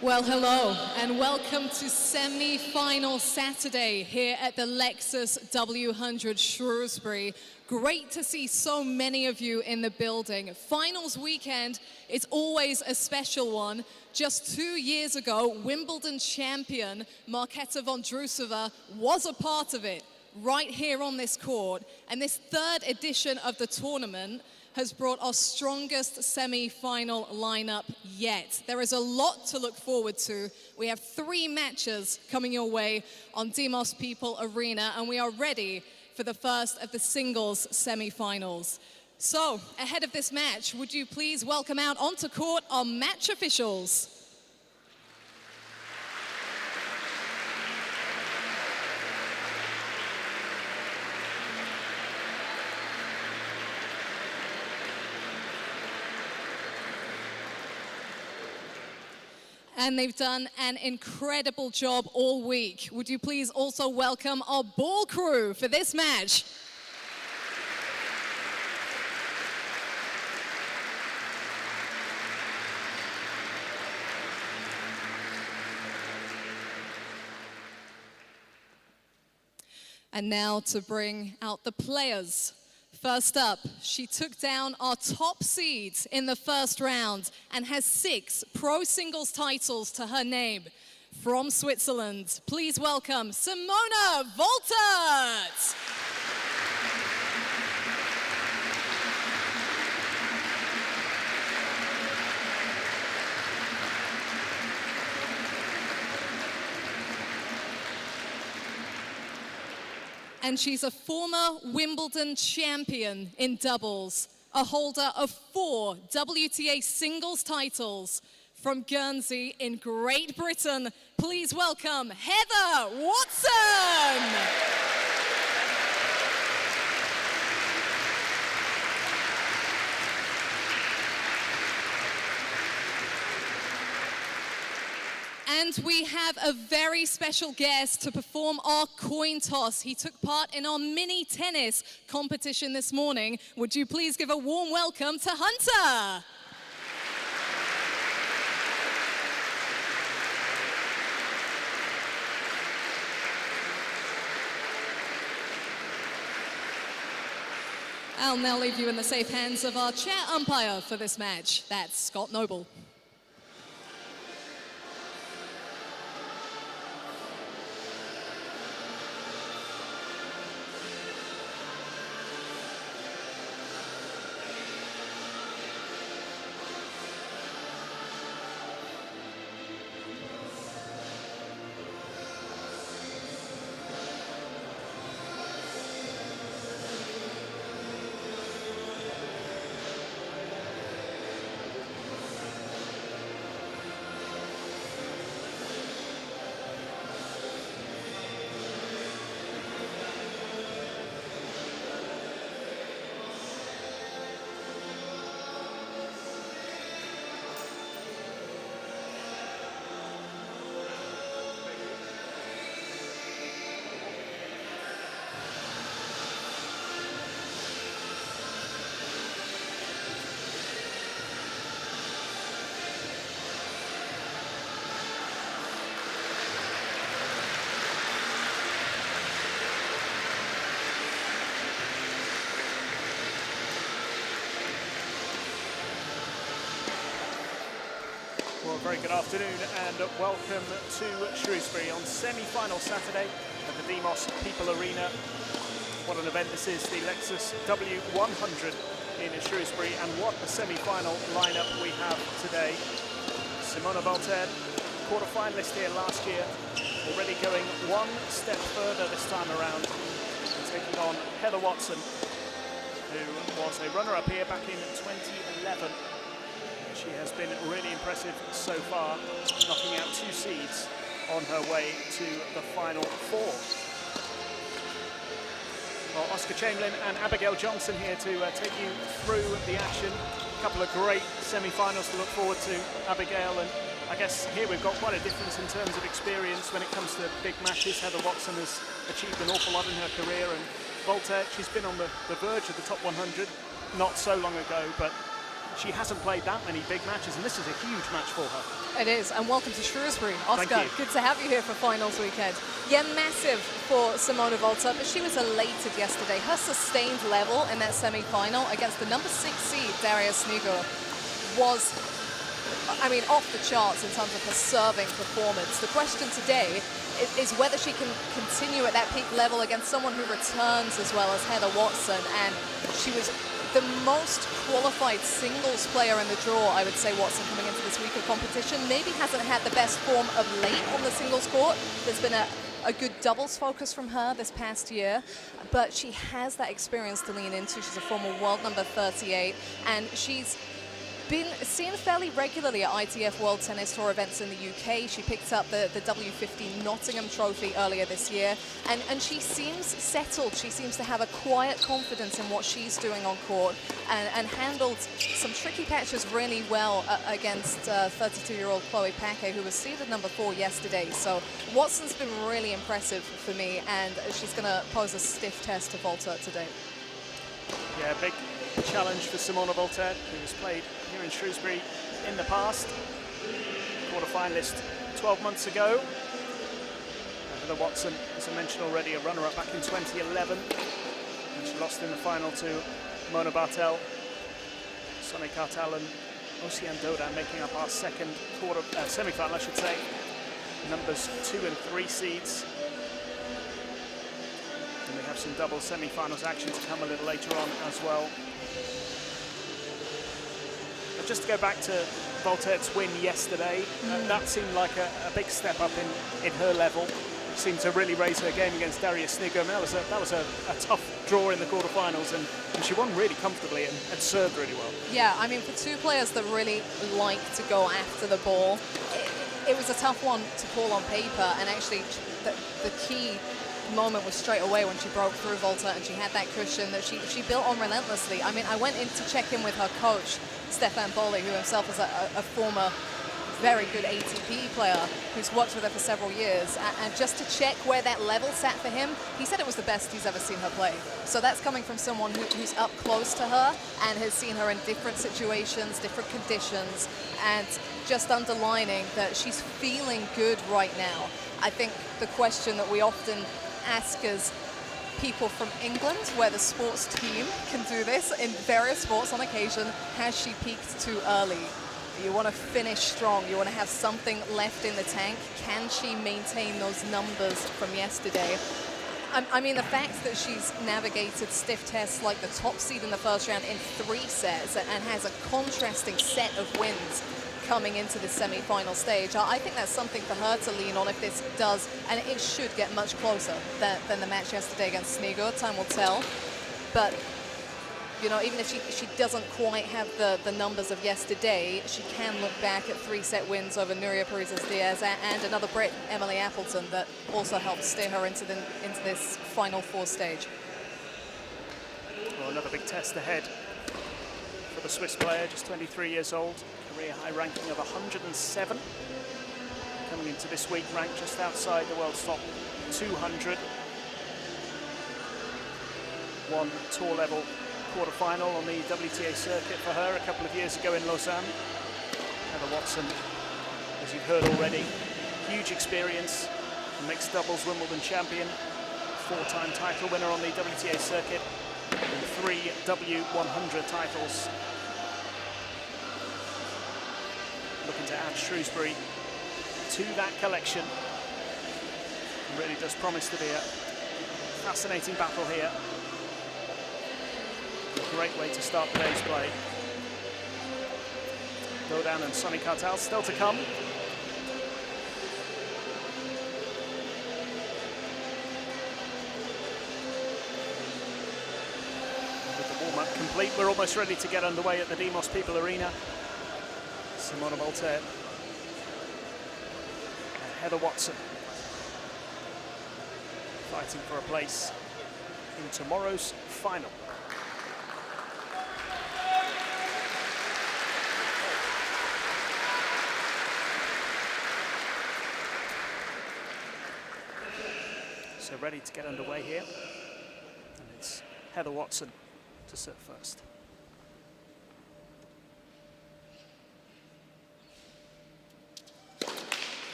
Well, hello, and welcome to semi-final Saturday here at the Lexus W100 Shrewsbury. Great to see so many of you in the building. Finals weekend is always a special one. Just 2 years ago, Wimbledon champion Marketa Vondrousova was a part of it right here on this court. And this third edition of the tournament has brought our strongest semi-final lineup yet. There is a lot to look forward to. We have 3 matches coming your way on Demos People Arena, and we are ready for the first of the singles semi-finals. So, ahead of this match, would you please welcome out onto court our match officials. And they've done an incredible job all week. Would you please also welcome our ball crew for this match? And now to bring out the players. First up, she took down our top seeds in the first round and has 6 pro singles titles to her name. From Switzerland, please welcome Simona Voltert. And she's a former Wimbledon champion in doubles, a holder of 4 WTA singles titles. From Guernsey in Great Britain, please welcome Heather Watson. And we have a very special guest to perform our coin toss. He took part in our mini tennis competition this morning. Would you please give a warm welcome to Hunter? I'll now leave you in the safe hands of our chair umpire for this match. That's Scott Noble. Well, very good afternoon and welcome to Shrewsbury on semi-final Saturday at the Demos People Arena. What an event this is, the Lexus W100 in Shrewsbury, and what a semi-final lineup we have today. Simona Voltert, quarter-finalist here last year, already going one step further this time around, and taking on Heather Watson, who was a runner-up here back in 2011. She has been really impressive so far, knocking out 2 seeds on her way to the final 4. Well, Oscar Chamberlain and Abigail Johnson here to take you through the action. A couple of great semi-finals to look forward to, Abigail, and I guess here we've got quite a difference in terms of experience when it comes to big matches. Heather Watson has achieved an awful lot in her career, and Voltert, she's been on the verge of the top 100 not so long ago, but she hasn't played that many big matches, and this is a huge match for her. It is, and welcome to Shrewsbury. Oscar, Thank you. good to have you here for finals weekend. Yeah, massive for Simona Volta, but she was elated yesterday. Her sustained level in that semi-final against the number 6 seed, Daria Snigo, was, I mean, off the charts in terms of her serving performance. The question today is whether she can continue at that peak level against someone who returns as well as Heather Watson, and she was the most qualified singles player in the draw, I would say, Watson, coming into this week of competition. Maybe hasn't had the best form of late on the singles court. There's been a good doubles focus from her this past year, but she has that experience to lean into. She's a former world number 38, and she's been seen fairly regularly at ITF World Tennis Tour events in the UK. She picked up the W50 Nottingham Trophy earlier this year, and she seems settled. She seems to have a quiet confidence in what she's doing on court, and handled some tricky patches really well against 32-year-old Chloe Paquet, who was seeded number 4 yesterday. So Watson's been really impressive for me, and she's going to pose a stiff test to Volta today. Yeah, big challenge for Simona Volta, who has played here in Shrewsbury in the past. Quarter-finalist 12 months ago. Heather Watson, as I mentioned already, a runner-up back in 2011. And she lost in the final to Mona Bartel. Sonny Cartal and Oceane Dodan making up our second semi-final, I should say. Numbers 2 and 3 seeds. And we have some double semi-finals action to come a little later on as well. But just to go back to Volter's win yesterday, that seemed like a big step up in her level. Seemed to really raise her game against Daria Snigo. I mean, that was a tough draw in the quarterfinals, and she won really comfortably and served really well. Yeah, I mean, for two players that really like to go after the ball, it was a tough one to call on paper, and actually the key moment was straight away when she broke through Volta and she had that cushion that she built on relentlessly. I mean, I went in to check in with her coach, Stefan Bolli, who himself is a former very good ATP player who's worked with her for several years, and just to check where that level sat for him, he said it was the best he's ever seen her play. So that's coming from someone who's up close to her and has seen her in different situations, different conditions, and just underlining that she's feeling good right now. I think the question that we often ask as people from England, where the sports team can do this in various sports on occasion, has she peaked too early? You want to finish strong, you want to have something left in the tank. Can she maintain those numbers from yesterday? I mean, the fact that she's navigated stiff tests like the top seed in the first round in 3 sets and has a contrasting set of wins coming into the semi-final stage, I think that's something for her to lean on if this does, and it should get much closer than the match yesterday against Snigo. Time will tell, but you know, even if she doesn't quite have the numbers of yesterday, she can look back at 3-set wins over Nuria Parizas-Diaz and another Brit, Emily Appleton, that also helped steer her into this Final 4 stage. Well, another big test ahead for the Swiss player, just 23 years old. Career high ranking of 107. Coming into this week ranked just outside the world's top 200. One tour level quarter-final on the WTA circuit for her a couple of years ago in Lausanne. Heather Watson, as you've heard already, huge experience, mixed doubles Wimbledon champion, 4-time title winner on the WTA circuit, and 3 W100 titles. Looking to add Shrewsbury to that collection. It really does promise to be a fascinating battle here. A great way to start the day's play. Dodan and Sonny Cartal still to come. With the warm-up complete, we're almost ready to get underway at the Demos People Arena. Simona Volta and Heather Watson fighting for a place in tomorrow's final. So ready to get underway here, and it's Heather Watson to serve first.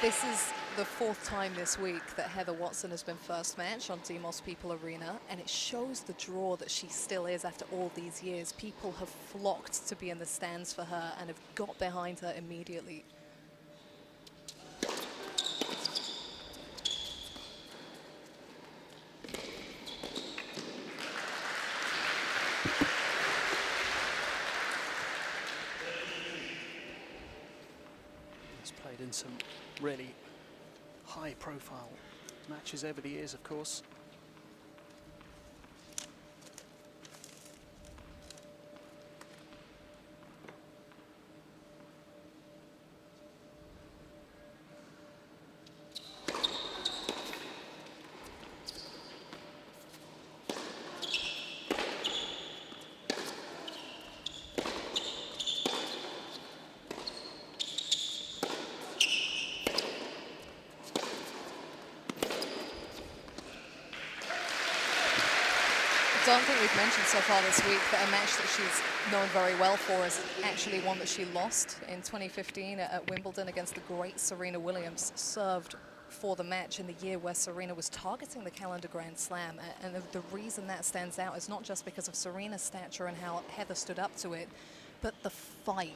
This is the 4th time this week that Heather Watson has been first match on Demos People Arena, and it shows the draw that she still is after all these years. People have flocked to be in the stands for her and have got behind her immediately. He's played in some really high-profile matches over the years, of course. I don't think we've mentioned so far this week that a match that she's known very well for is actually one that she lost in 2015 at Wimbledon against the great Serena Williams, served for the match in the year where Serena was targeting the calendar Grand Slam. And the reason that stands out is not just because of Serena's stature and how Heather stood up to it, but the fight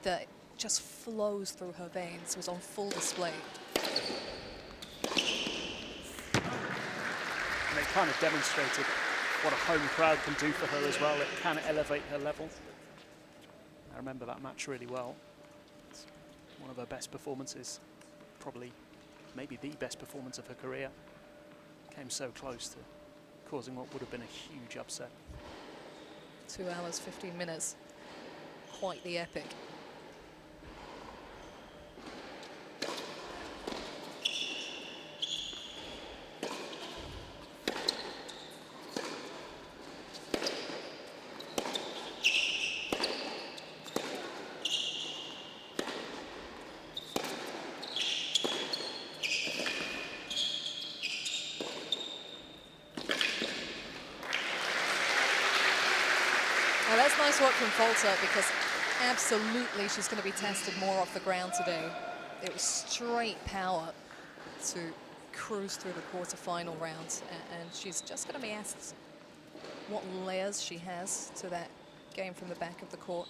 that just flows through her veins was on full display. And it kind of demonstrated what a home crowd can do for her as well. It can elevate her level. I remember that match really well. It's one of her best performances, probably maybe the best performance of her career. Came so close to causing what would have been a huge upset. 2 hours, 15 minutes. Quite the epic. Well, that's nice work from Folter, because absolutely she's going to be tested more off the ground today. It was straight power to cruise through the quarter-final rounds, and she's just going to be asked what layers she has to that game from the back of the court.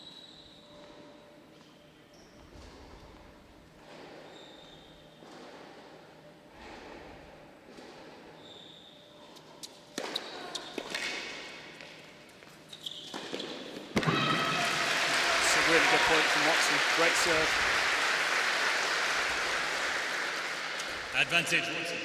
Really good point from Watson. Great serve. Advantage, Watson.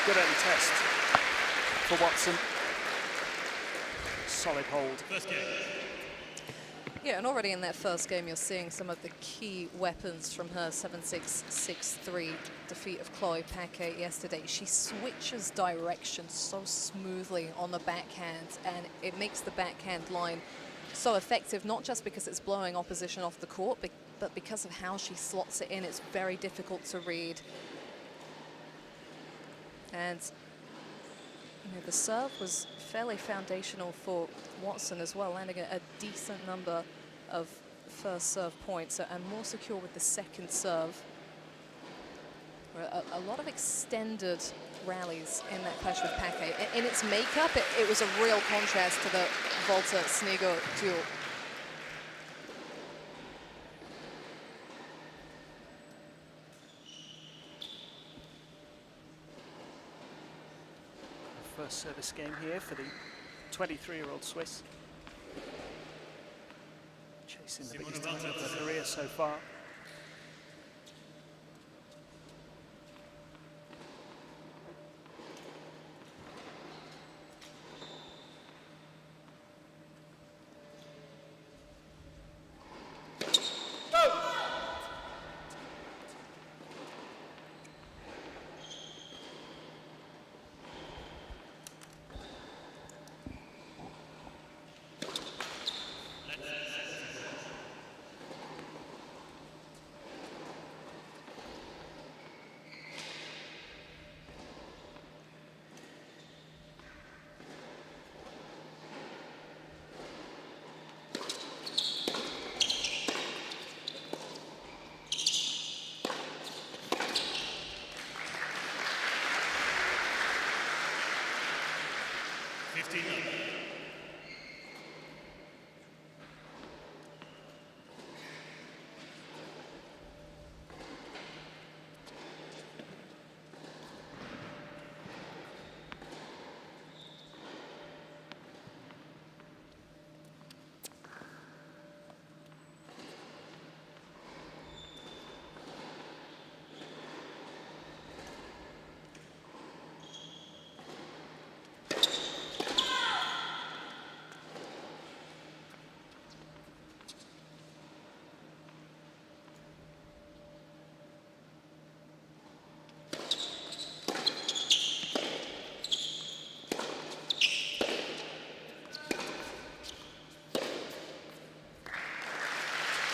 Good early test for Watson. Solid hold. First game. Yeah, and already in that first game, you're seeing some of the key weapons from her 7-6, 6-3 defeat of Chloe Paquet yesterday. She switches direction so smoothly on the backhand, and it makes the backhand line so effective, not just because it's blowing opposition off the court, but because of how she slots it in. It's very difficult to read. And you know, the serve was fairly foundational for Watson as well, landing a decent number of first serve points, and more secure with the second serve. A lot of extended rallies in that clash with Paquet. In its makeup, it was a real contrast to the Volta-Snigo duel. first service game here for the 23-year-old Swiss. Chasing the biggest title of her career so far.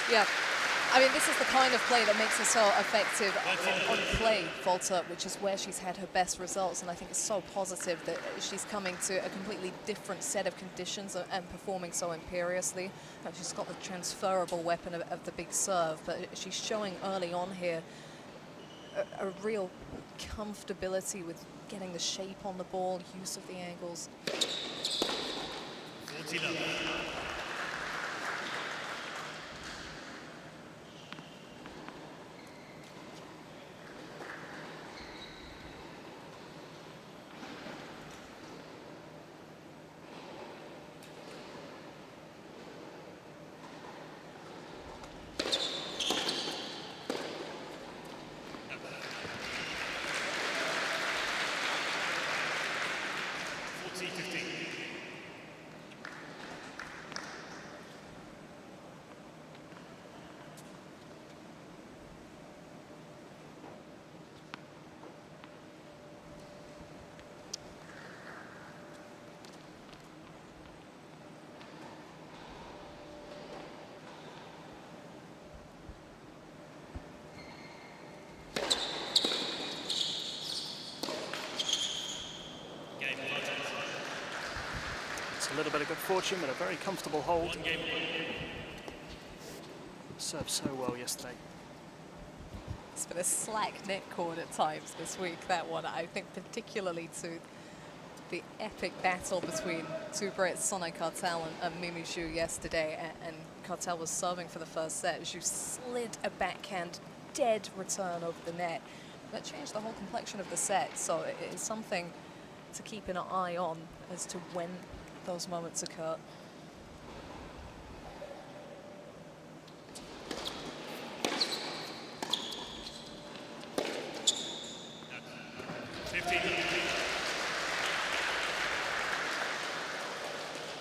Yeah, I mean, this is the kind of play that makes her so effective on clay vault-up, which is where she's had her best results, and I think it's so positive that she's coming to a completely different set of conditions and performing so imperiously. She's got the transferable weapon of the big serve, but she's showing early on here a real comfortability with getting the shape on the ball, use of the angles. 40 love. A little bit of good fortune, but a very comfortable hold. Served so well yesterday. It's been a slack net cord at times this week, that one. I think particularly to the epic battle between two Brits, Sonny Cartel and Mimi Zhu yesterday, and Cartel was serving for the first set. Zhu slid a backhand dead return over the net. That changed the whole complexion of the set, so it's something to keep an eye on as to when those moments occur.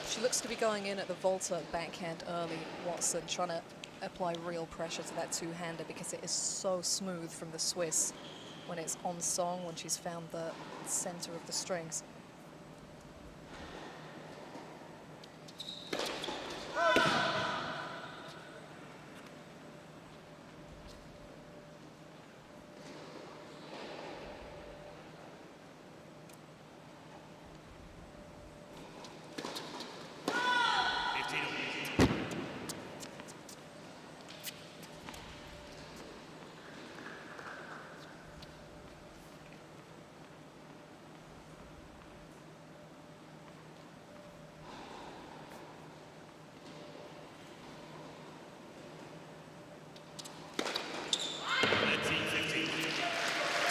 She looks to be going in at the Volta backhand early, Watson, trying to apply real pressure to that two-hander because it is so smooth from the Swiss when it's on song, when she's found the center of the strings.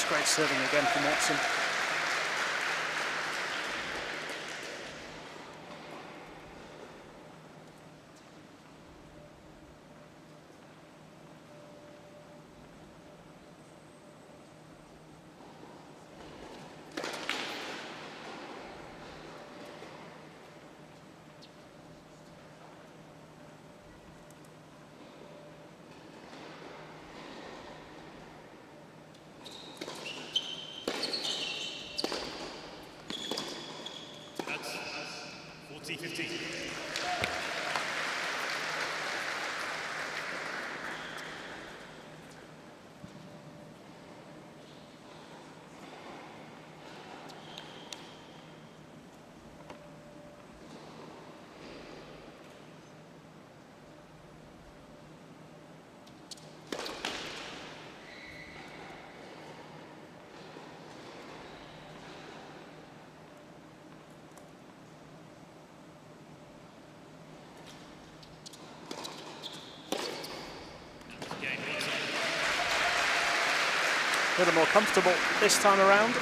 Great serving again from Watson. 2015. A little more comfortable this time around.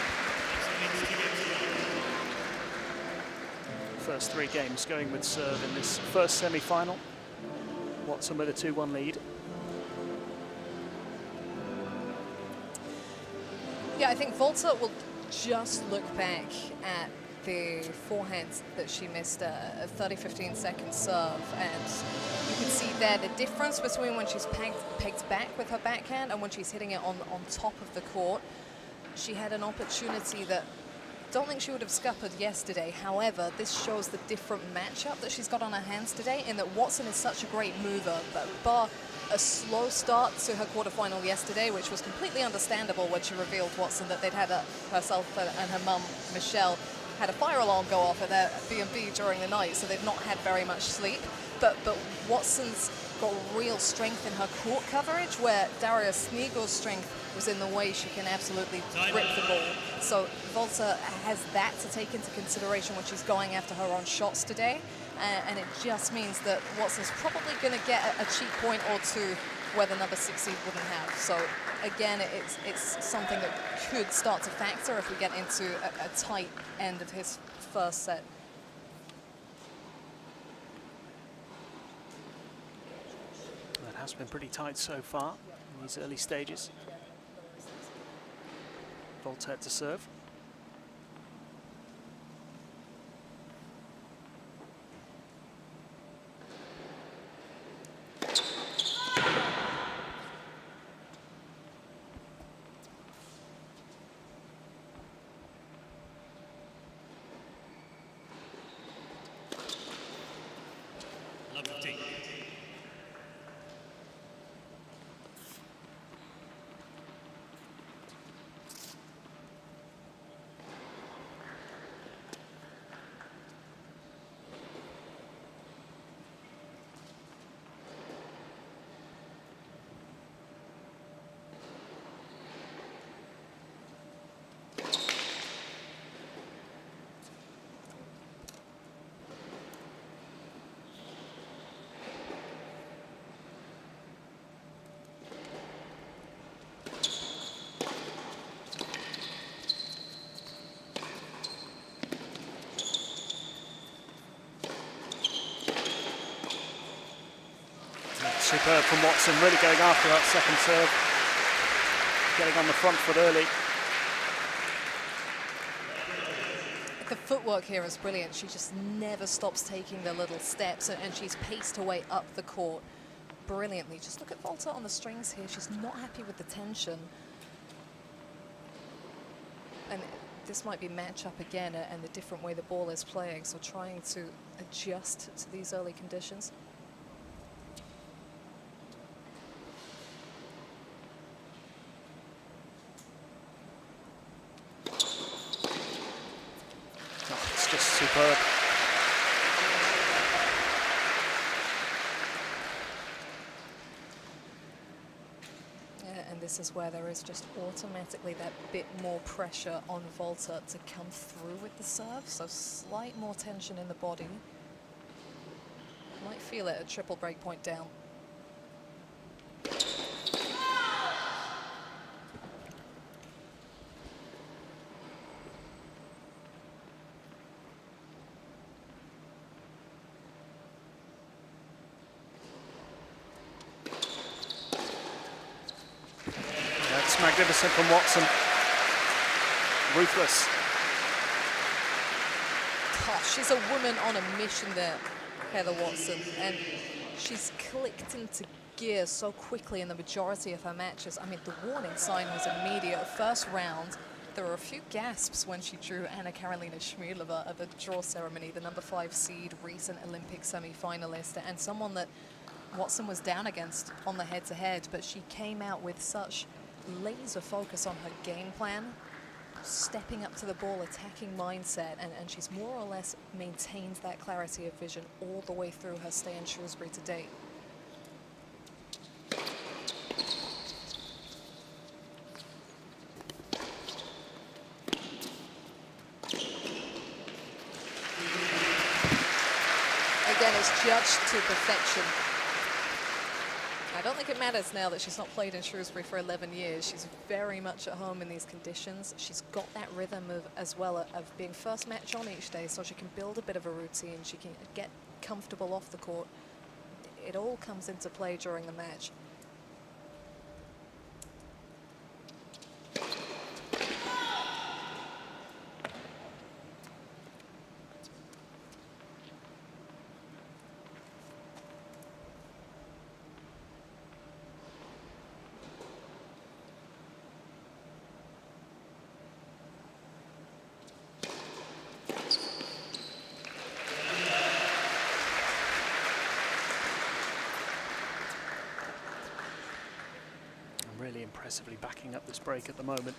First 3 games going with serve in this first semi-final. Watson with a 2-1 lead. Yeah, I think Volta will just look back at the forehands that she missed a 30-15 second serve, and you can see there the difference between when she's pegged back with her backhand and when she's hitting it on top of the court. She had an opportunity that I don't think she would have scuppered yesterday. However, this shows the different matchup that she's got on her hands today, in that Watson is such a great mover, but bar a slow start to her quarterfinal yesterday, which was completely understandable when she revealed, Watson, that they'd had herself and her mum, Michelle, had a fire alarm go off at their B&B during the night, so they've not had very much sleep. But Watson's got real strength in her court coverage, where Daria Sneagle's strength was in the way she can absolutely grip the ball. So Volta has that to take into consideration when she's going after her own shots today. And it just means that Watson's probably going to get a cheap point or two where the number 6 seed wouldn't have. So again, it's something that could start to factor if we get into a tight end of his first set. That has been pretty tight so far in these early stages. Volta to serve. Superb from Watson, really going after that second serve. Getting on the front foot early. The footwork here is brilliant. She just never stops taking the little steps, and she's paced her way up the court brilliantly. Just look at Volta on the strings here. She's not happy with the tension. And this might be matchup again, and the different way the ball is playing, so trying to adjust to these early conditions. Superb. Yeah, and this is where there is just automatically that bit more pressure on Volta to come through with the serve, so slight more tension in the body. Might feel it at triple break point down. Magnificent from Watson. Ruthless. Gosh, she's a woman on a mission there, Heather Watson, and she's clicked into gear so quickly in the majority of her matches. I mean, the warning sign was immediate. First round, there were a few gasps when she drew Anna Karolina Schmiedlova at the draw ceremony, the #5 seed, recent Olympic semi-finalist, and someone that Watson was down against on the head-to-head, but she came out with such laser focus on her game plan, stepping up to the ball, attacking mindset, and she's more or less maintained that clarity of vision all the way through her stay in Shrewsbury to date. Again, it's judged to perfection. I don't think it matters now that she's not played in Shrewsbury for 11 years. She's very much at home in these conditions. She's got that rhythm as well of being first match on each day, so she can build a bit of a routine. She can get comfortable off the court. It all comes into play during the match. Really impressively backing up this break at the moment.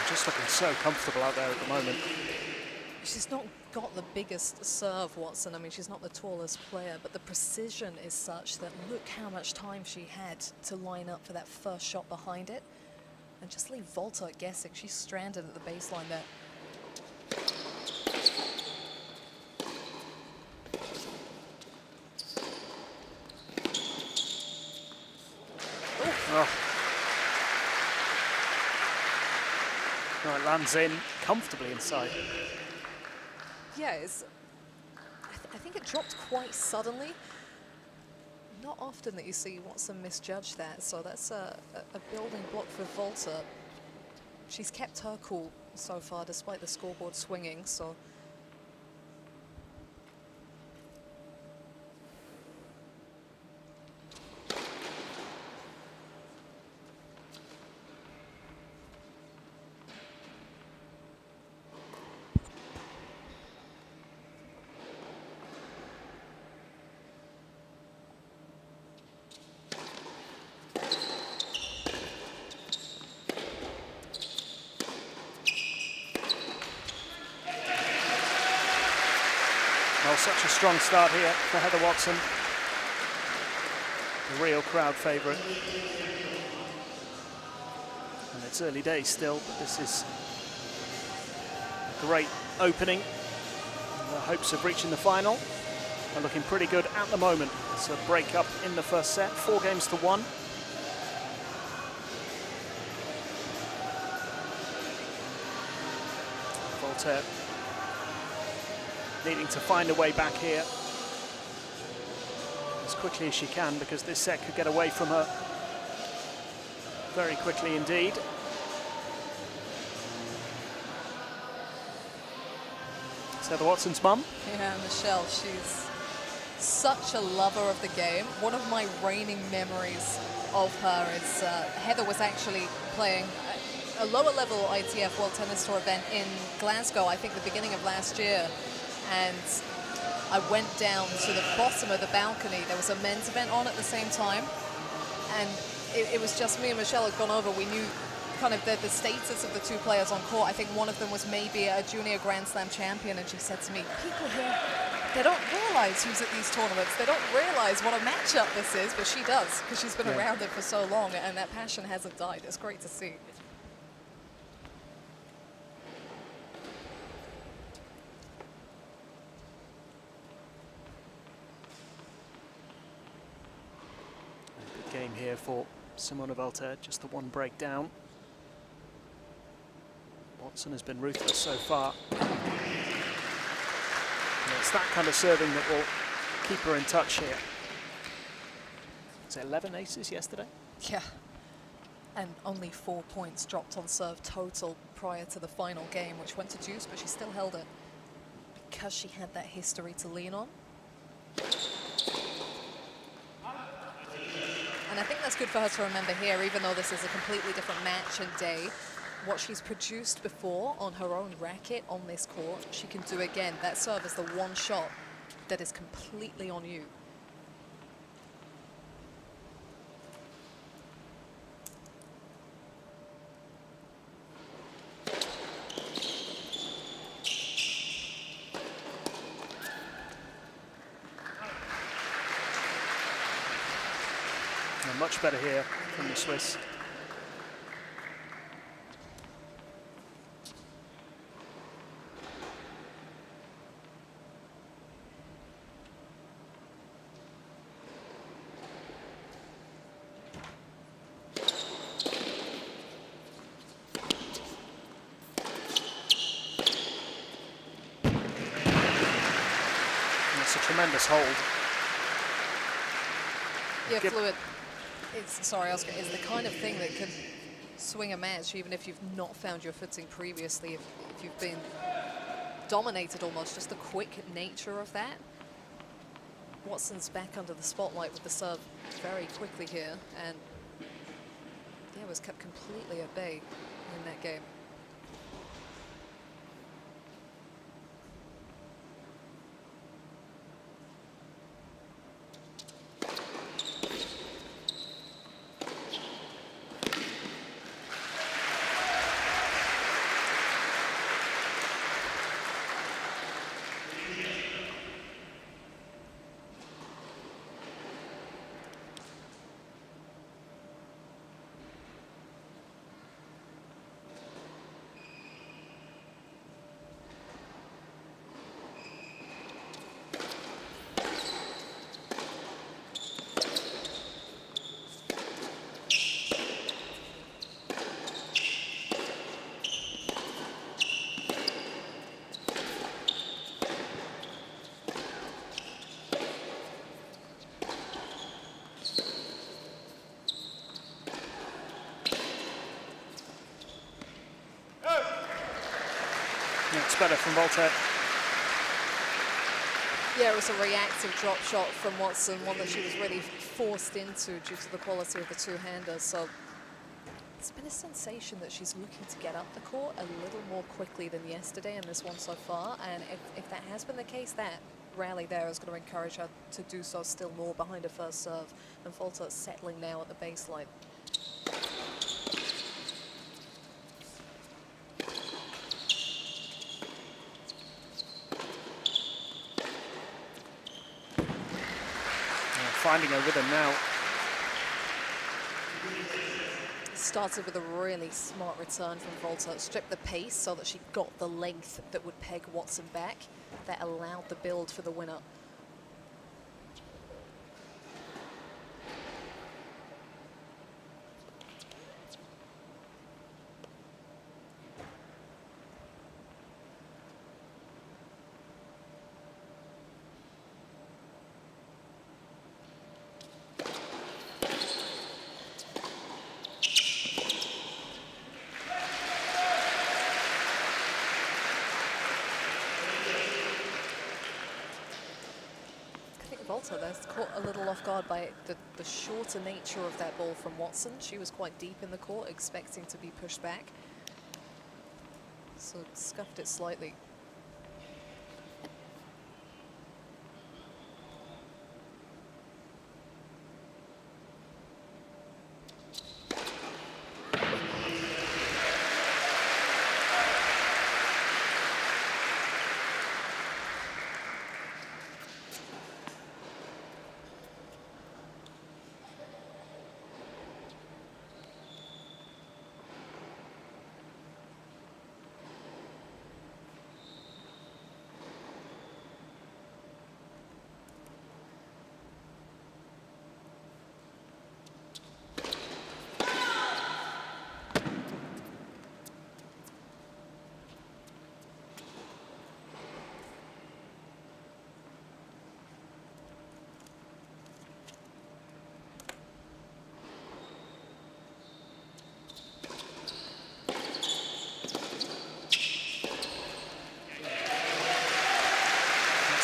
Just looking so comfortable out there at the moment. She's not got the biggest serve, Watson. I mean, she's not the tallest player, but the precision is such that look how much time she had to line up for that first shot behind it. And just leave Volta guessing. She's stranded at the baseline there. Oh. No, it lands in comfortably inside. Yeah, I think it dropped quite suddenly. Not often that you see Watson misjudge that, so that's a building block for Volta. She's kept her cool so far, despite the scoreboard swinging, so... Well, such a strong start here for Heather Watson. The real crowd favourite. And it's early days still, but this is a great opening. The hopes of reaching the final are looking pretty good at the moment. It's a break up in the first set, 4-1. Voltaire needing to find a way back here as quickly as she can, because this set could get away from her very quickly indeed. Is Heather Watson's mum? Yeah, Michelle, she's such a lover of the game. One of my reigning memories of her is Heather was actually playing a lower level ITF World Tennis Tour event in Glasgow, I think the beginning of last year. And I went down to the bottom of the balcony. There was a men's event on at the same time. And it was just me and Michelle had gone over. We knew kind of the status of the two players on court. I think one of them was maybe a junior Grand Slam champion, and she said to me, people here, they don't realize who's at these tournaments. They don't realize what a matchup this is, but she does, because she's been around it for so long, and that passion hasn't died. It's great to see. Good game here for Simona Valter, just the one break down. Watson has been ruthless so far. And it's that kind of serving that will keep her in touch here. Was it 11 aces yesterday? Yeah, and only 4 points dropped on serve total prior to the final game, which went to deuce, but she still held it because she had that history to lean on. And I think that's good for her to remember here, even though this is a completely different match and day. What she's produced before on her own racket on this court, she can do again. That serve is the one shot that is completely on you. And much better here from the Swiss. Tremendous hold. Yeah, fluid. It's the kind of thing that can swing a match, even if you've not found your footing previously. If you've been dominated almost, just the quick nature of that. Watson's back under the spotlight with the serve very quickly here, and yeah, was kept completely at bay in that game. It's better from Valter. Yeah, it was a reactive drop shot from Watson, one that she was really forced into due to the quality of the two-handers. So it's been a sensation that she's looking to get up the court a little more quickly than yesterday in this one so far. And if that has been the case, that rally there is going to encourage her to do so still more behind her first serve. And Valter settling now at the baseline. Finding her rhythm now. Started with a really smart return from Valter. Stripped the pace so that she got the length that would peg Watson back. That allowed the build for the winner. Valter there's caught a little off guard by the shorter nature of that ball from Watson. She was quite deep in the court, expecting to be pushed back. So scuffed it slightly.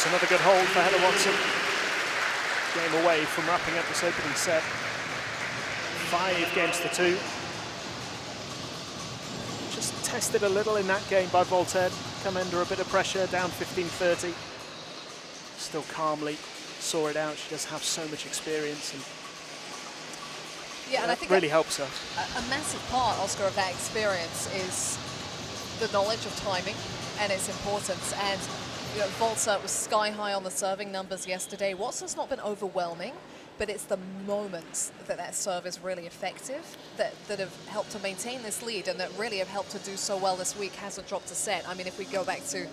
another good hold for Heather Watson. Game away from wrapping up this opening set. 5-2. Just tested a little in that game by Voltaire. Come under a bit of pressure, down 15-30. Still calmly saw it out. She does have so much experience, and yeah, and I think really helps her. A massive part, Oscar, of that experience is the knowledge of timing and its importance. And you know, Voltaire was sky high on the serving numbers yesterday. Watson's not been overwhelming, but it's the moments that serve is really effective that have helped to maintain this lead and that really have helped to do so well this week. Hasn't dropped a set. I mean, if we go back to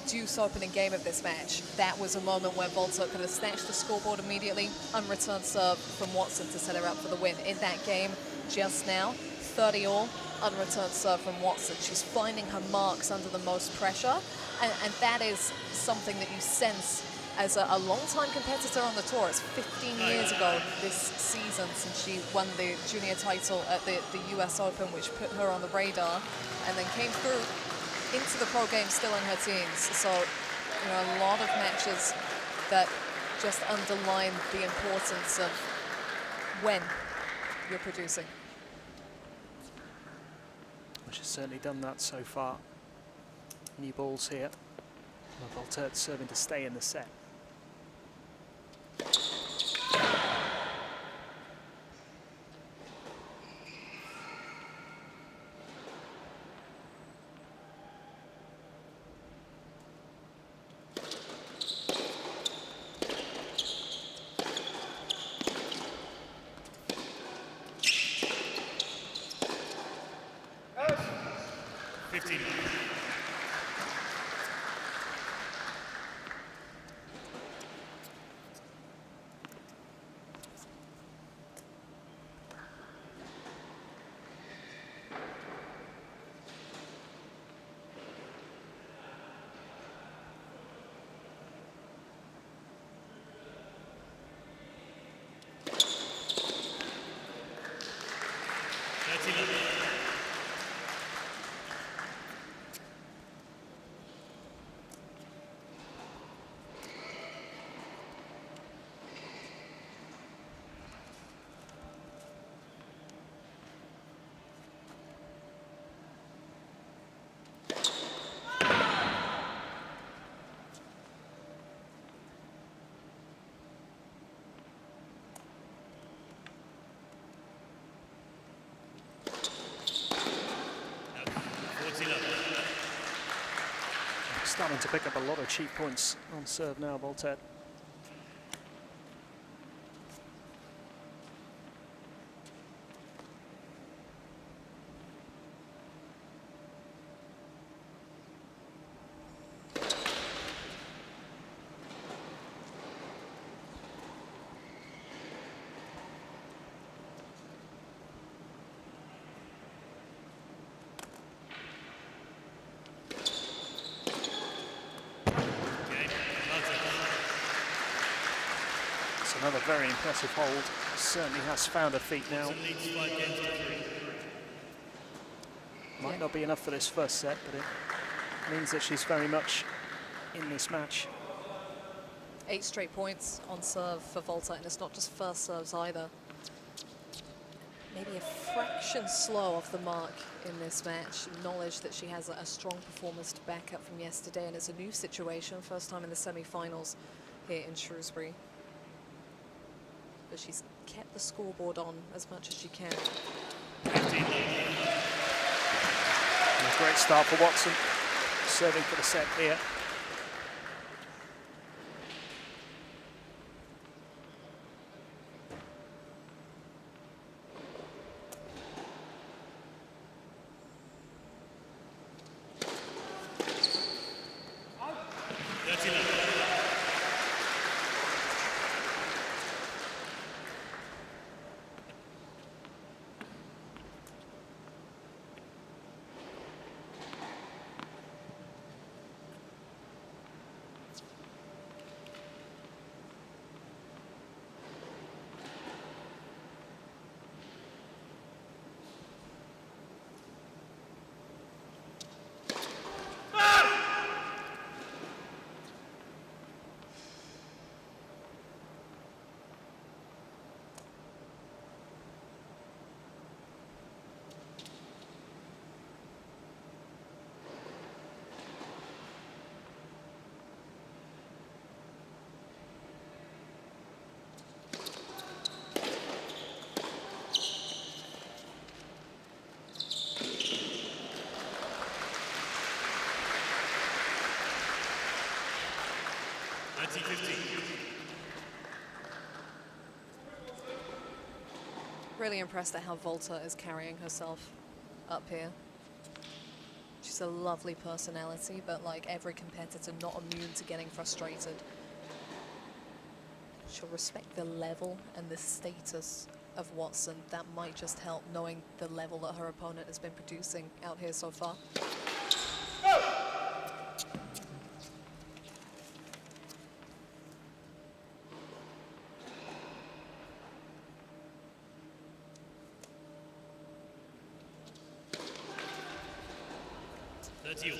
Deuce opening game of this match, that was a moment where Voltaire could have snatched the scoreboard immediately. Unreturned serve from Watson to set her up for the win. In that game, just now, 30-all, unreturned serve from Watson. She's finding her marks under the most pressure, and that is something that you sense as a long-time competitor on the tour. It's 15 years ago this season since she won the junior title at the US Open, which put her on the radar, and then came through into the pro game still in her teens. So, you know, a lot of matches that just underline the importance of when you're producing. She's certainly done that so far. New balls here. Voltaire serving to stay in the set. Starting to pick up a lot of cheap points on serve now, Voltaire. Another very impressive hold. Certainly has found her feet now. Might not be enough for this first set, but it means that she's very much in this match. 8 straight points on serve for Voltaire, and it's not just first serves either. Maybe a fraction slow off the mark in this match. Knowledge that she has a strong performance to back up from yesterday, and it's a new situation, first time in the semi-finals here in Shrewsbury. But she's kept the scoreboard on as much as she can. And a great start for Watson, serving for the set here. really impressed at how Volta is carrying herself up here. She's a lovely personality, but like every competitor, not immune to getting frustrated. She'll respect the level and the status of Watson. That might just help, knowing the level that her opponent has been producing out here so far. That's you.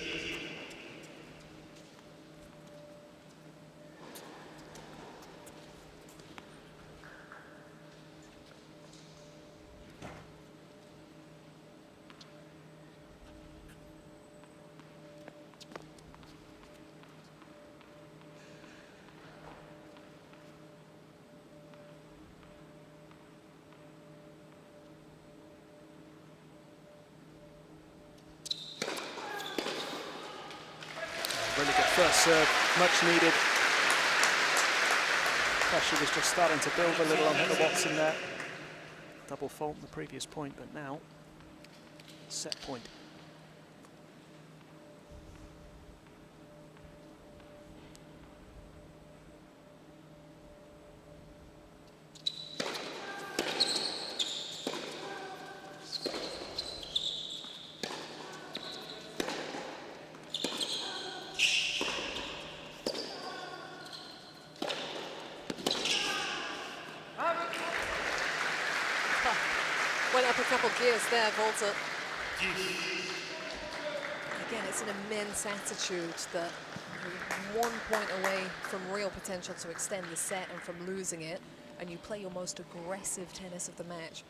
Really good first serve, much needed. Pressure was just starting to build a little on Heather Watson there. Double fault in the previous point, but now set point. Went up a couple gears there, Volta. Again, it's an immense attitude that you're 1 point away from real potential to extend the set and from losing it, and you play your most aggressive tennis of the match.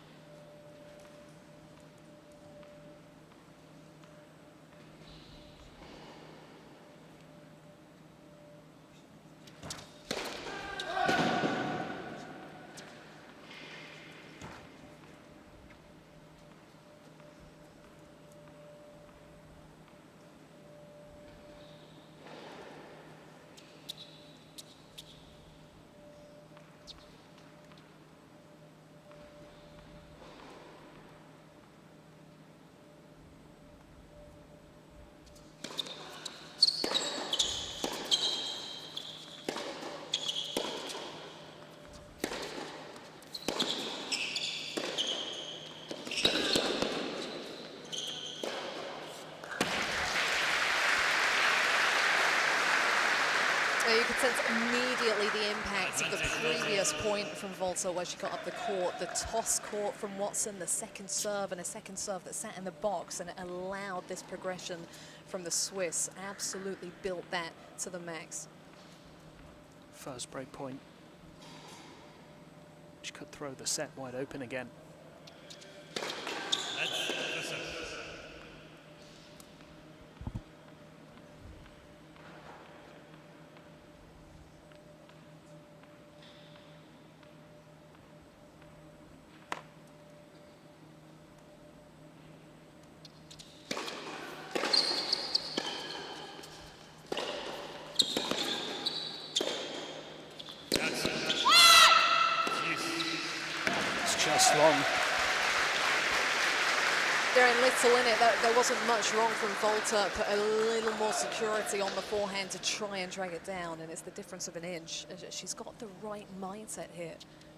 You could sense immediately the impact of the previous point from Volta where she got up the court, the toss court from Watson, the second serve, and a second serve that sat in the box, and it allowed this progression from the Swiss. Absolutely built that to the max. First break point. She could throw the set wide open again. Just long. There ain't little in it. There wasn't much wrong from Volta. Put a little more security on the forehand to try and drag it down, and it's the difference of an inch. She's got the right mindset here.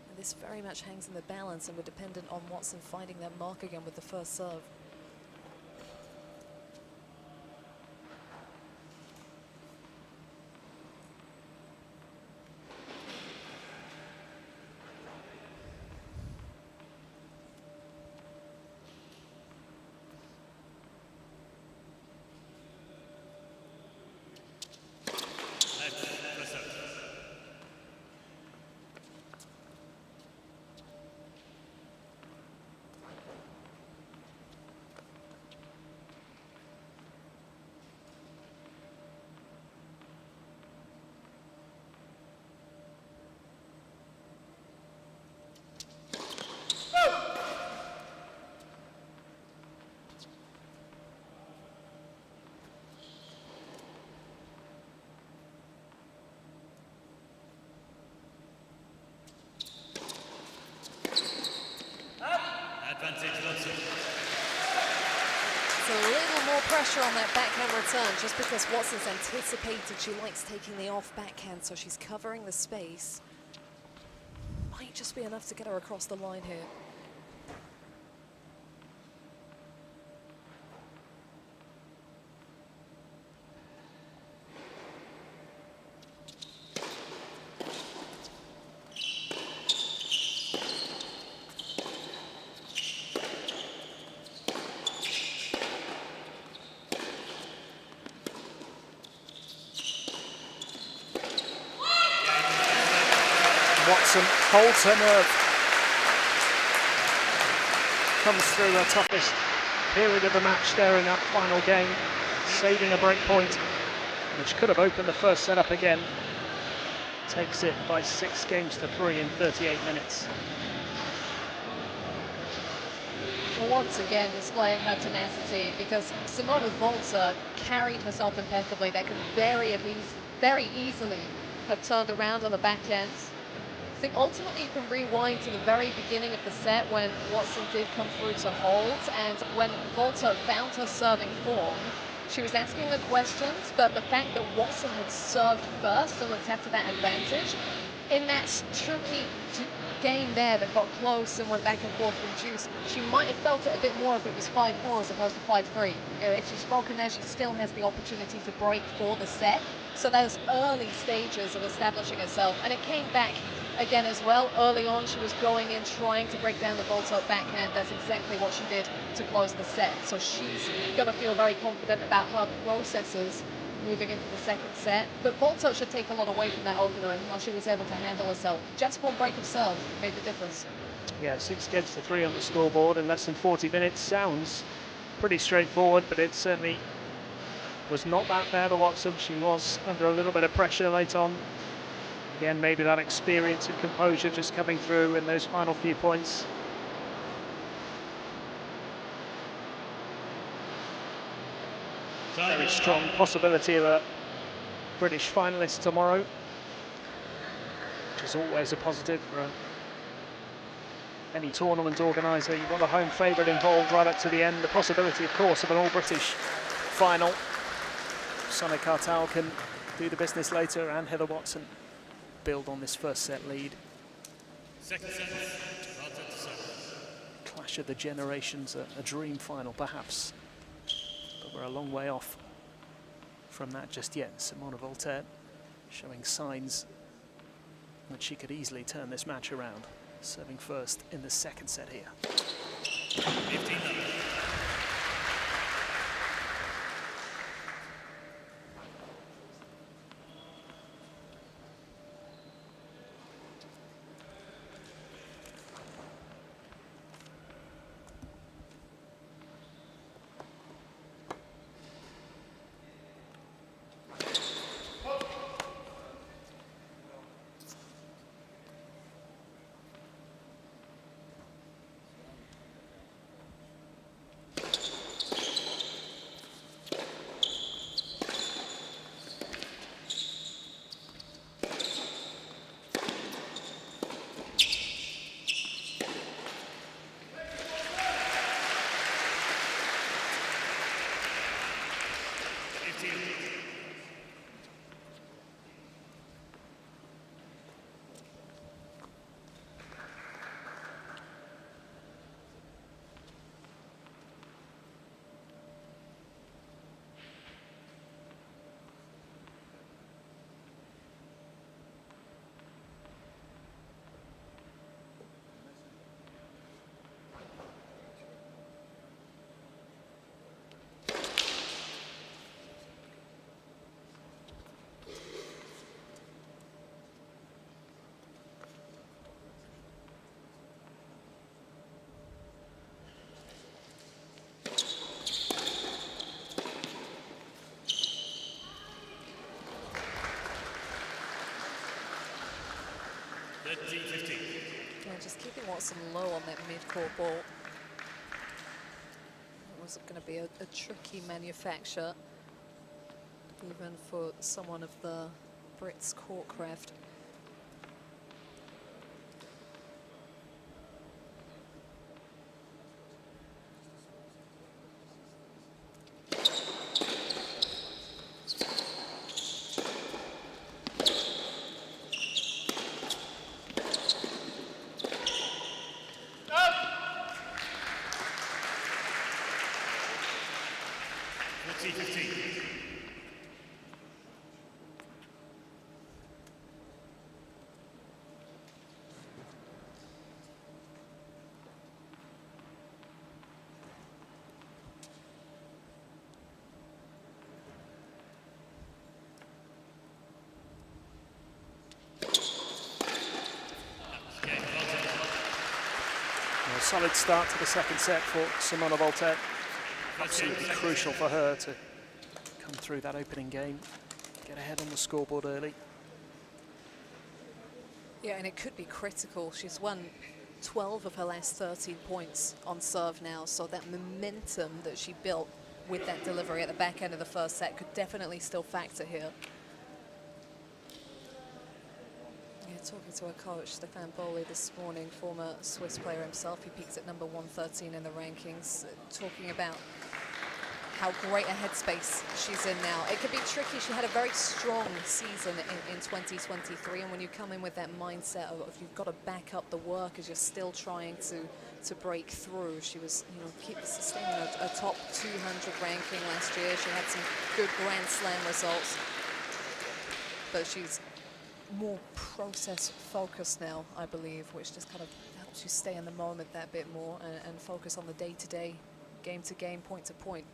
And this very much hangs in the balance, and we're dependent on Watson finding that mark again with the first serve. puts a little more pressure on that backhand return, just because Watson's anticipated she likes taking the off backhand, so she's covering the space. Might just be enough to get her across the line here. Watson holds her nerve. Comes through her toughest period of the match there in that final game, saving a break point, which could have opened the first set up again. Takes it by 6-3 in 38 minutes. Well, once again displaying her tenacity, because Simona Volta carried herself impeccably. That could very easily have turned around on the back end. I think ultimately you can rewind to the very beginning of the set when Watson did come through to hold, and when Volta found her serving form, she was asking the questions, but the fact that Watson had served first and looked after that advantage, in that tricky game there that got close and went back and forth from juice, she might have felt it a bit more if it was 5-4 as opposed to 5-3. If she's broken there, she still has the opportunity to break for the set. So those early stages of establishing herself, and it came back again as well. Early on, she was going in, trying to break down the Volta backhand. That's exactly what she did to close the set. So she's going to feel very confident about her processes moving into the second set. But Volta should take a lot away from that opener and how she was able to handle herself. Just one break of serve made the difference. Yeah, 6-3 on the scoreboard in less than 40 minutes. Sounds pretty straightforward, but it certainly was not that there for Watson. She was under a little bit of pressure late on. Again, maybe that experience and composure just coming through in those final few points. Very strong possibility of a British finalist tomorrow, which is always a positive for any tournament organiser. You've got a home favourite involved right up to the end. The possibility, of course, of an all-British final. Sonia Kartal can do the business later, and Heather Watson build on this first set lead. Clash of the generations, a dream final perhaps, but we're a long way off from that just yet. Simona Volta showing signs that she could easily turn this match around, serving first in the second set here. 15-9. Yeah, just keeping Watson low on that mid-court ball. It was going to be a tricky manufacture, even for someone of the Brits' court craft. 40-15. A solid start to the second set for Simona Volter. Absolutely crucial for her to come through that opening game, get ahead on the scoreboard early. Yeah, and it could be critical. She's won 12 of her last 13 points on serve now, so that momentum that she built with that delivery at the back end of the first set could definitely still factor here. Yeah, talking to her coach, Stefan Boli, this morning, former Swiss player himself, he peaks at number 113 in the rankings, talking about how great a headspace she's in now. It could be tricky. She had a very strong season in 2023, and when you come in with that mindset of you've got to back up the work as you're still trying to break through. She was, you know, keep sustaining a top 200 ranking last year. She had some good Grand Slam results, but she's more process focused now, I believe, which just kind of helps you stay in the moment that bit more and focus on the day-to-day, game-to-game, point-to-point.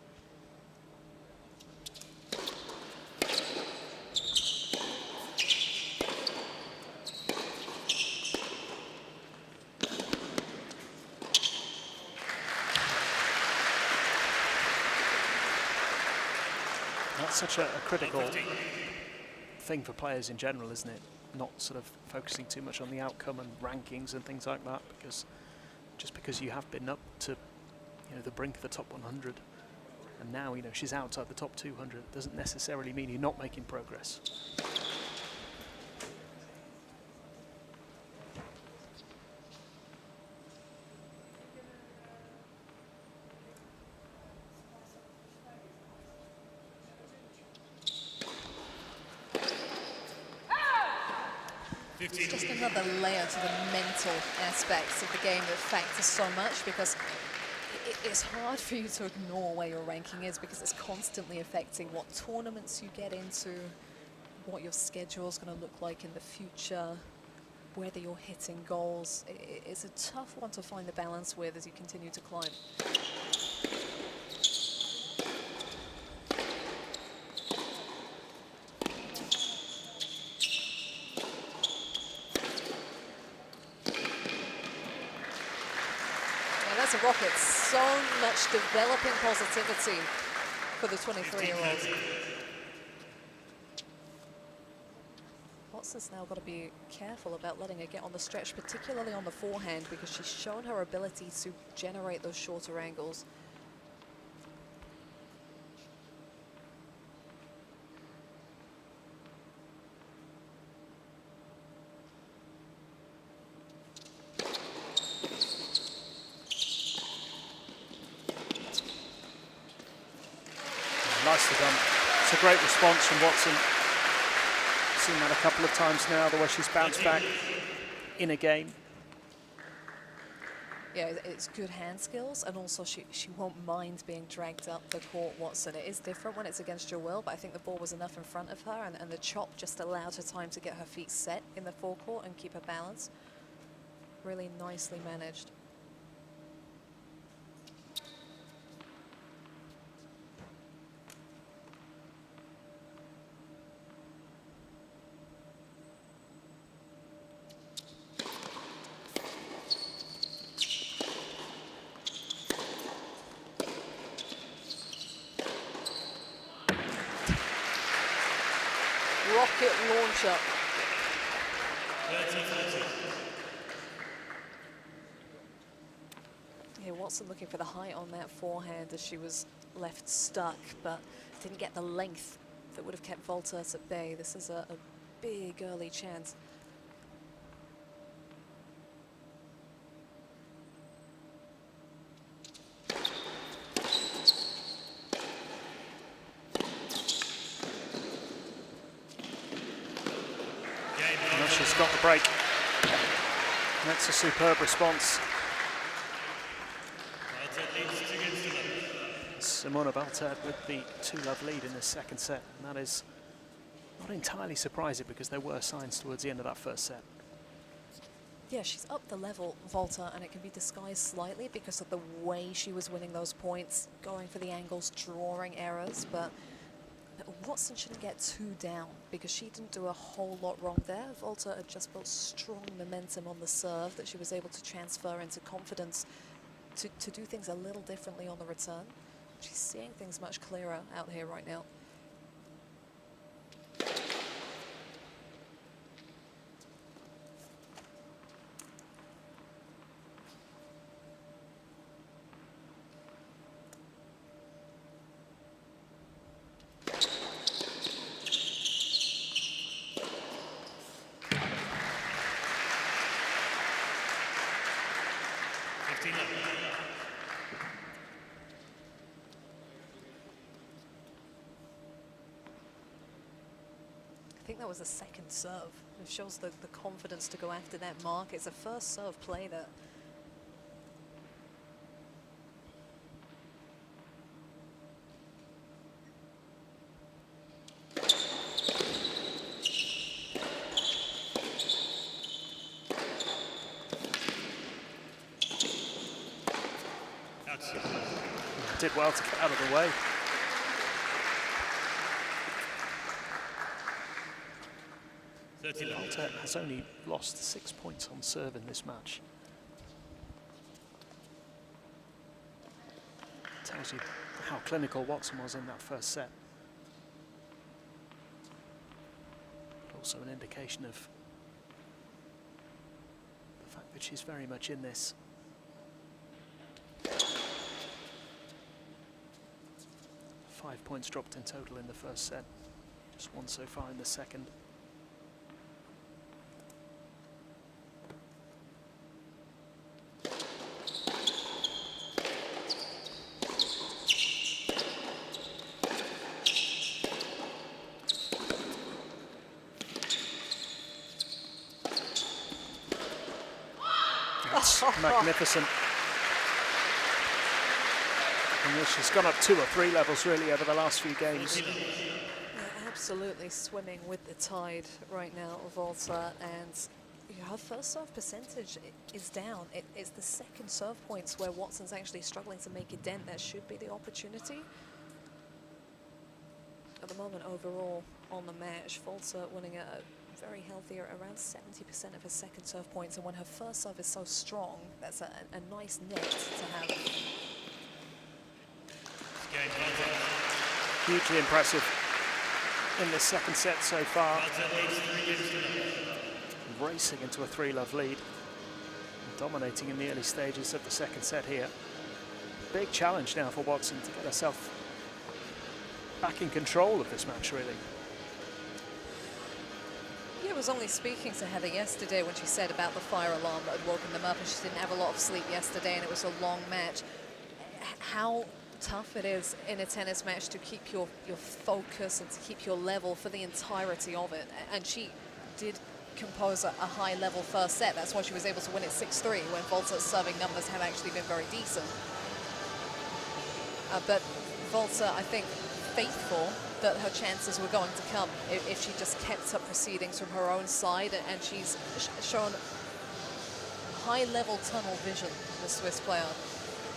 That's such a critical thing for players in general, isn't it? Not sort of focusing too much on the outcome and rankings and things like that, because just because you have been up to, you know, the brink of the top 100, and now, you know, she's outside the top 200, doesn't necessarily mean you're not making progress. It's just another layer to the mental aspects of the game that factors so much, because it's hard for you to ignore where your ranking is, because it's constantly affecting what tournaments you get into, what your schedule is going to look like in the future, whether you're hitting goals. It's a tough one to find the balance with as you continue to climb. That's a rocket. So much developing positivity for the 23-year-old. Watson's now got to be careful about letting her get on the stretch, particularly on the forehand, because she's shown her ability to generate those shorter angles. Nicely done. It's a great response from Watson. Seen that a couple of times now, the way she's bounced back in a game. Yeah, it's good hand skills, and also she won't mind being dragged up the court, Watson. It is different when it's against your will, but I think the ball was enough in front of her, and the chop just allowed her time to get her feet set in the forecourt and keep her balance. Really nicely managed. Rocket launcher. Yeah, Watson looking for the height on that forehand as she was left stuck, but didn't get the length that would have kept Volters at bay. This is a big early chance. She's got the break. That's a superb response. It's Simona Baltet with the 2-love lead in the second set, and that is not entirely surprising because there were signs towards the end of that first set. Yeah, she's up the level, Volta, and it can be disguised slightly because of the way she was winning those points, going for the angles, drawing errors, but Watson shouldn't get too down because she didn't do a whole lot wrong there. Volta had just built strong momentum on the serve that she was able to transfer into confidence to do things a little differently on the return. She's seeing things much clearer out here right now. I think that was a second serve. It shows the confidence to go after that mark. It's a first serve play there. Did well to get out of the way. Baltet has only lost 6 points on serve in this match. Tells you how clinical Watson was in that first set. But also an indication of the fact that she's very much in this. 5 points dropped in total in the first set. Just one so far in the second. That's magnificent. And she's gone up 2 or 3 levels really over the last few games. Yeah, absolutely swimming with the tide right now, Volta, and her first serve percentage is down. It's the second serve points where Watson's actually struggling to make a dent. That should be the opportunity. At the moment, overall on the match, Volta winning a very healthy, around 70% of her second serve points, and when her first serve is so strong, that's a nice net to have. Hugely impressive in the second set so far. Racing into a 3-love lead, dominating in the early stages of the second set here. Big challenge now for Watson to get herself back in control of this match, really. I was only speaking to Heather yesterday when she said about the fire alarm that had woken them up, and she didn't have a lot of sleep yesterday and it was a long match. How tough it is in a tennis match to keep your focus and to keep your level for the entirety of it. And she did compose a high level first set. That's why she was able to win it 6-3 when Volta's serving numbers have actually been very decent. But Volta, I think, faithful that her chances were going to come if she just kept up proceedings from her own side, and she's shown high-level tunnel vision, the Swiss player,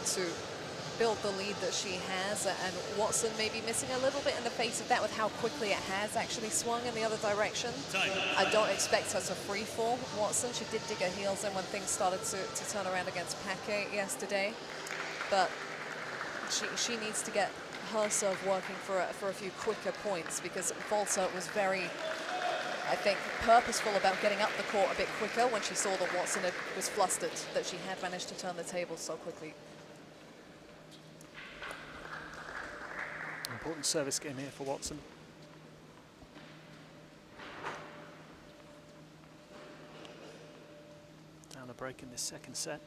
to build the lead that she has, and Watson may be missing a little bit in the face of that with how quickly it has actually swung in the other direction. I don't expect her to free fall, Watson. She did dig her heels in when things started to turn around against Paquet yesterday, but she needs to get her serve working for a few quicker points, because Volta was very, I think, purposeful about getting up the court a bit quicker when she saw that Watson was flustered, that she had managed to turn the table so quickly. Important service game here for Watson. Down a break in this second set.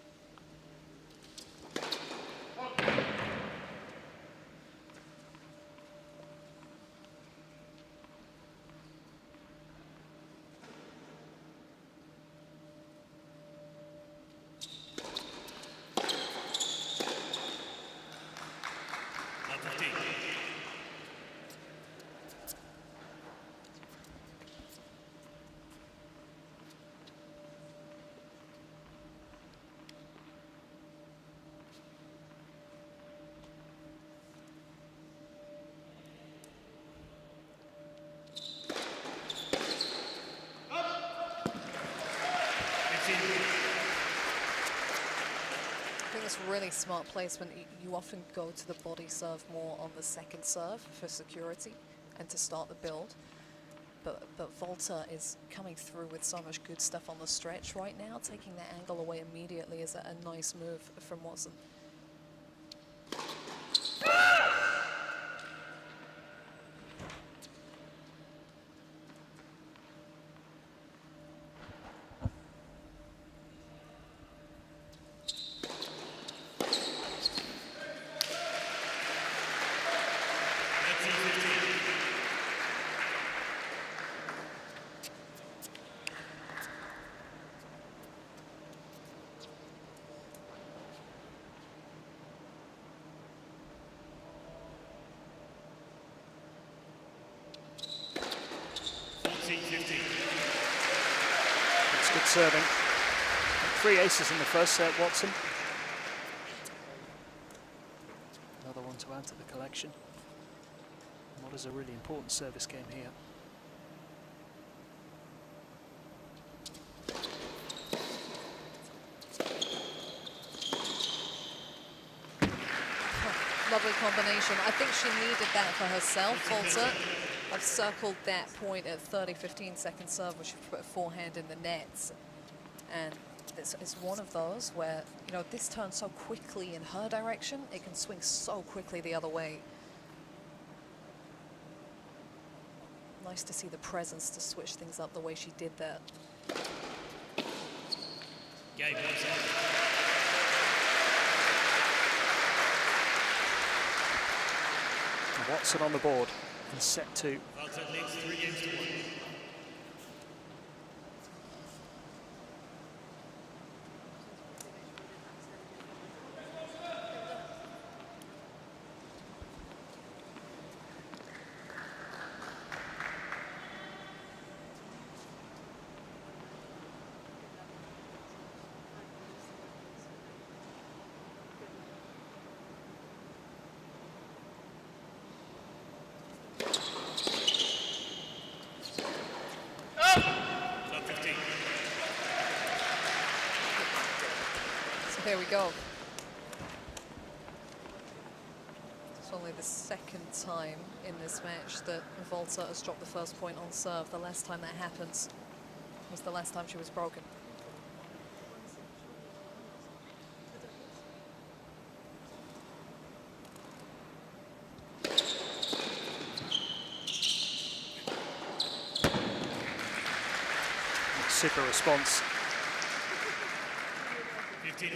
15. I think it's really smart placement. You often go to the body serve more on the second serve for security and to start the build. But Volta is coming through with so much good stuff on the stretch right now. Taking that angle away immediately is a nice move from Watson. It's good serving. 3 aces in the first set, Watson. Another one to add to the collection. What is a really important service game here. Lovely combination. I think she needed that for herself, Volta. I've circled that point at 15 second serve, where she put a forehand in the nets. And it's one of those where, you know, this turns so quickly in her direction, it can swing so quickly the other way. Nice to see the presence to switch things up the way she did that. Game Watson on the board in set 2. Volta leads 3 games to 1. There we go. It's only the second time in this match that Volta has dropped the first point on serve. The last time that happened was the last time she was broken. Super response. 15.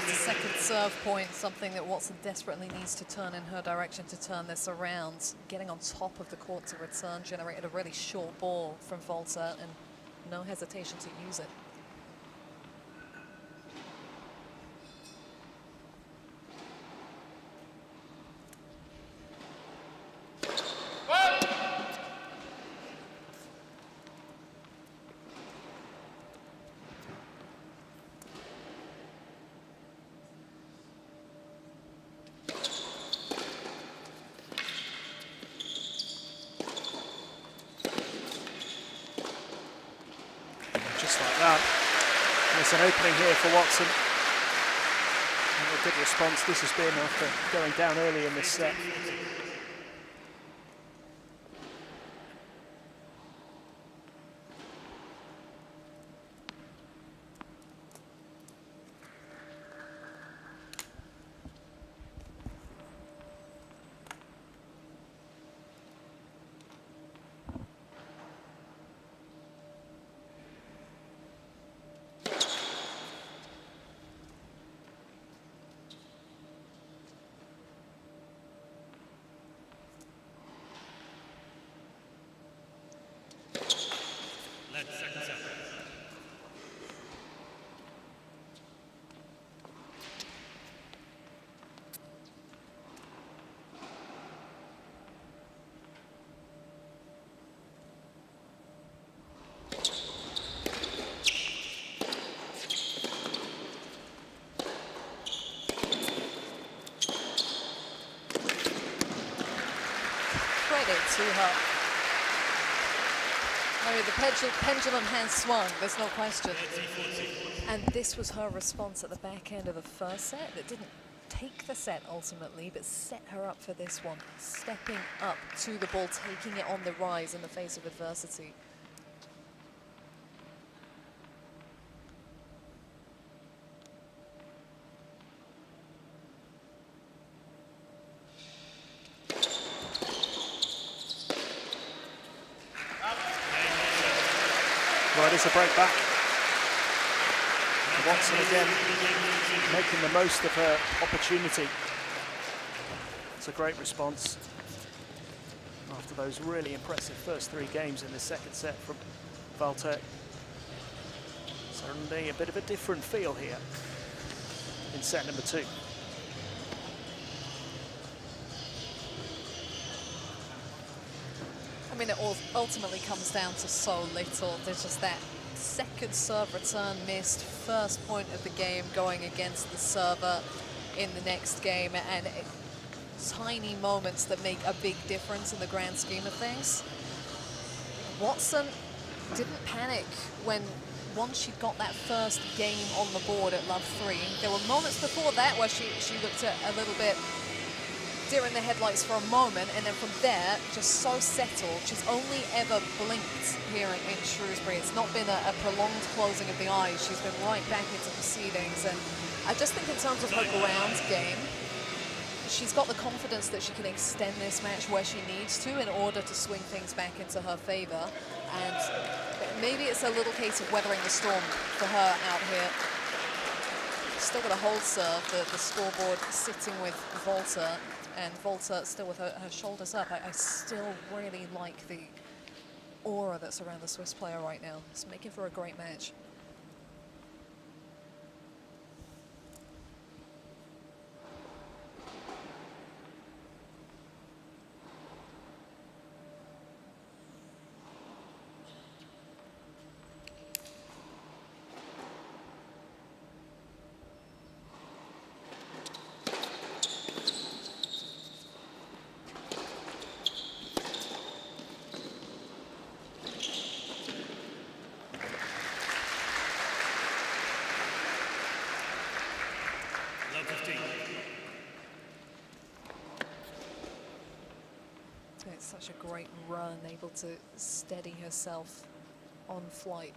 Second serve point, something that Watson desperately needs to turn in her direction to turn this around. Getting on top of the court to return generated a really short ball from Volta, and no hesitation to use it. Just like that. There's an opening here for Watson. And a good response this has been after going down early in this set. Set, second set. Credit to her. I mean, the pendulum has swung, there's no question. And this was her response at the back end of the first set. That didn't take the set ultimately, but set her up for this one. Stepping up to the ball, taking it on the rise in the face of adversity. Right, it's a break back. Watson again making the most of her opportunity. It's a great response after those really impressive first 3 games in the second set from Valter. Certainly a bit of a different feel here in set number 2. I mean, it all ultimately comes down to so little. There's just that second serve return missed, first point of the game going against the server in the next game, and tiny moments that make a big difference in the grand scheme of things. Watson didn't panic when once she got that first game on the board at love 3. There were moments before that where she looked at a little bit deer in the headlights for a moment, and then from there, just so settled. She's only ever blinked here in Shrewsbury. It's not been a prolonged closing of the eyes. She's been right back into proceedings, and I just think in terms of her ground game, she's got the confidence that she can extend this match where she needs to in order to swing things back into her favor. And maybe it's a little case of weathering the storm for her out here. Still got a hold serve, the scoreboard sitting with Volta, and Volta still with her shoulders up. I still really like the aura that's around the Swiss player right now. It's making for a great match. Love 15. It's such a great run, able to steady herself on flight.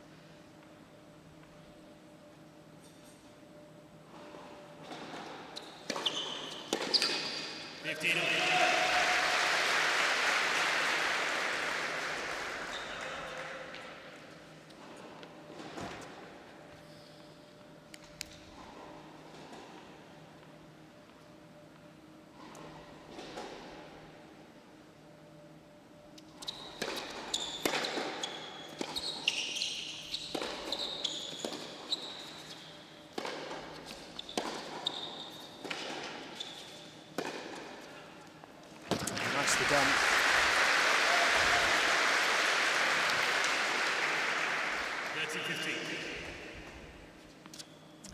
Nicely done.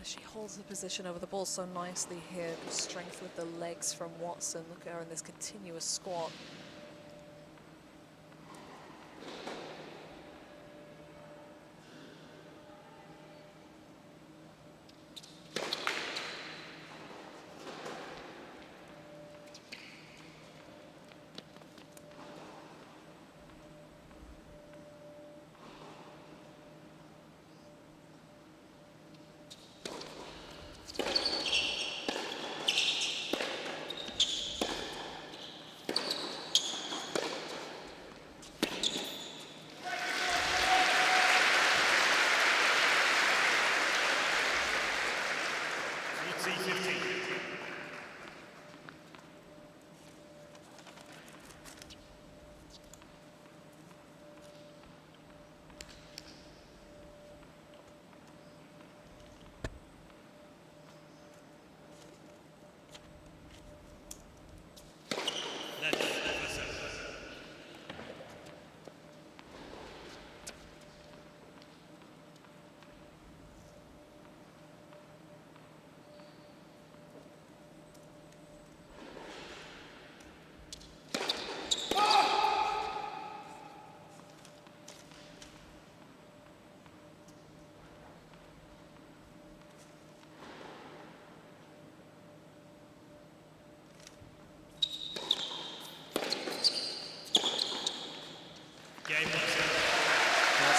She holds the position over the ball so nicely here. Good strength with the legs from Watson. Look at her in this continuous squat.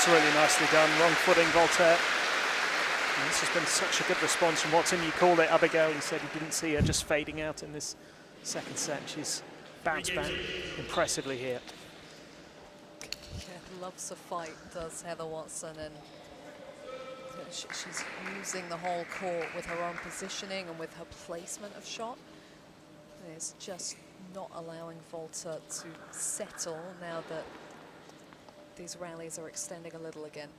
That's really nicely done. Wrong footing, Voltaire. And this has been such a good response from Watson. You called it, Abigail. You said you didn't see her just fading out in this second set. She's bounced back impressively here. Yeah, loves a fight, does Heather Watson, and she's using the whole court with her own positioning and with her placement of shot. It's just not allowing Volta to settle now that these rallies are extending a little again.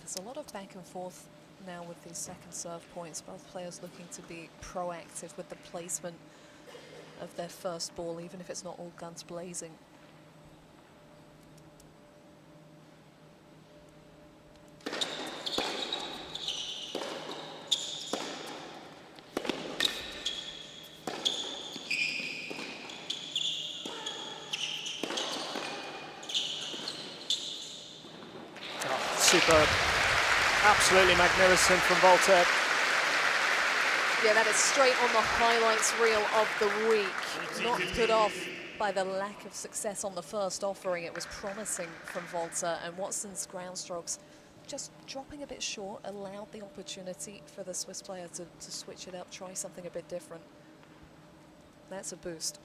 There's a lot of back and forth now with these second serve points. Both players looking to be proactive with the placement of their first ball, even if it's not all guns blazing. Superb. Absolutely magnificent from Voltaire. Yeah, that is straight on the highlights reel of the week. Not put off by the lack of success on the first offering. It was promising from Volta, and Watson's ground strokes just dropping a bit short allowed the opportunity for the Swiss player to switch it up, try something a bit different. That's a boost.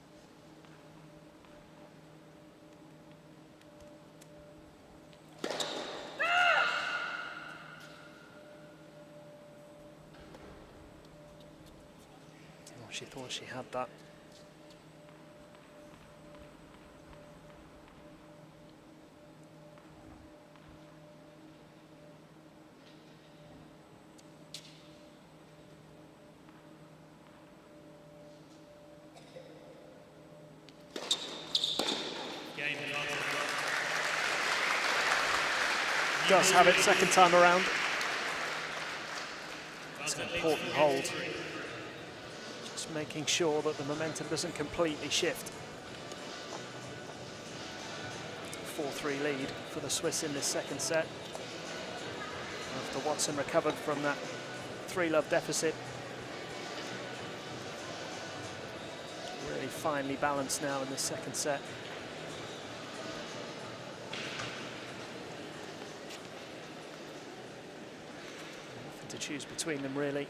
She thought she had that. Does have it second time around. It's an important hold. Making sure that the momentum doesn't completely shift. 4-3 lead for the Swiss in this second set. After Watson recovered from that 3-love deficit. Really finely balanced now in the second set. Nothing to choose between them, really.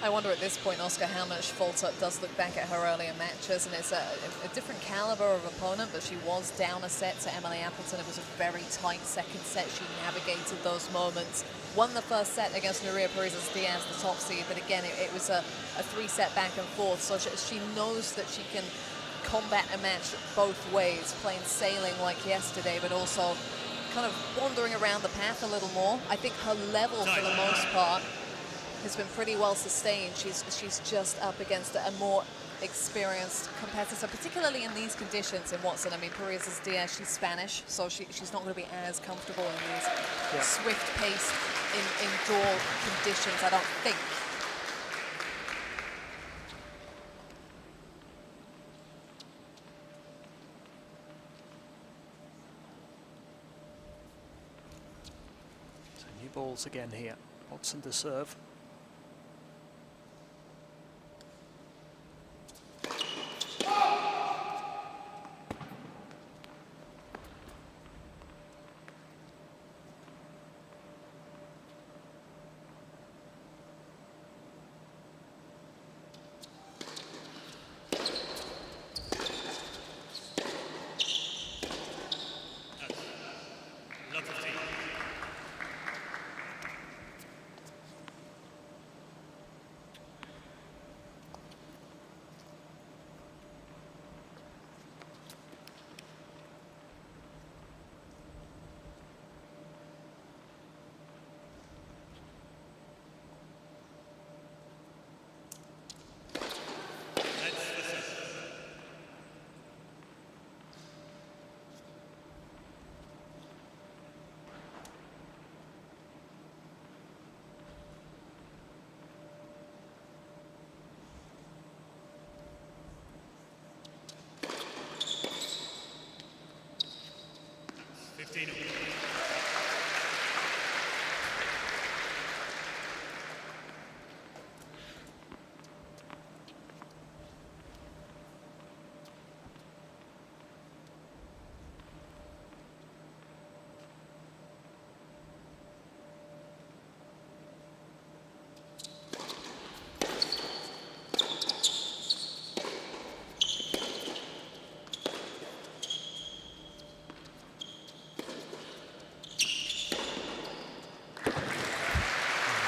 I wonder at this point, Oscar, how much Volta does look back at her earlier matches, and it's a different caliber of opponent, but she was down a set to Emily Appleton. It was a very tight second set. She navigated those moments. Won the first set against Nuria Parrizas-Diaz, the top seed, but again, it was a 3-set back and forth, so she knows that she can combat a match both ways, playing sailing like yesterday, but also kind of wandering around the path a little more. I think her level, for the most part, has been pretty well sustained. She's just up against a more experienced competitor, particularly in these conditions in Watson. I mean, Parrizas-Diaz, she's Spanish, so she's not going to be as comfortable in these swift-paced indoor conditions, I don't think. So new balls again here. Watson to serve.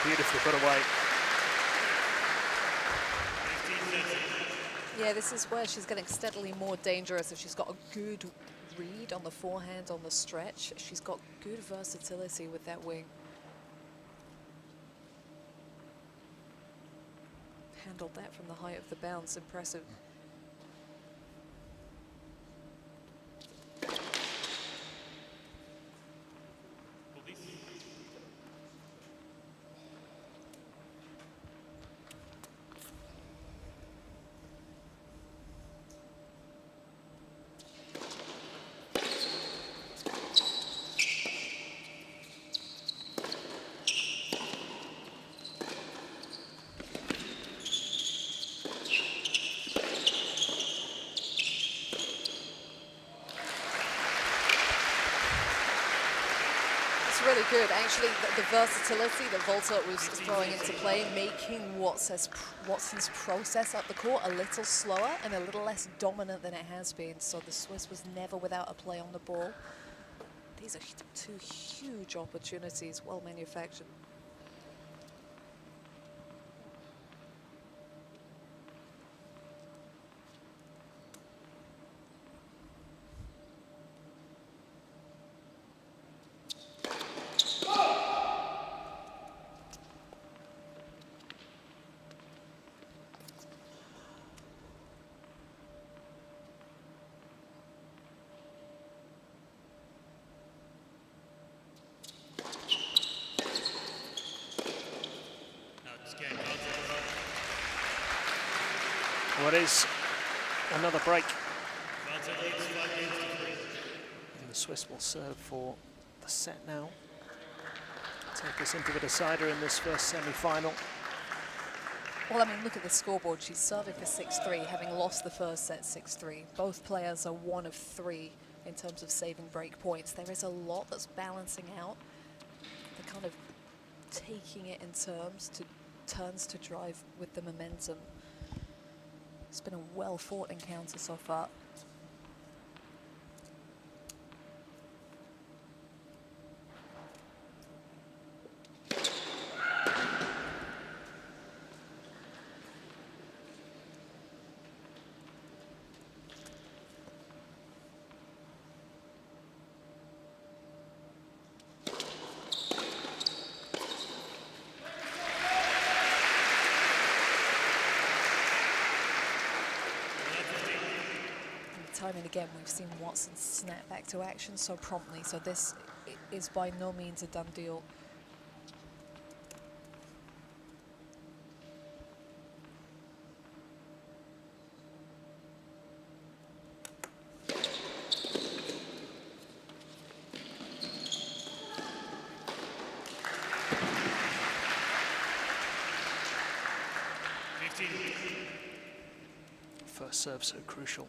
Beautifully put away. Yeah, this is where she's getting steadily more dangerous. If she's got a good read on the forehand, on the stretch, she's got good versatility with that wing. Handled that from the height of the bounce, impressive. Really good, actually. The versatility that Volta was throwing into play, making Watson's process up the court a little slower and a little less dominant than it has been. So the Swiss was never without a play on the ball. These are two huge opportunities, well manufactured. What is another break? And the Swiss will serve for First set now. Take us into the decider in this first semi-final. Well, I mean, look at the scoreboard. She's serving for 6-3, having lost the first set 6-3. Both players are 1 of 3 in terms of saving break points. There is a lot that's balancing out. They're kind of taking it in turns to drive with the momentum. It's been a well-fought encounter so far. Time and again, we've seen Watson snap back to action so promptly, so this is by no means a done deal. First serve so crucial.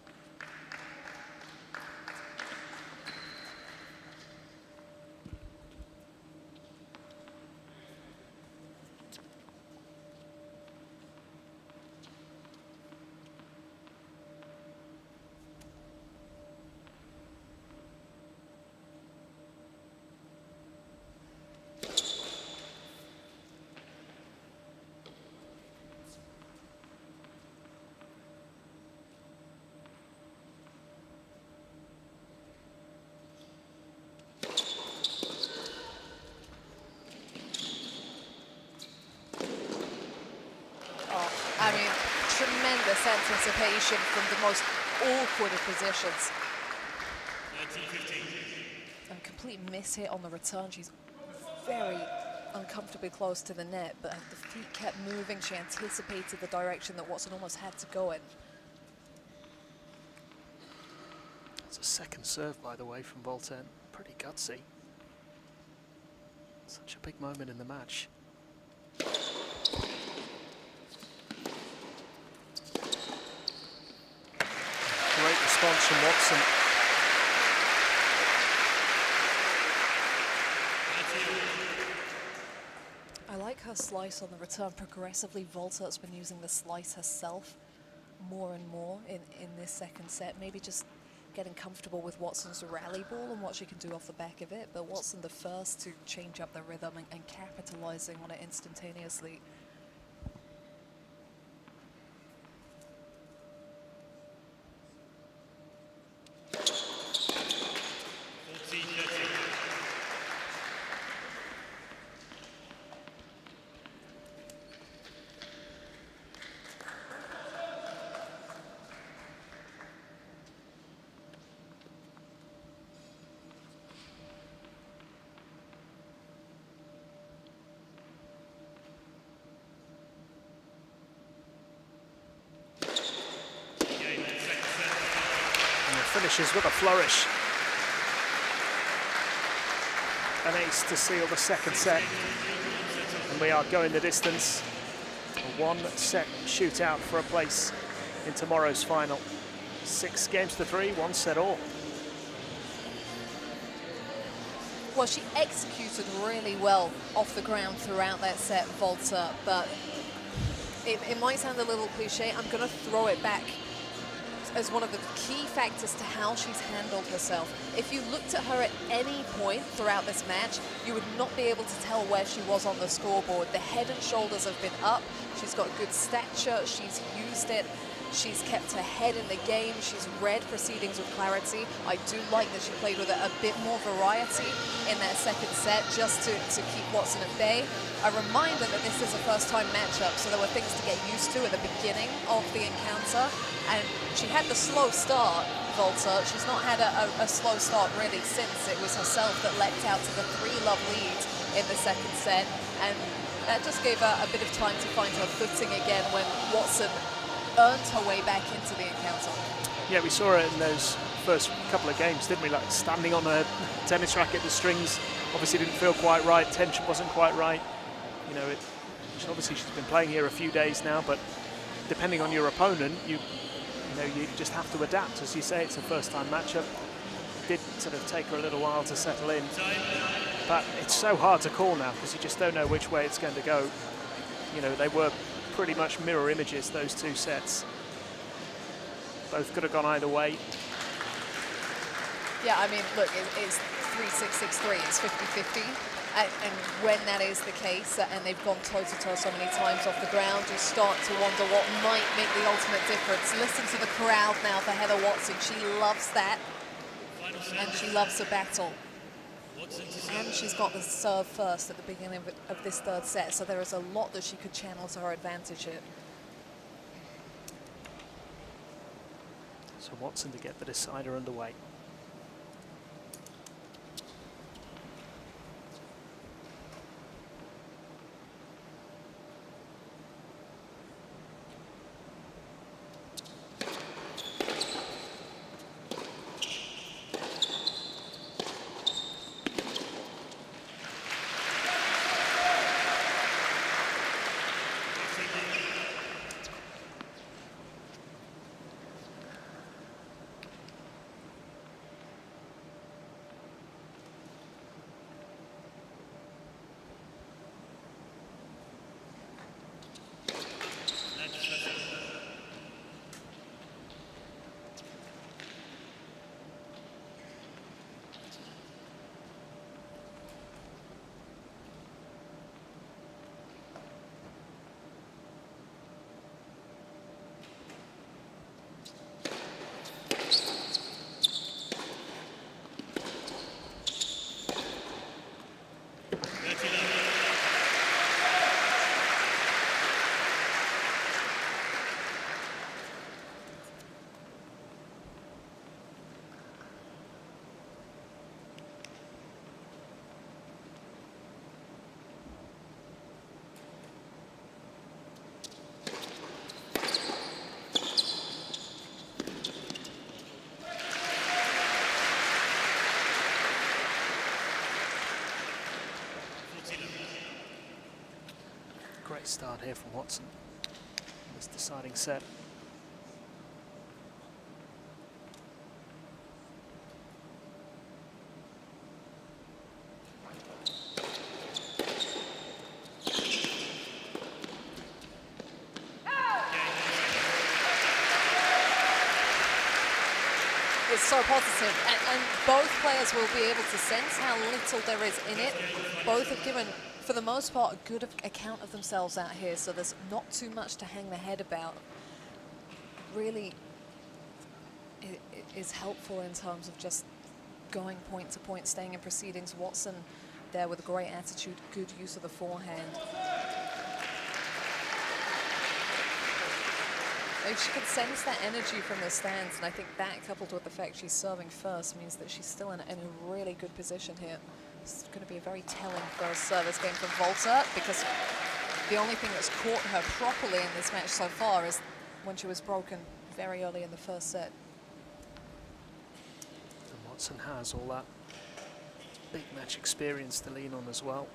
I mean, tremendous anticipation from the most awkward of positions. A complete miss hit on the return. She's very uncomfortably close to the net, but the feet kept moving. She anticipated the direction that Watson almost had to go in. It's a second serve, by the way, from Voltaire. Pretty gutsy. Such a big moment in the match. Great response from Watson. I like her slice on the return. Progressively, Voltaert's been using the slice herself more and more in this second set. Maybe just getting comfortable with Watson's rally ball and what she can do off the back of it. But Watson the first to change up the rhythm and capitalizing on it instantaneously. Finishes with a flourish. An ace to seal the second set. And we are going the distance. A one-set shootout for a place in tomorrow's final. 6 games to 3, 1 set all. Well, she executed really well off the ground throughout that set, Voltaert, but it might sound a little cliche. I'm going to throw it back as one of the key factors to how she's handled herself. If you looked at her at any point throughout this match, you would not be able to tell where she was on the scoreboard. The head and shoulders have been up. She's got good stature. She's used it. She's kept her head in the game. She's read proceedings with clarity. I do like that she played with a bit more variety in that second set just to keep Watson at bay. A reminder that this is a first-time matchup, so there were things to get used to at the beginning of the encounter. And she had the slow start, Voltaert. She's not had a slow start really since it was herself that leapt out to the 3-love lead in the second set. And that just gave her a bit of time to find her footing again when Watson earned her way back into the encounter. Yeah, we saw it in those first couple of games, didn't we? Like standing on a tennis racket, the strings obviously didn't feel quite right, tension wasn't quite right. You know, obviously she's been playing here a few days now, but depending on your opponent, you just have to adapt. As you say, it's a first-time matchup. It did sort of take her a little while to settle in, but it's so hard to call now because you just don't know which way it's going to go. You know, they were pretty much mirror images, those two sets. Both could have gone either way. Yeah, I mean, look, it's 3-6-6-3, it's 50-50. And when that is the case, and they've gone toe-to-toe so many times off the ground, you start to wonder what might make the ultimate difference. Listen to the crowd now for Heather Watson. She loves that, and she loves the battle. And she's got the serve first at the beginning of this third set, so there is a lot that she could channel to her advantage here. So Watson to get the decider underway. Great start here from Watson in this deciding set. It's so positive, and both players will be able to sense how little there is in it. Both have given, for the most part, a good account of themselves out here, so there's not too much to hang their head about. Really, it is helpful in terms of just going point to point, staying in proceedings. Watson there with a great attitude, good use of the forehand. She can sense that energy from the stands, and I think that, coupled with the fact she's serving first, means that she's still in a really good position here. It's going to be a very telling first service game for Volta, because the only thing that's caught her properly in this match so far is when she was broken very early in the first set. And Watson has all that big match experience to lean on as well.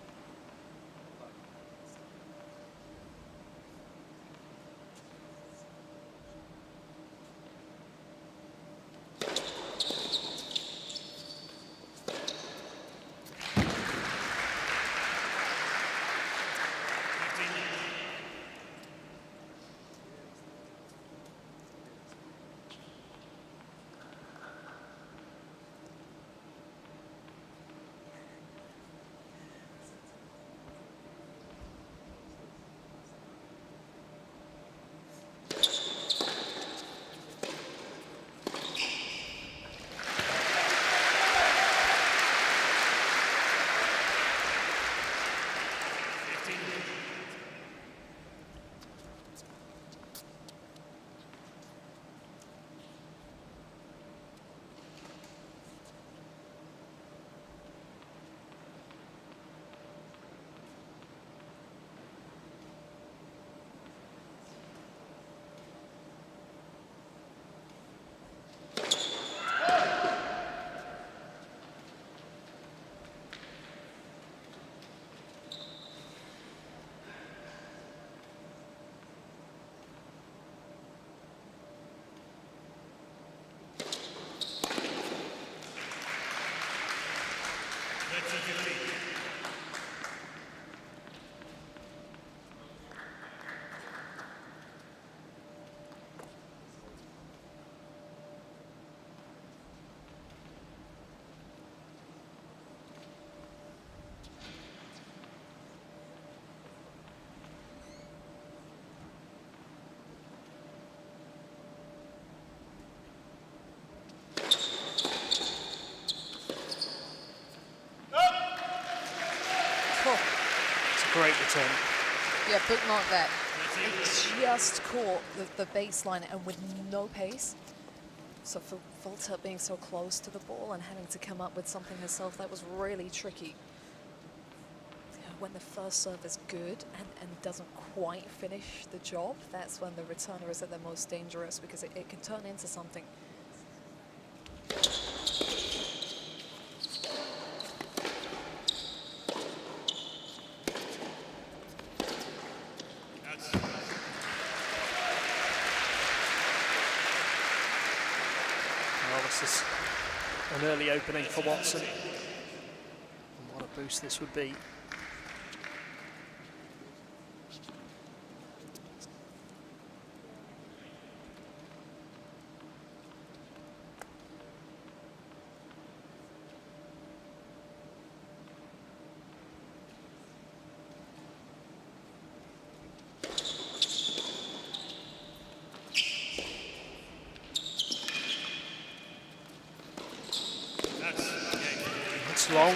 30-15. It's a great return. Yeah, bookmark that. It just caught the baseline and with no pace. So for Volta being so close to the ball and having to come up with something herself, that was really tricky. When the first serve is good and doesn't quite finish the job, that's when the returner is at their most dangerous, because it can turn into something. Well, this is an early opening for Watson. And what a boost this would be. It's long.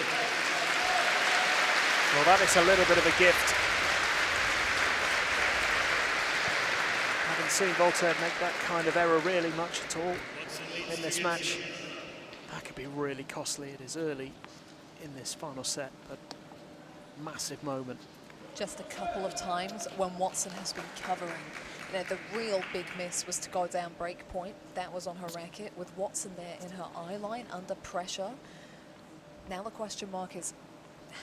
Well, that is a little bit of a gift. Haven't seen Voltaire make that kind of error really much at all in this match. That could be really costly. It is early in this final set, but massive moment. Just a couple of times when Watson has been covering. You know, the real big miss was to go down break point. That was on her racket, with Watson there in her eye line under pressure. Now the question mark is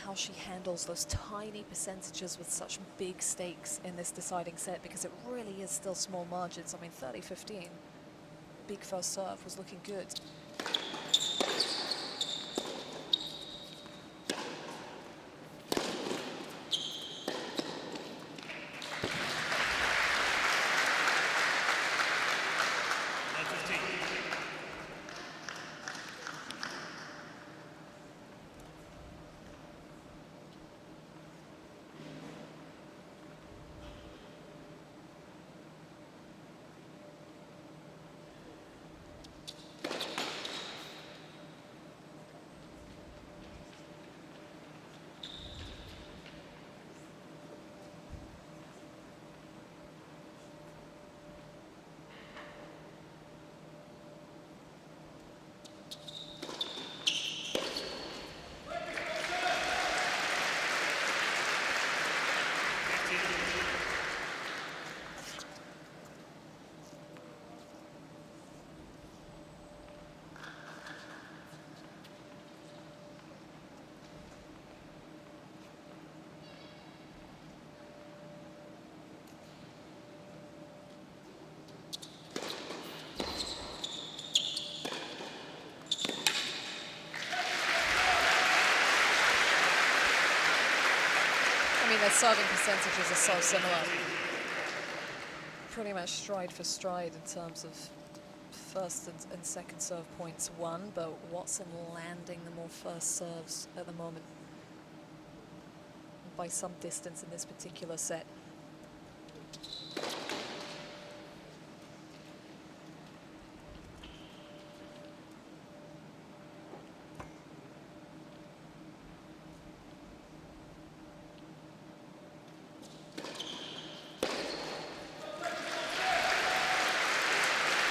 how she handles those tiny percentages with such big stakes in this deciding set, because it really is still small margins. I mean, 30-15. Big first serve was looking good. I mean, their serving percentages are so similar. Pretty much stride for stride in terms of first and second serve points won, but Watson landing the more first serves at the moment by some distance in this particular set.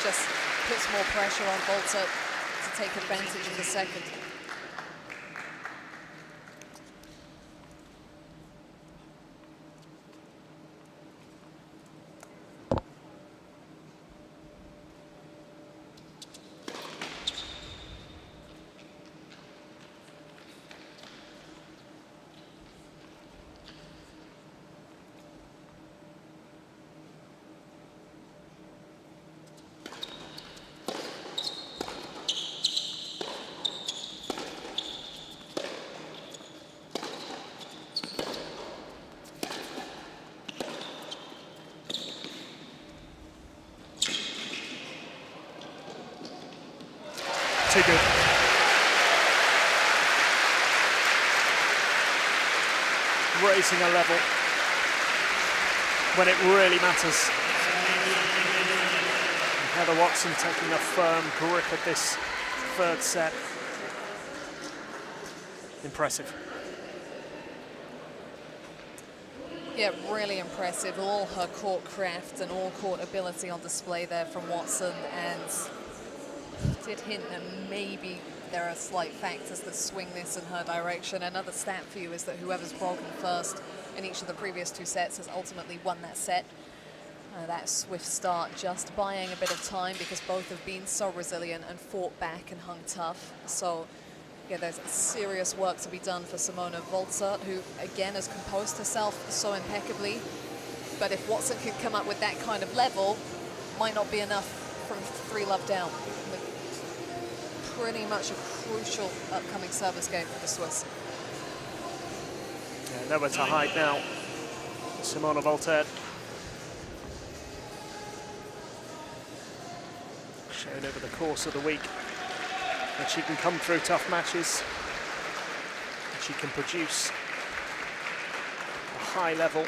Just puts more pressure on Volta to take advantage of the second. too good. Raising a level when it really matters. And Heather Watson taking a firm grip at this third set. Impressive. Yeah, really impressive. All her court craft and all court ability on display there from Watson, and did hint that maybe there are slight factors that swing this in her direction. Another stat for you is that whoever's broken first in each of the previous two sets has ultimately won that set. That swift start just buying a bit of time because both have been so resilient and fought back and hung tough. So yeah, there's serious work to be done for Simona Volter, who again has composed herself so impeccably. But if Watson can come up with that kind of level, might not be enough from 3-love down. Pretty much a crucial upcoming service game for the Swiss. Yeah, nowhere to hide now. Simona Volter showed over the course of the week that she can come through tough matches, that she can produce a high level.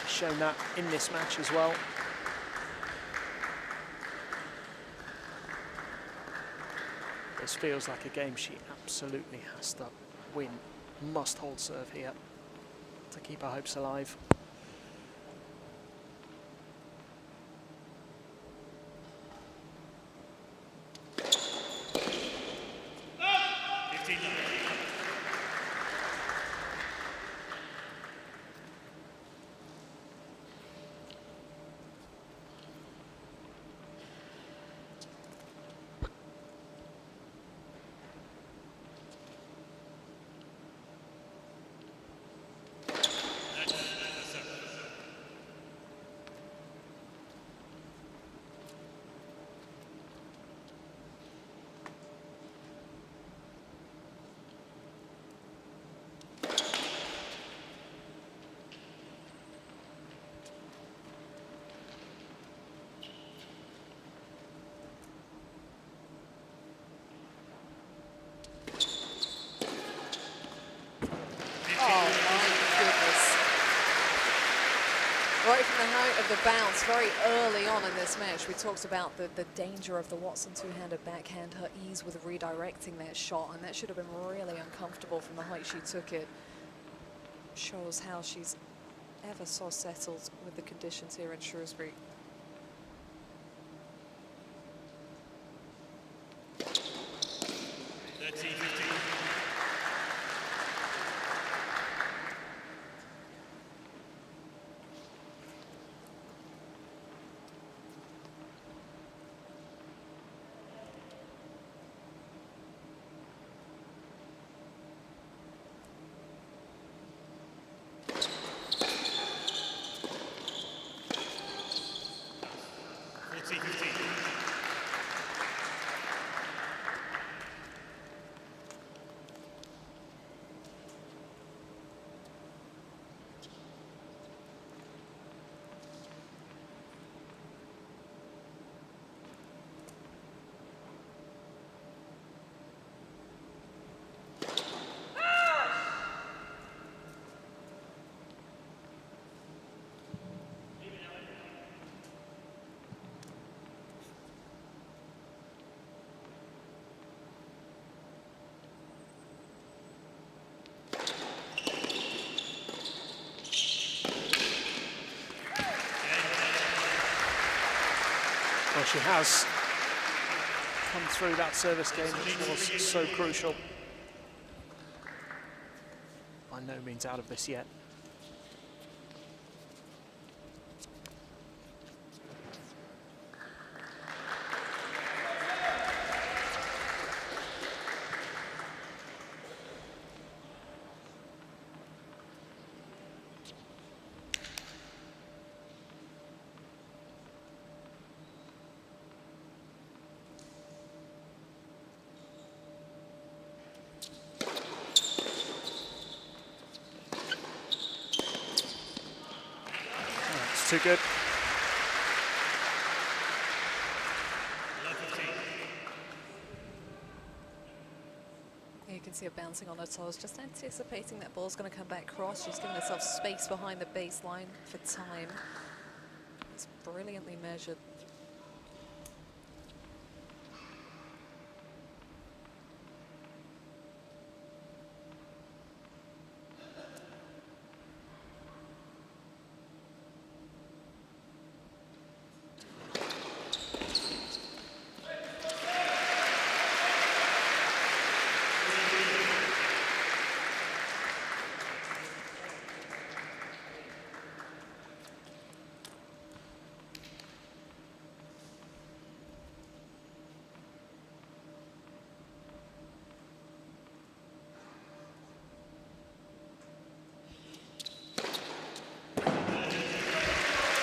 She's shown that in this match as well. This feels like a game she absolutely has to win. Must hold serve here to keep her hopes alive. Right from the height of the bounce, very early on in this match, we talked about the danger of the Watson two-handed backhand, her ease with redirecting that shot, and that should have been really uncomfortable from the height she took it. Shows how she's ever so settled with the conditions here in Shrewsbury. Well, she has come through that service game, which was so crucial. By no means out of this yet. Too good. You can see her bouncing on her toes, just anticipating that ball's going to come back cross. She's giving herself space behind the baseline for time. It's brilliantly measured.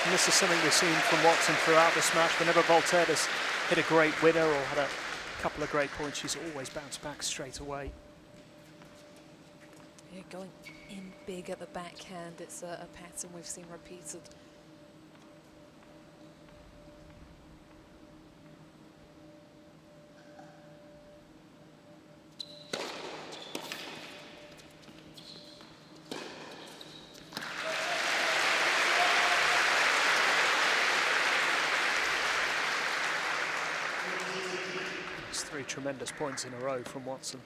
And this is something we've seen from Watson throughout this match. Whenever Voltaire has hit a great winner or had a couple of great points, she's always bounced back straight away. Yeah, going in big at the backhand. It's a pattern we've seen repeated. It's 3 tremendous points in a row from Watson.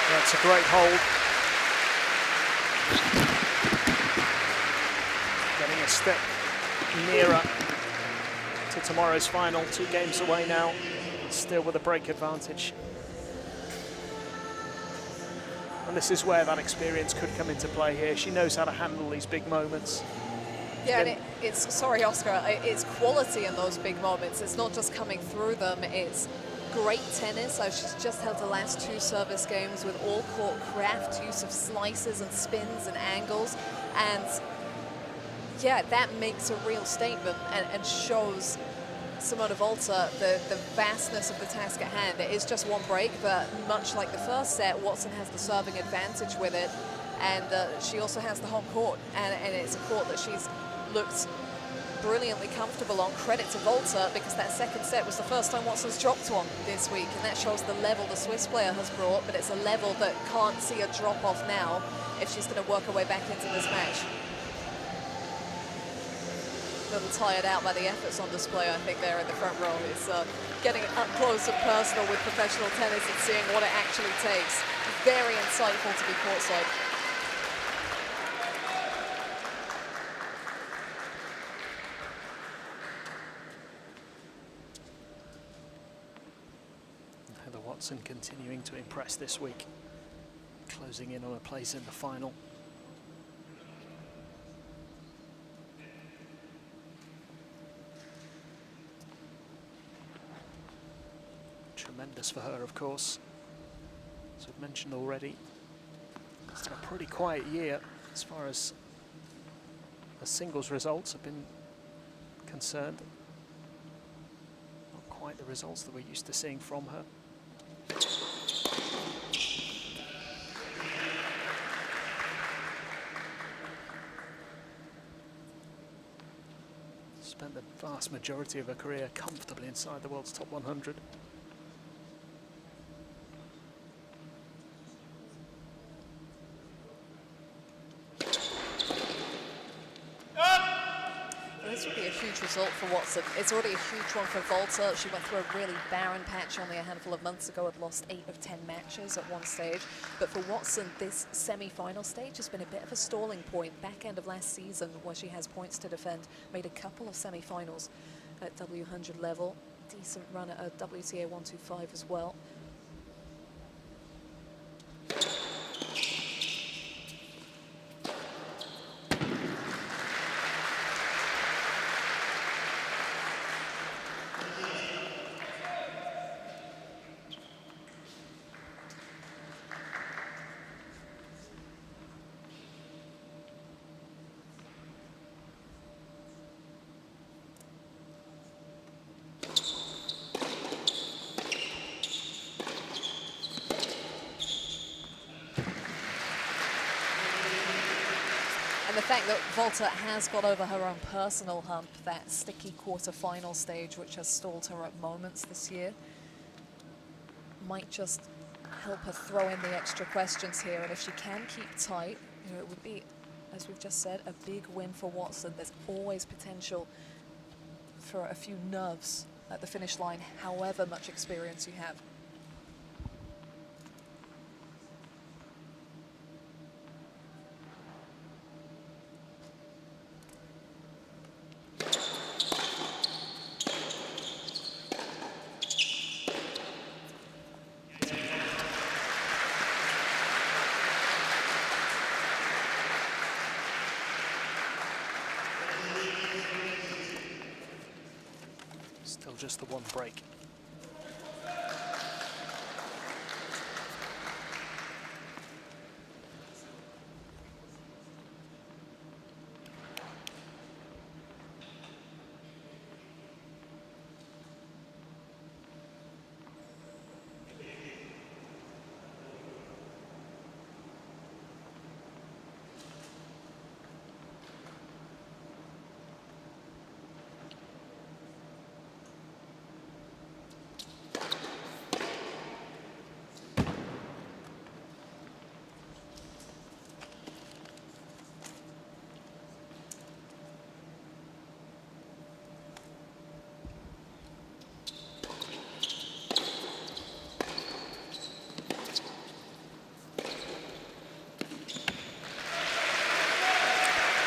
That's a great hold. Getting a step nearer to tomorrow's final. 2 games away now, still with a break advantage. And this is where that experience could come into play here. She knows how to handle these big moments. Yeah, and it's, sorry Oscar, it's quality in those big moments. It's not just coming through them, it's great tennis. So she's just held the last 2 service games with all-court craft, use of slices and spins and angles. And yeah, that makes a real statement and shows Simona Volta the vastness of the task at hand. It is just 1 break, but much like the first set, Watson has the serving advantage with it. And she also has the home court, and it's a court that she's looked brilliantly comfortable on. Credit to Volta, because that second set was the first time Watson's dropped one this week, and that shows the level the Swiss player has brought, but it's a level that can't see a drop off now if she's going to work her way back into this match. A little tired out by the efforts on display, I think, there in the front row. It's getting up close and personal with professional tennis and seeing what it actually takes. Very insightful to be courtside. Watson continuing to impress this week, closing in on a place in the final. Tremendous for her, of course. As we've mentioned already, it's been a pretty quiet year as far as the singles results have been concerned. Not quite the results that we're used to seeing from her. Spent the vast majority of her career comfortably inside the world's top 100. This would be a huge result for Watson. It's already a huge one for Volta. She went through a really barren patch only a handful of months ago, had lost 8 of 10 matches at one stage. But for Watson, this semi-final stage has been a bit of a stalling point. Back end of last season, where she has points to defend, made a couple of semi-finals at W100 level. Decent run at a WTA 125 as well. fact that Volta has got over her own personal hump, that sticky quarter-final stage, which has stalled her at moments this year, might just help her throw in the extra questions here. And if she can keep tight, you know, it would be, as we've just said, a big win for Watson. There's always potential for a few nerves at the finish line, however much experience you have. Still just the one break.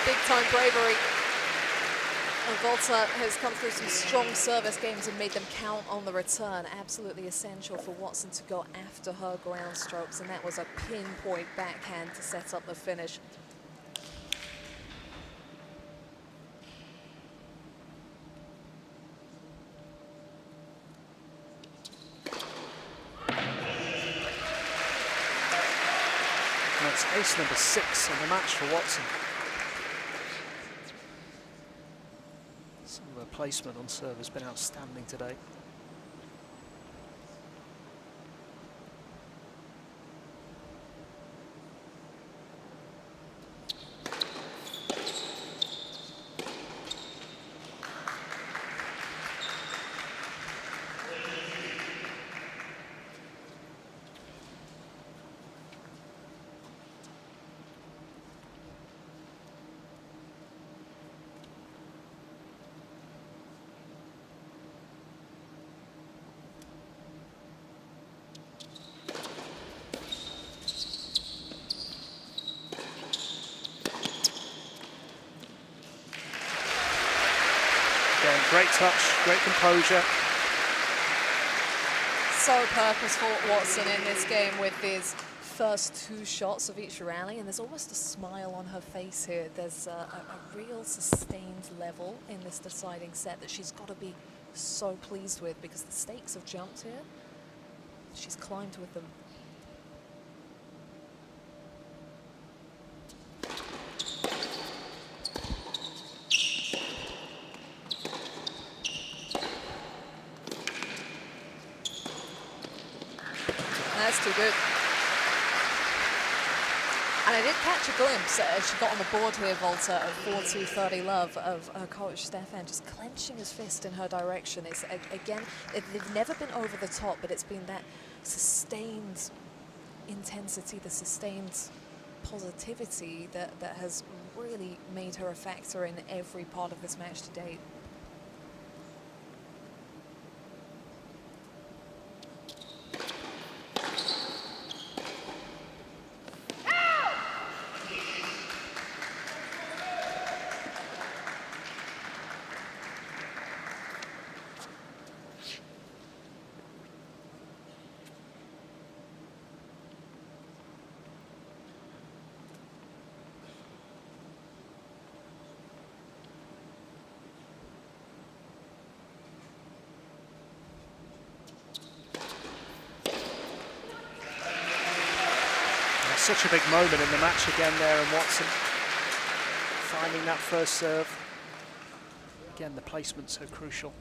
Big-time bravery. And Volta has come through some strong service games and made them count on the return. Absolutely essential for Watson to go after her ground strokes, and that was a pinpoint backhand to set up the finish. That's ace number 6 in the match for Watson. Some of her placement on serve has been outstanding today. Again, great touch, great composure. So purposeful, Watson, in this game with his first 2 shots of each rally, and there's almost a smile on her face here. There's a real sustained level in this deciding set that she's got to be so pleased with, because the stakes have jumped here. She's climbed with them. That's too good. And I did catch a glimpse as she got on the board here, Volta, of 4-2-30 love of her coach, Stefan, just clenching his fist in her direction. It's, again, they've never been over the top, but it's been that sustained intensity, the sustained positivity that has really made her a factor in every part of this match to date. Such a big moment in the match again there, and Watson finding that first serve. Again, the placement so crucial.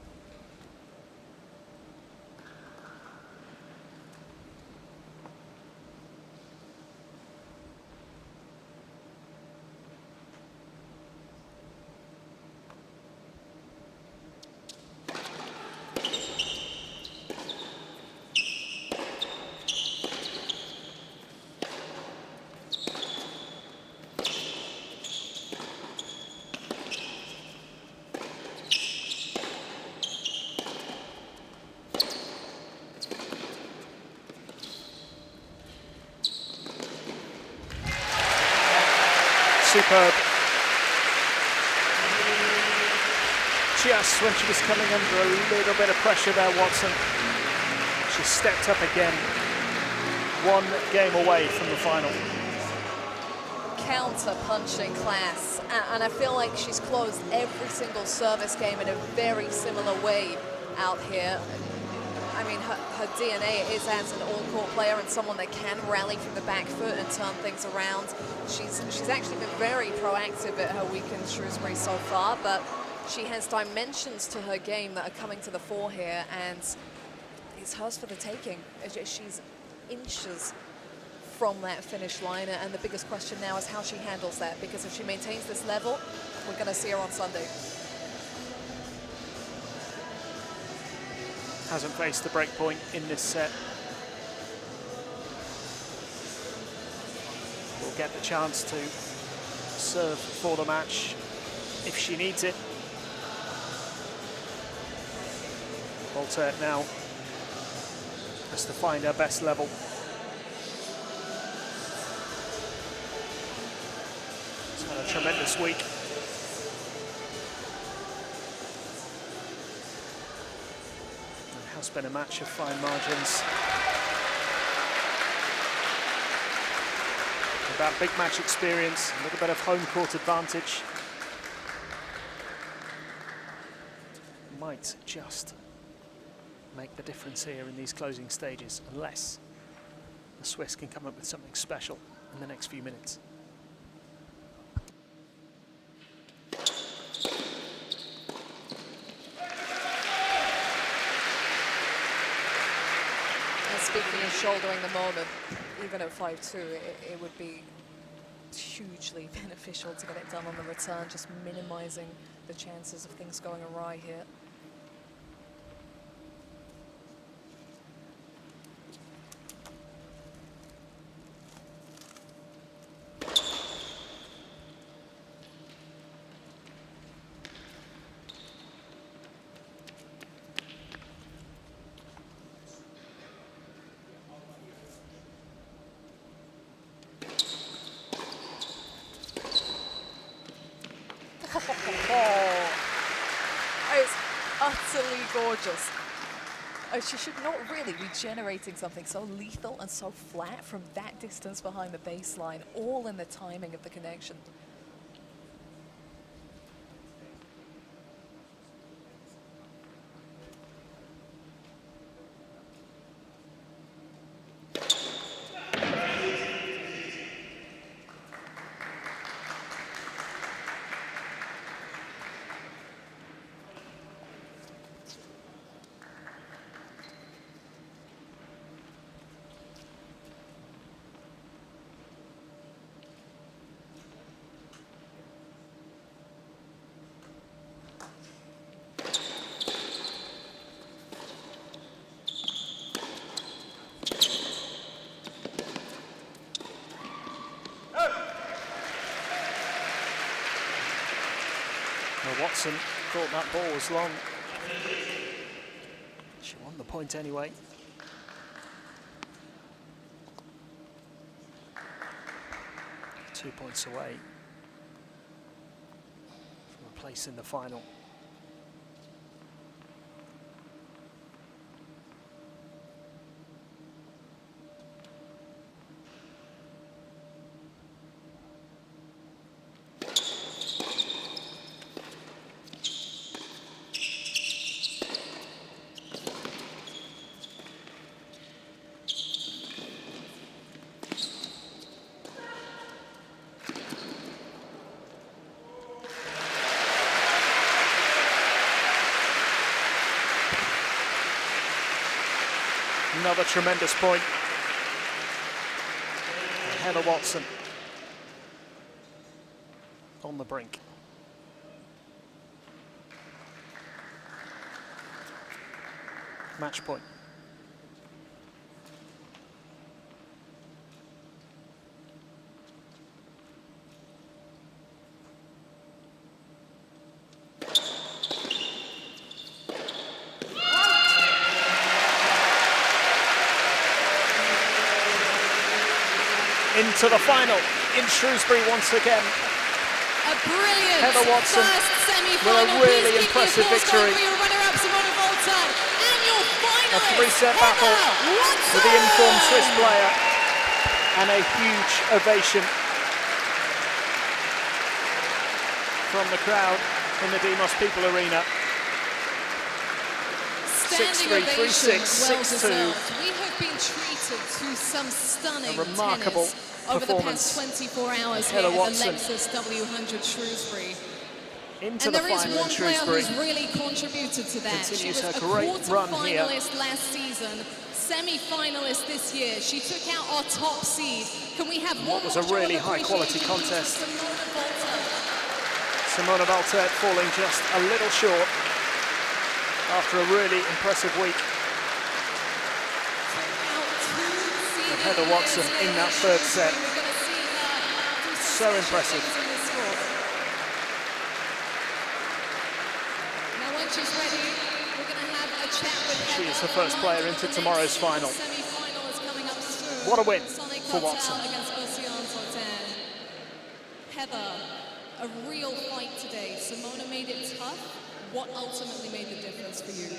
Superb. Just when she was coming under a little bit of pressure there, Watson, she stepped up again. One game away from the final. Counter-punching class, and I feel like she's closed every single service game in a very similar way out here. I mean, her DNA is as an all-court player and someone that can rally from the back foot and turn things around. She's actually been very proactive at her week in Shrewsbury so far, but she has dimensions to her game that are coming to the fore here, and it's hers for the taking. She's inches from that finish line, and the biggest question now is how she handles that, because if she maintains this level, we're going to see her on Sunday. Hasn't faced the break point in this set. Will get the chance to serve for the match if she needs it. Voltaire now has to find her best level. She's had a tremendous week. It has been a match of fine margins. About big match experience, a little bit of home court advantage. Might just make the difference here in these closing stages, unless the Swiss can come up with something special in the next few minutes. And speaking of shouldering the moment, even at 5-2, it would be hugely beneficial to get it done on the return, just minimizing the chances of things going awry here. It's utterly gorgeous. Oh, she should not really be generating something so lethal and so flat from that distance behind the baseline, all in the timing of the connection. Well, Watson thought that ball was long. She won the point anyway. Two points away from a place in the final. Another tremendous point. Heather Watson on the brink. Match point. Into the final in Shrewsbury once again. A brilliant Heather Watson first semi-final. with a really Please keep impressive the applause going victory. for your runner-up, Simona Voltan, and your A finalist, three-set battle Heather Watson. with the informed Swiss player, and a huge ovation from the crowd in the Demos People Arena. Standing 6-3, ovation, 3-6, well 6-2. deserved. We have been treated to some stunning A remarkable tennis over the past performance 24 hours Heather here Watson. at the Lexus W100 Shrewsbury. Into And the there is final one in player Shrewsbury. who's really contributed to that. She Continues was her a great run here. quarter-finalist last season, semi-finalist this year. She took out our top seed. Can we have one was more a really show of high-quality appreciation contest. to Simona Voltan? Simona Valtert falling just a little short after a really impressive week. With Heather Watson in that third set. So impressive. Now when she's ready, we're going to have a chat with Heather. She is the first player into tomorrow's final. Semi-final is coming up soon. What a win Sonic for Cartel Watson. against Heather, a real fight today. Simona made it tough. What ultimately made the difference for you?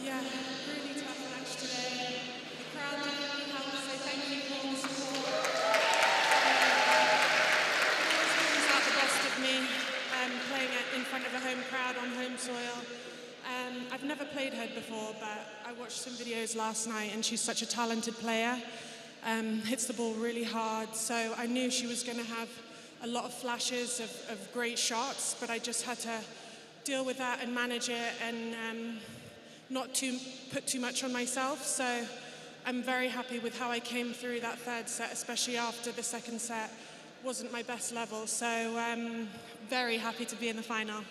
Yeah, really tough match today. The crowd definitely helped, so thank you for all the support. It brings out the best of me, playing in front of a home crowd on home soil. I've never played her before, but I watched some videos last night, and she's such a talented player. Hits the ball really hard, so I knew she was going to have a lot of flashes of great shots, but I just had to deal with that and manage it and not put too much on myself. So I'm very happy with how I came through that third set, especially after the second set wasn't my best level. So I'm very happy to be in the final.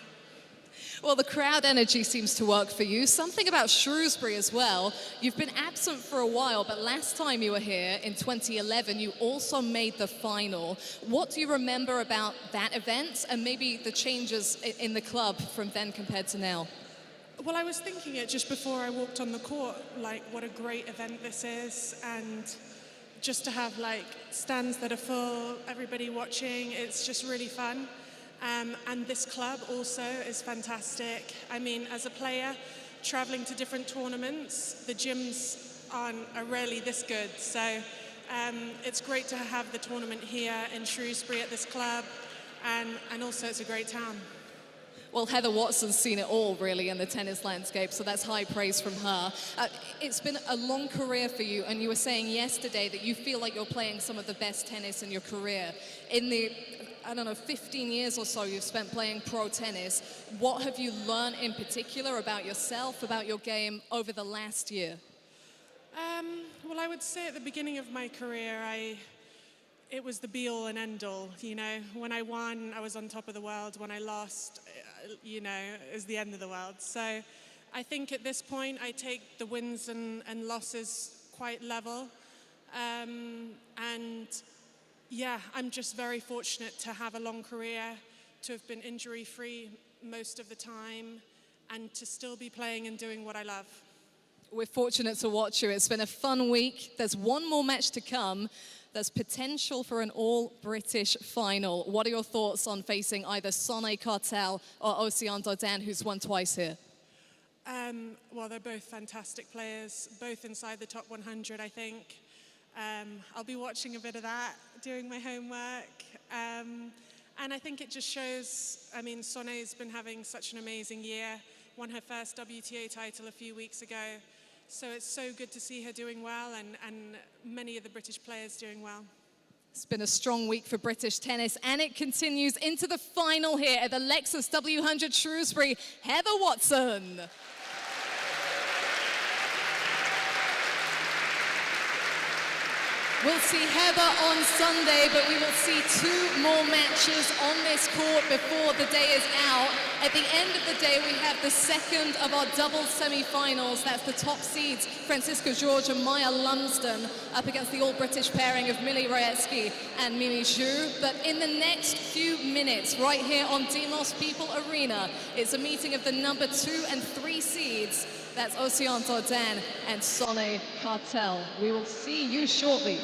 Well, the crowd energy seems to work for you. Something about Shrewsbury as well. You've been absent for a while, but last time you were here in 2011, you also made the final. What do you remember about that event and maybe the changes in the club from then compared to now? Well, I was thinking it just before I walked on the court, like what a great event this is, and just to have like stands that are full, everybody watching, it's just really fun. And this club also is fantastic. I mean, as a player, traveling to different tournaments, the gyms are rarely this good. So it's great to have the tournament here in Shrewsbury at this club, and also it's a great town. Well, Heather Watson's seen it all, really, in the tennis landscape, so that's high praise from her. It's been a long career for you, and you were saying yesterday that you feel like you're playing some of the best tennis in your career. In the, 15 years or so you've spent playing pro tennis, what have you learned in particular about yourself, about your game over the last year? Well, I would say at the beginning of my career, it was the be-all and end-all, you know. When I won, I was on top of the world. When I lost, you know, it was the end of the world. So I think at this point, I take the wins and losses quite level. And yeah, I'm just very fortunate to have a long career, to have been injury-free most of the time, and to still be playing and doing what I love. We're fortunate to watch you. It's been a fun week. There's one more match to come. There's potential for an all-British final. What are your thoughts on facing either Sonny Cartel or Ocean Dodin, who's won twice here? Well, they're both fantastic players, both inside the top 100, I think. I'll be watching a bit of that, doing my homework. And I think it just shows, I mean, Sonny's been having such an amazing year, won her first WTA title a few weeks ago. So it's so good to see her doing well, and many of the British players doing well. It's been a strong week for British tennis, and it continues into the final here at the Lexus W100 Shrewsbury. Heather Watson. We'll see Heather on Sunday, but we will see 2 more matches on this court before the day is out. At the end of the day, we have the second of our double semi-finals. That's the top seeds, Francisco George and Maya Lumsden, up against the all-British pairing of Millie Raetsky and Mimi Zhu. But in the next few minutes, right here on Demos People Arena, it's a meeting of the number 2 and 3 seeds. That's Ocean Dodin and Sonny Cartel. We will see you shortly.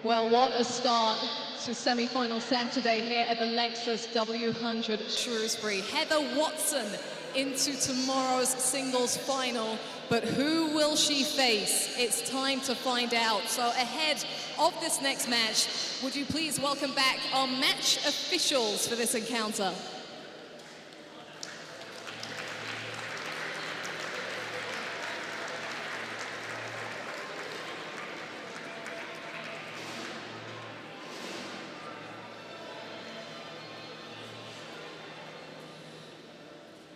Well, what a start to semi-final Saturday here at the Lexus W100 Shrewsbury. Heather Watson into tomorrow's singles final, but who will she face? It's time to find out. So ahead of this next match, would you please welcome back our match officials for this encounter?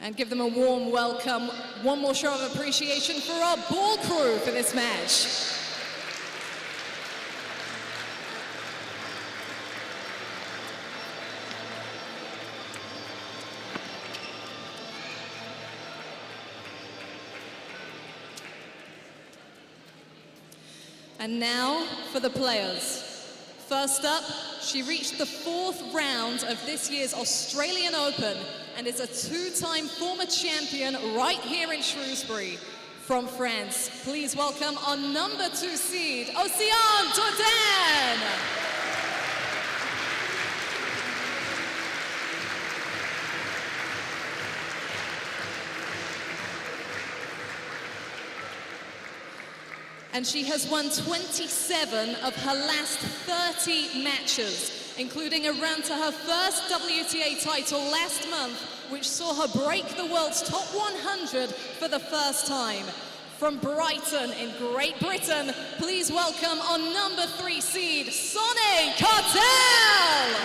And give them a warm welcome. One more show of appreciation for our ball crew for this match. And now for the players. First up, she reached the 4th round of this year's Australian Open and is a 2-time former champion right here in Shrewsbury. From France, please welcome our number 2 seed, Océane Tordin. And she has won 27 of her last 30 matches, including a run to her first WTA title last month, which saw her break the world's top 100 for the first time. From Brighton in Great Britain, please welcome our number 3 seed, Sonny Cartel!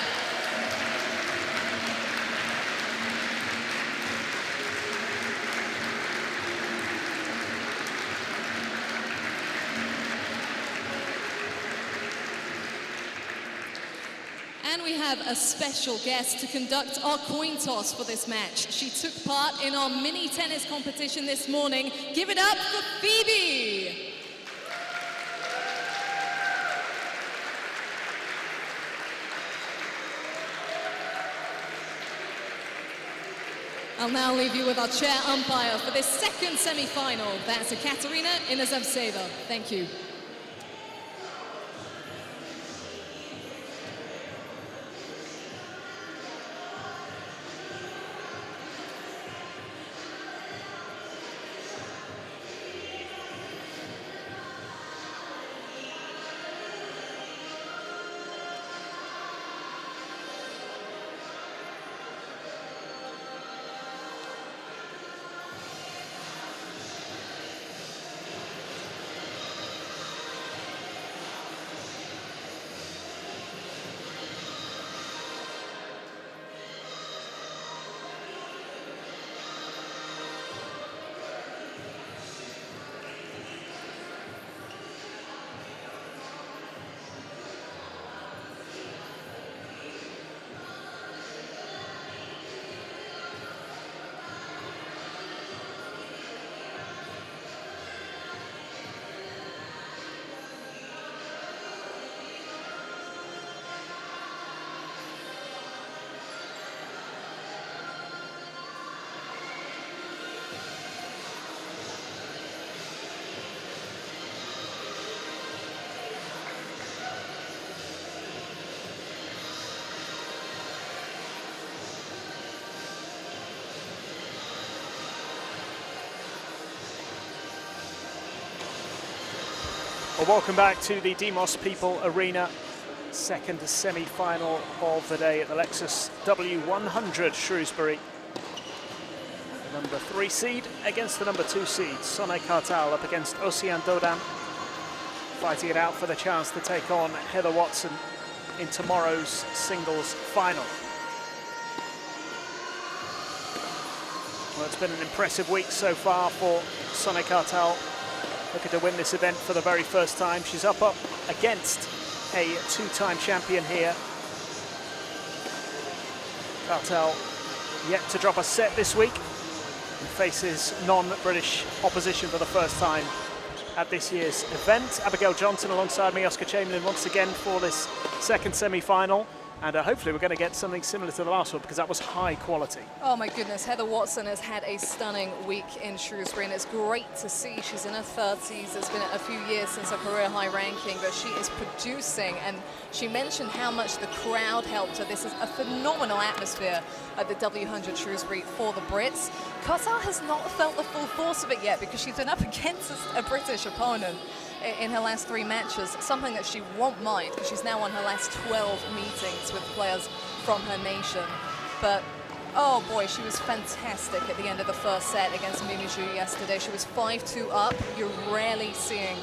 And we have a special guest to conduct our coin toss for this match. She took part in our mini tennis competition this morning. Give it up for Phoebe! I'll now leave you with our chair umpire for this second semi-final. That's Katerina Inazemtseva. Thank you. Well, welcome back to the Demos People Arena, second semi-final of the day at the Lexus W100 Shrewsbury. The number 3 seed against the number 2 seed, Sonny Cartel up against Océane Tordin, fighting it out for the chance to take on Heather Watson in tomorrow's singles final. Well, it's been an impressive week so far for Sonny Cartel, looking to win this event for the very first time. She's up against a 2-time champion here. Cartel yet to drop a set this week and faces non-British opposition for the first time at this year's event. Abigail Johnson alongside me, Oscar Chamberlain once again for this second semi-final. And hopefully we're going to get something similar to the last one, because that was high quality. Oh my goodness, Heather Watson has had a stunning week in Shrewsbury, and it's great to see. She's in her 30s. It's been a few years since her career high ranking, but she is producing, and she mentioned how much the crowd helped her. This is a phenomenal atmosphere at the W100 Shrewsbury for the Brits. Cartel has not felt the full force of it yet, because she's been up against a British opponent in her last 3 matches, something that she won't mind, because she's now on her last 12 meetings with players from her nation. But oh boy, she was fantastic at the end of the first set against Mimi Zhu yesterday. She was 5-2 up. You're rarely seeing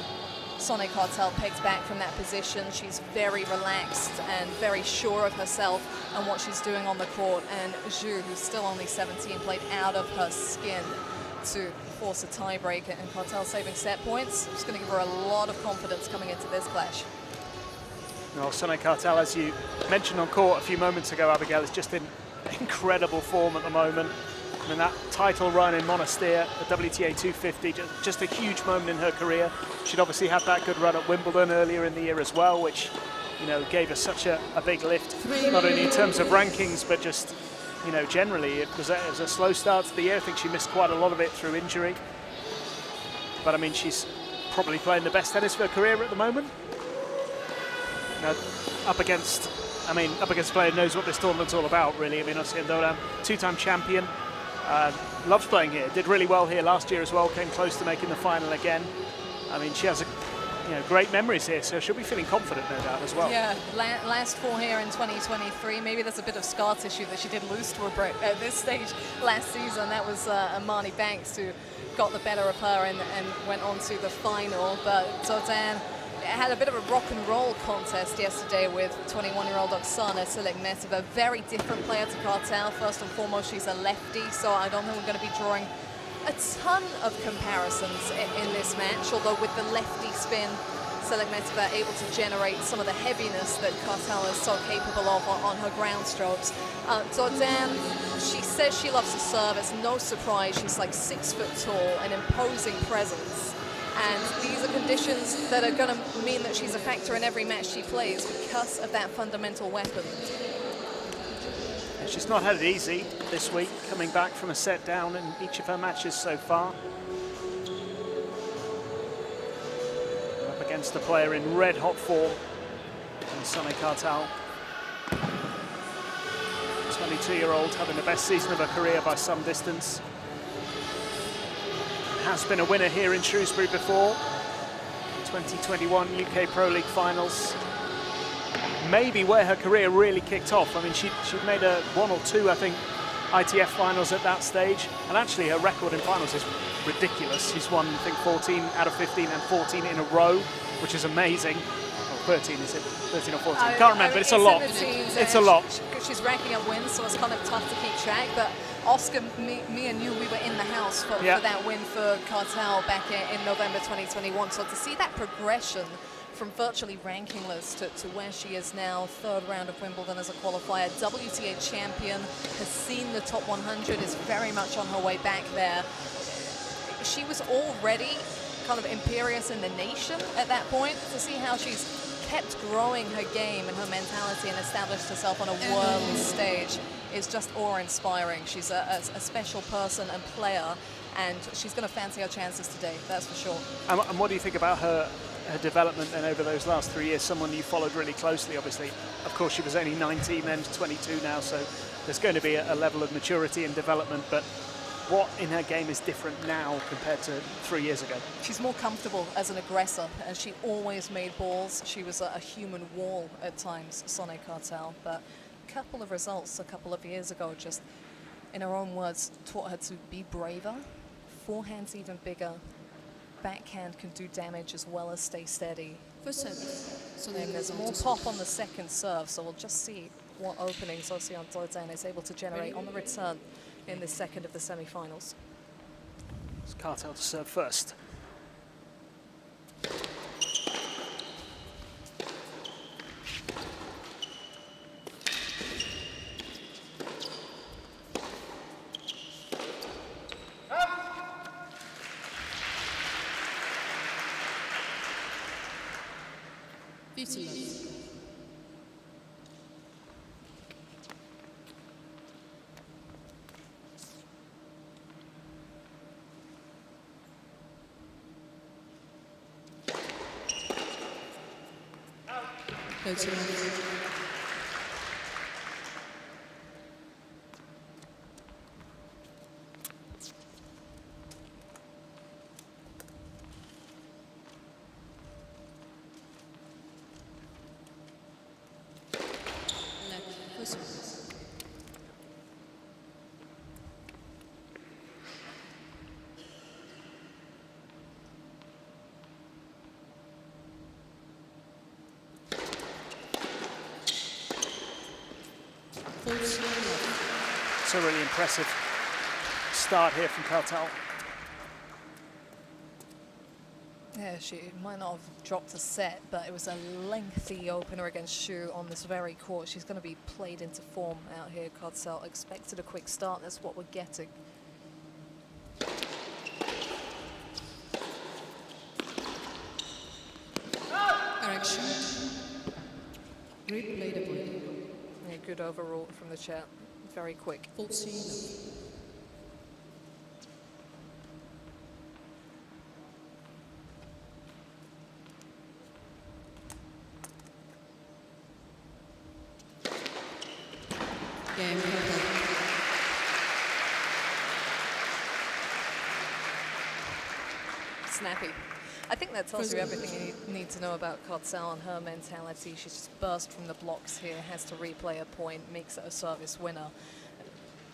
Sonia Cartel pegged back from that position. She's very relaxed and very sure of herself and what she's doing on the court. And Zhu, who's still only 17, played out of her skin to force a tiebreak, and Cartel saving set points. It's going to give her a lot of confidence coming into this clash. Well, Sonia Cartel, as you mentioned on court a few moments ago, Abigail, is just in incredible form at the moment. I mean, that title run in Monastir, the WTA 250, just a huge moment in her career. She'd obviously had that good run at Wimbledon earlier in the year as well, which, you know, gave her such a big lift, not only in terms of rankings, but just, you know, generally. It was a slow start to the year. I think she missed quite a lot of it through injury. But I mean, she's probably playing the best tennis of her career at the moment. Now, up against a player who knows what this tournament's all about, really. I mean, Ocean Dolan, 2-time champion, loves playing here. Did really well here last year as well. Came close to making the final again. I mean, she has great memories here, so she'll be feeling confident, no doubt, as well. Yeah, last 4 here in 2023. Maybe there's a bit of scar tissue that she did lose to a Brit at this stage last season. That was Marnie Banks who got the better of her and went on to the final. But Zoltan had a bit of a rock and roll contest yesterday with 21-year-old Oksana Selekmetova. Very different player to Cartel. First and foremost, she's a lefty, so I don't think we're going to be drawing a ton of comparisons in this match, although with the lefty spin, Selekmetova able to generate some of the heaviness that Cartel is so capable of on her ground strokes. Jordan, she says she loves to serve. It's no surprise. She's like 6 foot tall, an imposing presence. And these are conditions that are going to mean that she's a factor in every match she plays because of that fundamental weapon. She's not had it easy this week, coming back from a set down in each of her matches so far. Up against a player in red-hot form, and Sonia Cartel. 22-year-old having the best season of her career by some distance. Has been a winner here in Shrewsbury before. 2021 UK Pro League finals. Maybe where her career really kicked off. I mean, she'd made 1 or 2, I think, ITF finals at that stage. And actually her record in finals is ridiculous. She's won, I think, 14 out of 15 and 14 in a row, which is amazing. Or 13, is it? 13 or 14? Can't remember, it's a lot. It's a lot. She's racking up wins, so it's kind of tough to keep track. But Oscar, me and you, we were in the house for that win for Cartel back in November 2021. So to see that progression from virtually rankingless to where she is now, 3rd round of Wimbledon as a qualifier, WTA champion, has seen the top 100, is very much on her way back there. She was already kind of imperious in the nation at that point. To see how she's kept growing her game and her mentality and established herself on a world stage is just awe-inspiring. She's a special person and player, and she's going to fancy her chances today, that's for sure. And what do you think about her development then over those last 3 years? Someone you followed really closely, obviously. Of course, she was only 19 then, 22 now, so there's going to be a level of maturity and development, but what in her game is different now compared to 3 years ago? She's more comfortable as an aggressor, and she always made balls. She was a human wall at times, Sonia Cartel, but a couple of results a couple of years ago just, in her own words, taught her to be braver. Forehand's even bigger. Backhand can do damage as well as stay steady. And there's more pop on the second serve, so we'll just see what openings Ocean Dordain is able to generate on the return in the second of the semi-finals. It's Cartel to serve first. LTA. It's a really impressive start here from Kartal. Yeah, she might not have dropped a set, but it was a lengthy opener against Shu on this very court. She's going to be played into form out here. Kartal expected a quick start. That's what we're getting. Correction. Replay the point. Yeah, good overall from the chat. Very quick. 14. Game over. Snappy. I think that tells you everything you need to know about Kartal and her mentality. She's just burst from the blocks here, has to replay a point, makes it a service winner.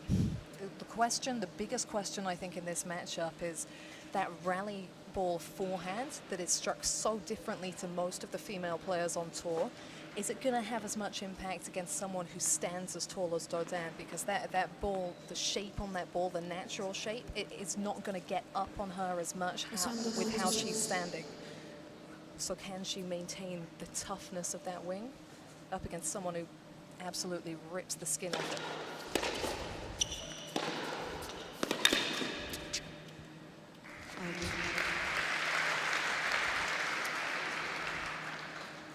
The biggest question I think in this matchup is that rally ball forehand that is struck so differently to most of the female players on tour. Is it going to have as much impact against someone who stands as tall as Dodin? Because that ball, the shape on that ball, the natural shape, it is not going to get up on her as much with how she's standing. So can she maintain the toughness of that wing up against someone who absolutely rips the skin off it?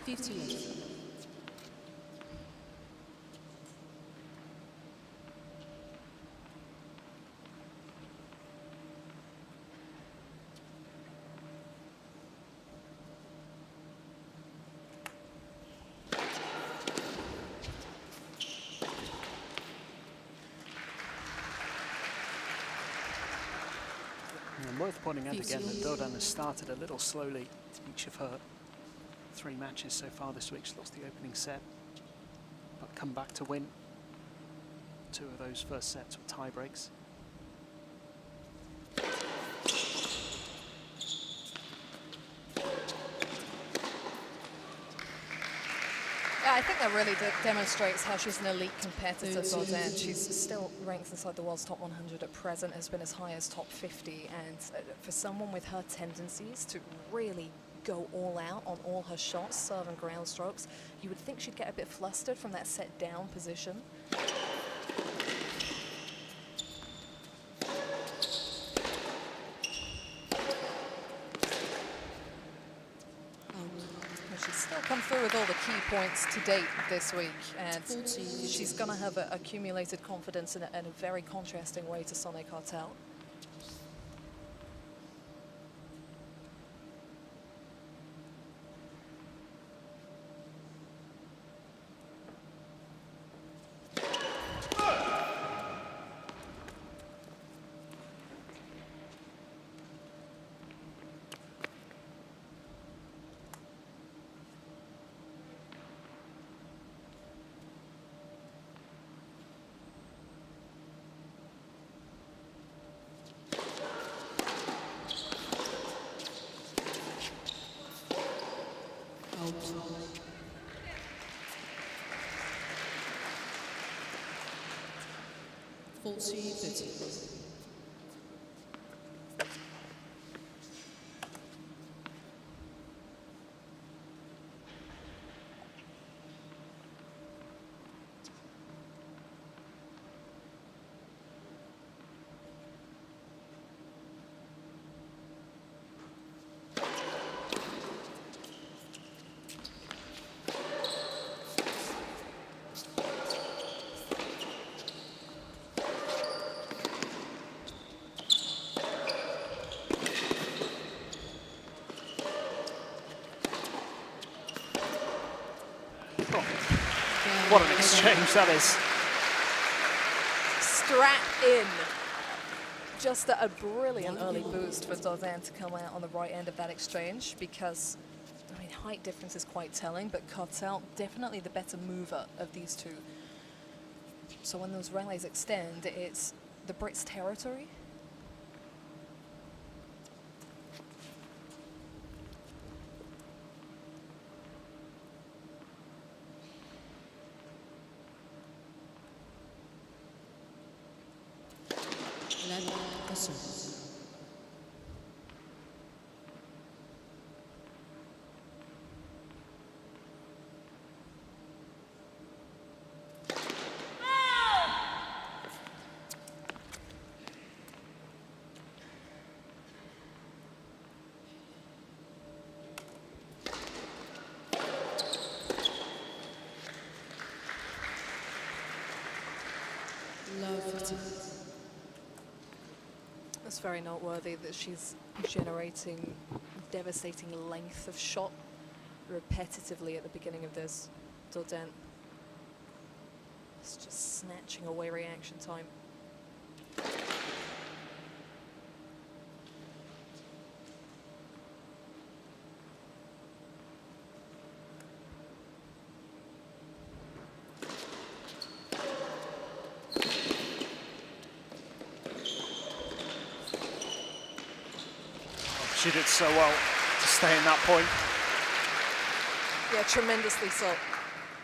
15. And worth pointing out again that Dodin has started a little slowly each of her 3 matches so far this week. She lost the opening set, but come back to win 2 of those first sets with tie breaks. Yeah, I think that really demonstrates how she's an elite competitor, Dodin. She's still ranked inside the world's top 100 at present, has been as high as top 50, and for someone with her tendencies to really go all out on all her shots, serve and ground strokes, you would think she'd get a bit flustered from that set down position. She's still come through with all the key points to date this week, and she's going to have accumulated confidence in a very contrasting way to Sonny Kartal. Out. 40-30. What an exchange that is. Strap in. Just a brilliant early boost for Dordain to come out on the right end of that exchange because, I mean, height difference is quite telling, but Cartel definitely the better mover of these two. So when those rallies extend, it's the Brits' territory. It's very noteworthy that she's generating devastating length of shot repetitively at the beginning of this. Dordain is just snatching away reaction time. She did so well to stay in that point. Yeah, tremendously so.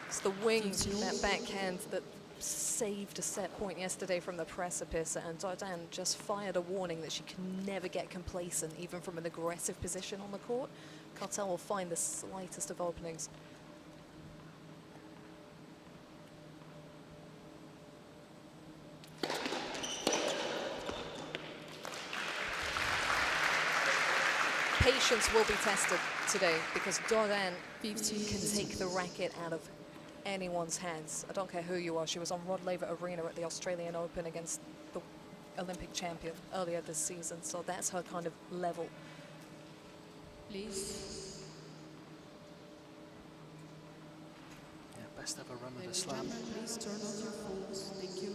It's the wing, that backhand that saved a set point yesterday from the precipice, and Dordain just fired a warning that she can never get complacent, even from an aggressive position on the court. Cartel will find the slightest of openings. Patience will be tested today because Dordain can take the racket out of anyone's hands. I don't care who you are. She was on Rod Laver Arena at the Australian Open against the Olympic champion earlier this season, so that's her kind of level. Please. Yeah, best ever run of the slam. Please turn off your phones. Thank you.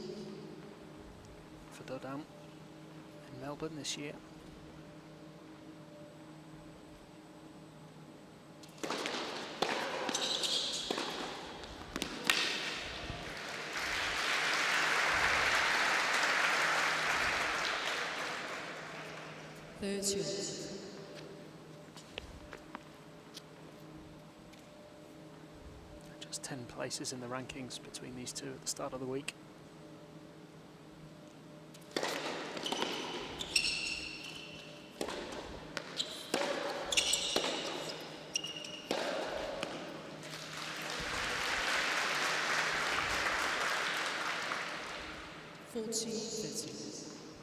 For Dordain in Melbourne this year. Just 10 places in the rankings between these two at the start of the week.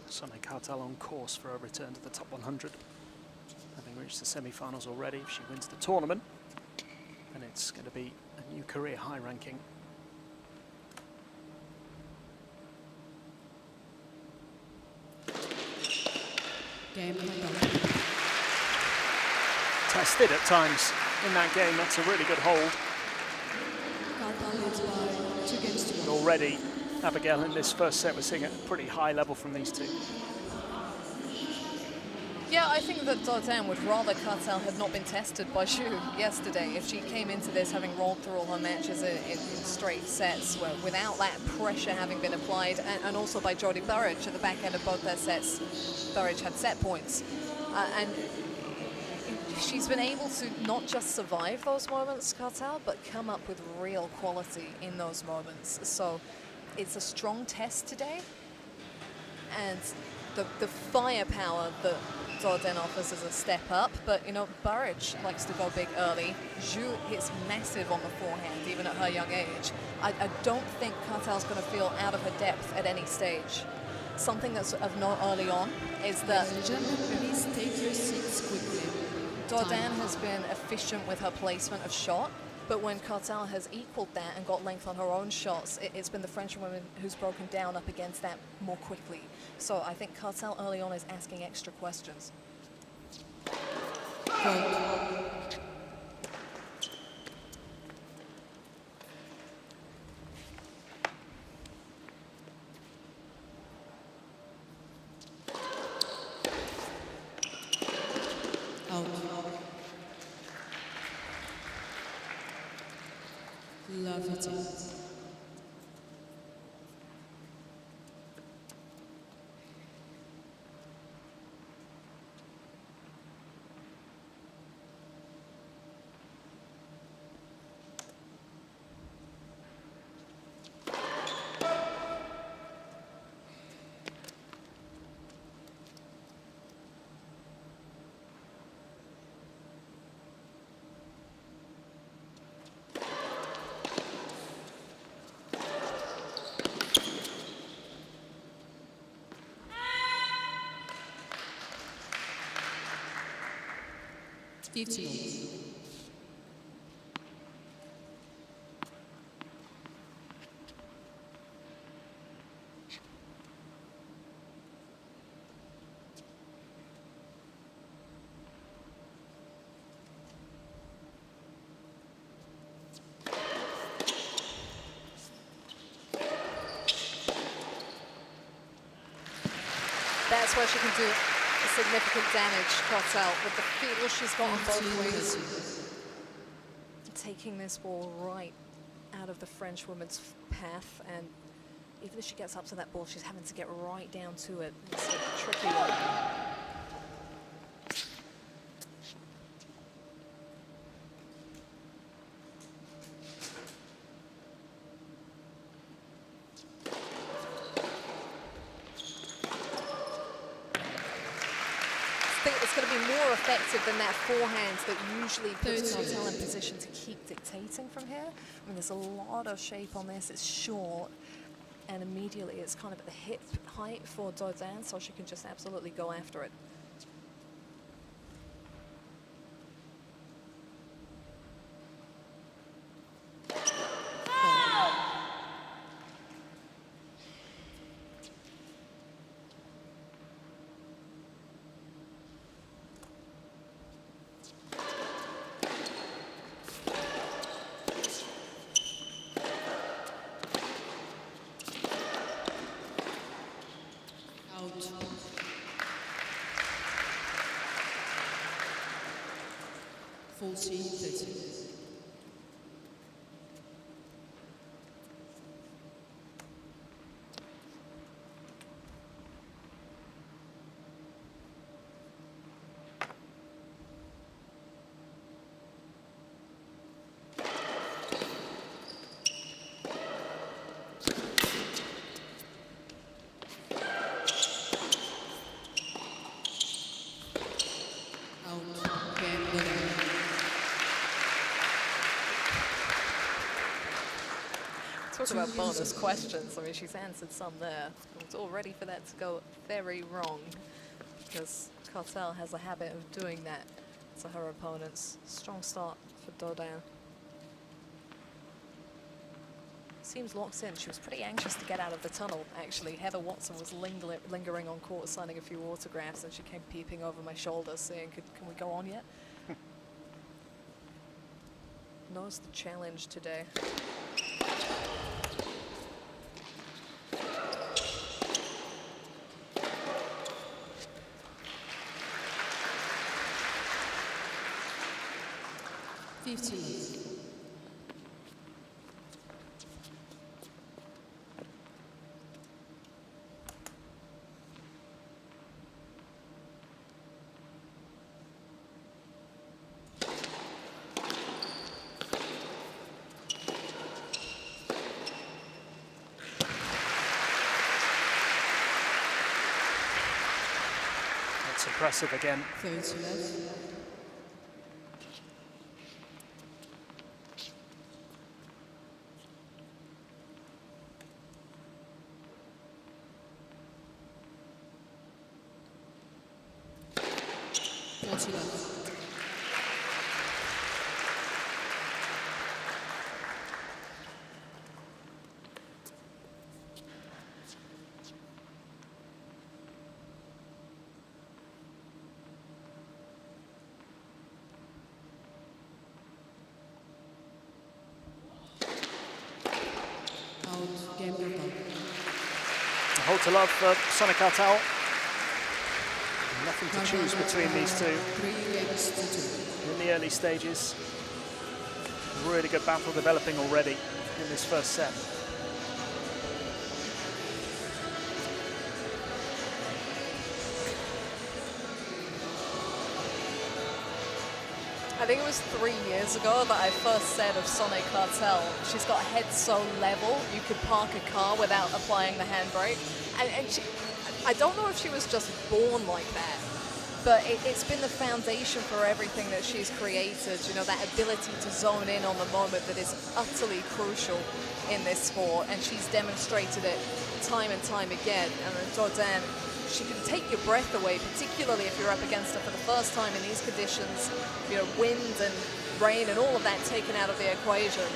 Sonia Cartel on course for a return to the top 100, having reached the semi-finals already. If she wins the tournament, then it's going to be a new career high ranking. Tested at times in that game. That's a really good hold. And already Abigail in this first set, we're seeing a pretty high level from these two. Yeah, I think that Dordain would rather Cartel had not been tested by Shu yesterday. If she came into this having rolled through all her matches in straight sets, without that pressure having been applied, and also by Jodie Burrage at the back end of both their sets, Burrage had set points. And she's been able to not just survive those moments, Cartel, but come up with real quality in those moments. So it's a strong test today, and the firepower that Dordain offers is a step up, but you know, Burrage likes to go big early. Zhu hits massive on the forehand, even at her young age. I don't think Cartel's going to feel out of her depth at any stage. Something that's of note early on is that Please take your seats quickly. Dordain has been efficient with her placement of shot, but when Cartel has equaled that and got length on her own shots, it's been the Frenchwoman who's broken down up against that more quickly. So I think Cartel early on is asking extra questions. 15. That's where she can do significant damage, Cartel, with the feel she's got on both ways. Taking this ball right out of the French woman's path, and even if she gets up to that ball, she's having to get right down to it. It's a tricky one. It's going to be more effective than that forehand that usually puts Cartel in position to keep dictating from here. I mean, there's a lot of shape on this. It's short, and immediately it's kind of at the hip height for Dodin, so she can just absolutely go after it. Talk about bonus questions. I mean, she's answered some there. It's all ready for that to go very wrong, because Cartel has a habit of doing that to her opponents. Strong start for Dodin. Seems locked in. She was pretty anxious to get out of the tunnel, actually. Heather Watson was lingering on court, signing a few autographs, and she came peeping over my shoulder saying, can we go on yet? Knows the challenge today. That's impressive again. Hold to love for Sonic Cartel. Nothing to choose between these two in the early stages. Really good battle developing already in this first set. I think it was 3 years ago that I first said of Sonne Cartel, she's got a head so level you could park a car without applying the handbrake. And she, I don't know if she was just born like that, but it's been the foundation for everything that she's created. You know, that ability to zone in on the moment that is utterly crucial in this sport, and she's demonstrated it time and time again. And Dodin, she can take your breath away, particularly if you're up against her for the first time in these conditions. You know, wind and rain and all of that taken out of the equation.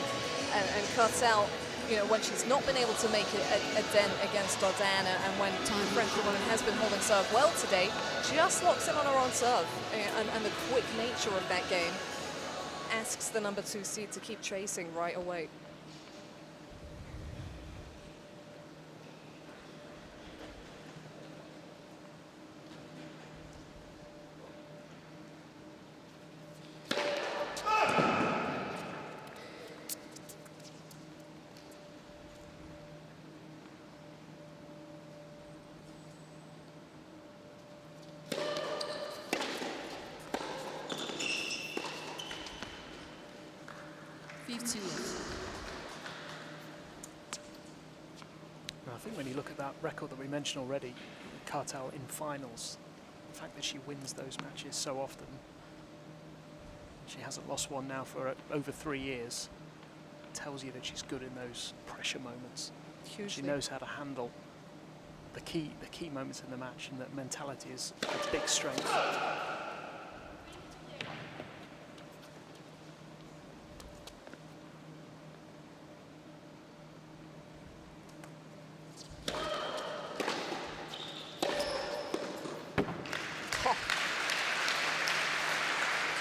And Cartel, you know, when she's not been able to make a dent against Dodin, and when the French woman has been holding serve well today, she just locks in on her own serve. And the quick nature of that game asks the number 2 seed to keep chasing right away. I think when you look at that record that we mentioned already, Cartel in finals, the fact that she wins those matches so often, she hasn't lost one now for over 3 years, tells you that she's good in those pressure moments. Hugely. She knows how to handle the key moments in the match, and that mentality is a big strength.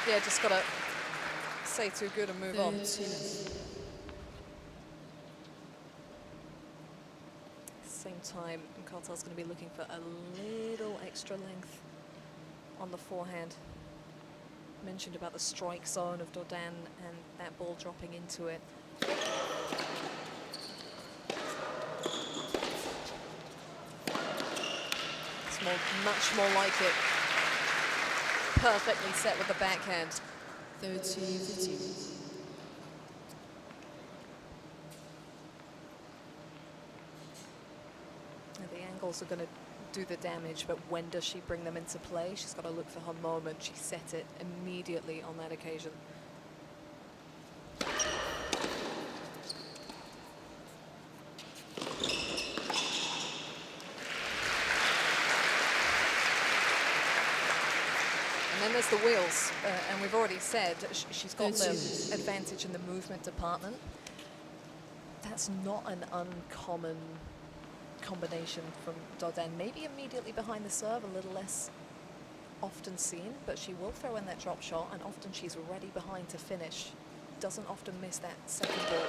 Yeah, just gotta say too good and move on. Same time, Cartel's going to be looking for a little extra length on the forehand. Mentioned about the strike zone of Dodin and that ball dropping into it. It's much more like it. Perfectly set with the backhand. 13-15. The angles are going to do the damage, but when does she bring them into play? She's got to look for her moment. She set it immediately on that occasion. And then there's the wheels, and we've already said she's got the advantage in the movement department. That's not an uncommon combination from Dodin. Maybe immediately behind the serve, a little less often seen, but she will throw in that drop shot, and often she's ready behind to finish. Doesn't often miss that second ball.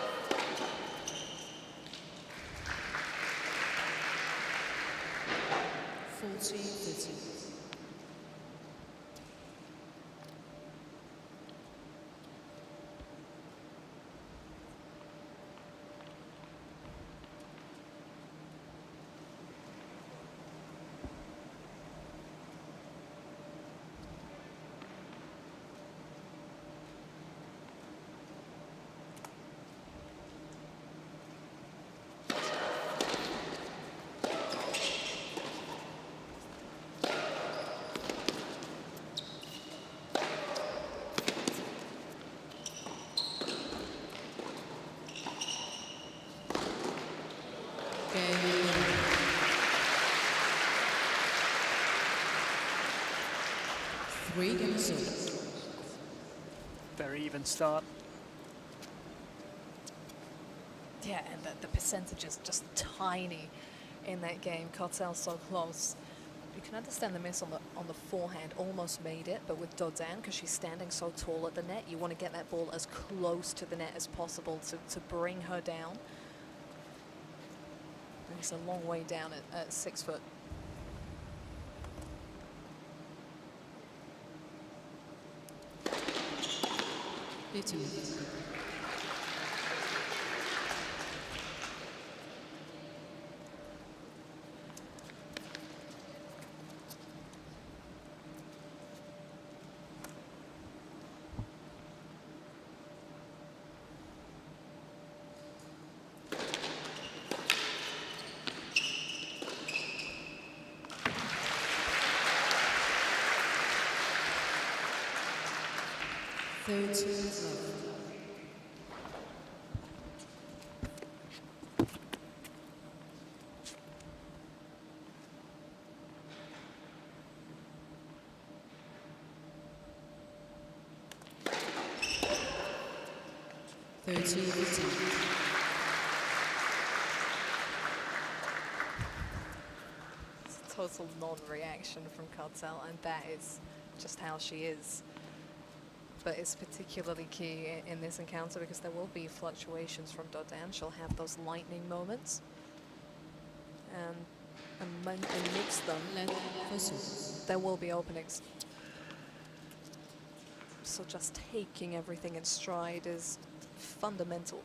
Very even start. Yeah, and the percentage is just tiny in that game. Cartel's so close. You can understand the miss on the forehand, almost made it, but with Dodin, because she's standing so tall at the net, you want to get that ball as close to the net as possible to bring her down. And it's a long way down at 6 foot. 30 love. It's a total non-reaction from Cartel, and that is just how she is. But it's particularly key in this encounter because there will be fluctuations from Dodin. She'll have those lightning moments. And amidst them, there will be openings. So just taking everything in stride is fundamental.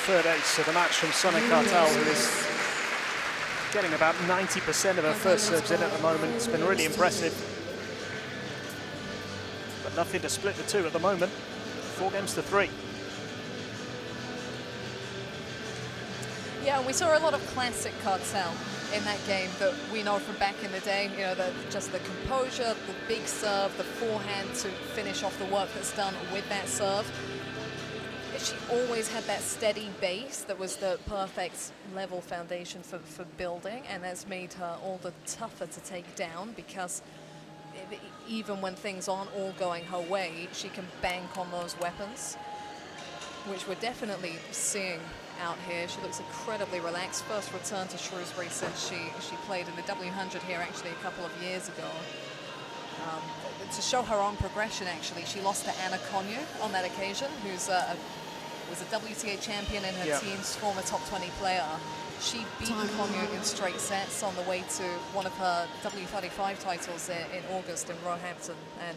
Third ace of the match from Sonic Cartel, who is getting about 90% of her first serves in at the moment. It's been really impressive. But nothing to split the two at the moment. 4-3. Yeah, we saw a lot of classic Cartel in that game that we know from back in the day. You know, just the composure, the big serve, the forehand to finish off the work that's done with that serve. She always had that steady base that was the perfect level foundation for building, and that's made her all the tougher to take down because even when things aren't all going her way, she can bank on those weapons, which we're definitely seeing out here. She looks incredibly relaxed. First return to Shrewsbury since she played in the W100 here actually a couple of years ago. To show her own progression, actually, she lost to Anna Konyu on that occasion, who's was a WTA champion in her team's former top 20 player. She beat Konyu in straight sets on the way to one of her W35 titles in August in Roehampton. And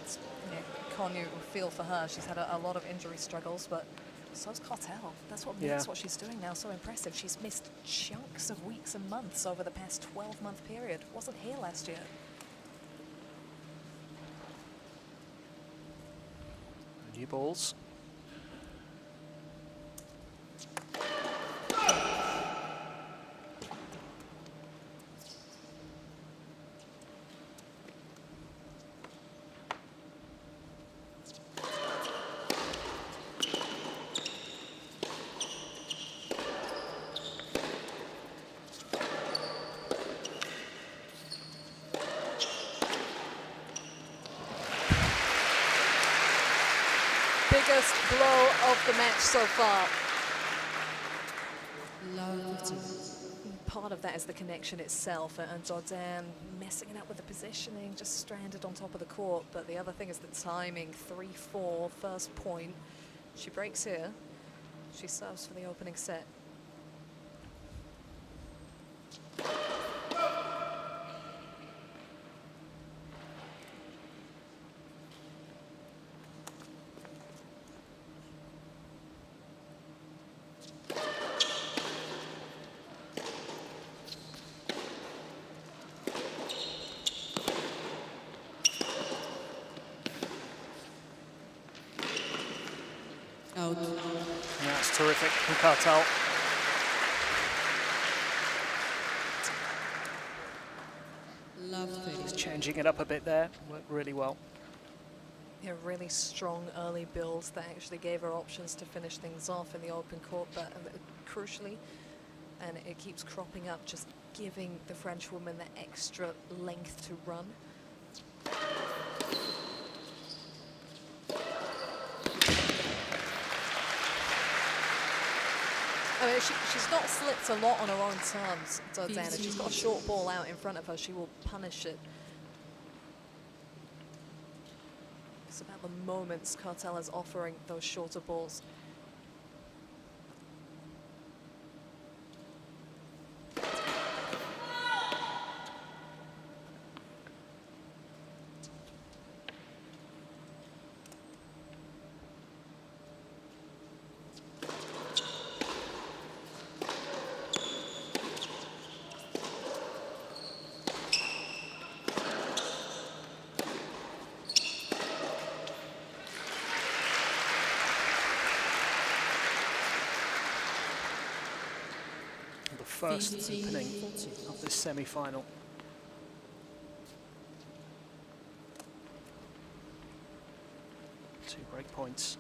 you know, Konyu, feel for her. She's had a lot of injury struggles, but so's Cartel. That's what makes what she's doing now so impressive. She's missed chunks of weeks and months over the past 12-month period. Wasn't here last year. New balls. Biggest blow of the match so far. Part of that is the connection itself, and Dodin messing it up with the positioning, just stranded on top of the court. But the other thing is the timing. 3-4, first point. She breaks here. She serves for the opening set. That's terrific from Cartel. He's changing it up a bit there. Worked really well. Yeah, really strong early builds that actually gave her options to finish things off in the open court, but crucially, and it keeps cropping up, just giving the French woman the extra length to run. I mean, she's not slipped a lot on her own terms, Dodin. If she's got a short ball out in front of her, she will punish it. It's about the moments Cartel is offering those shorter balls. first opening of this semi-final. Two break points.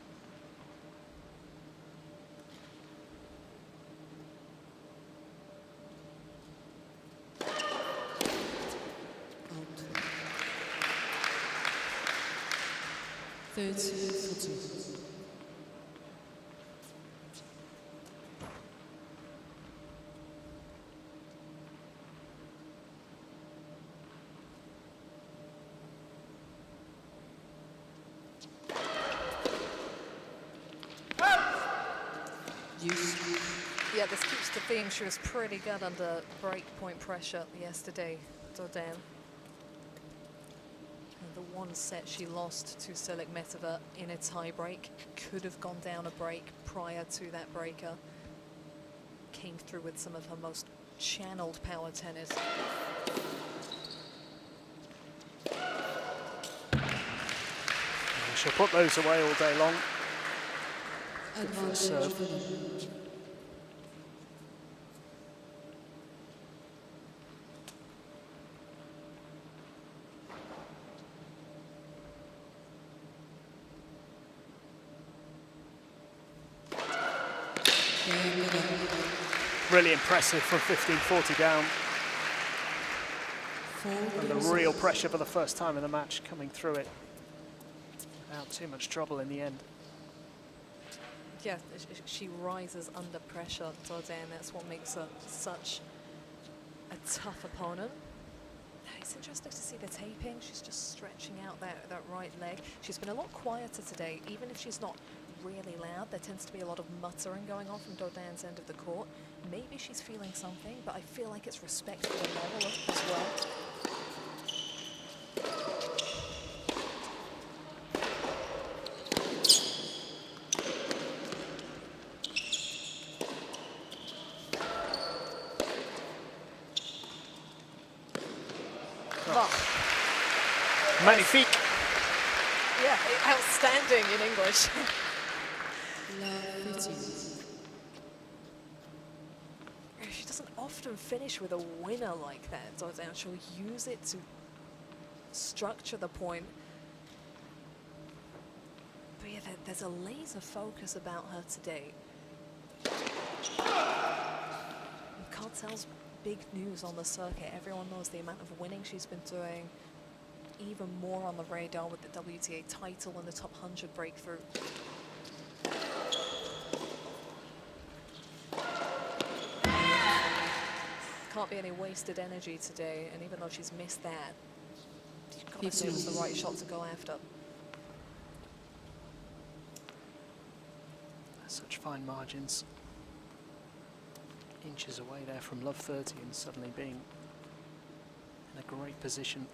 Yeah, this keeps the theme. She was pretty good under breakpoint pressure yesterday, Dordain. And the one set she lost to Selikmetova in a tie break could have gone down a break prior to that breaker. Came through with some of her most channeled power tennis. She'll put those away all day long. First serve. Really impressive from 15-40 down. And the real pressure for the first time in the match coming through it. Without too much trouble in the end. Yeah, she rises under pressure, Dordain. That's what makes her such a tough opponent. It's interesting to see the taping. She's just stretching out that right leg. She's been a lot quieter today, even if she's not really loud. There tends to be a lot of muttering going on from Dordain's end of the court. Maybe she's feeling something, but I feel like it's respect for the level as well. Magnifique. Yeah, outstanding in English. She doesn't often finish with a winner like that, Dordain. She'll use it to structure the point. But yeah, there's a laser focus about her today. Cartel's big news on the circuit. Everyone knows the amount of winning she's been doing. Even more on the radar with the WTA title and the top 100 breakthrough. Can't be any wasted energy today, and even though she's missed that, you've got to say it was the right shot to go after. Such fine margins. Inches away there from love 30 and suddenly being in a great position.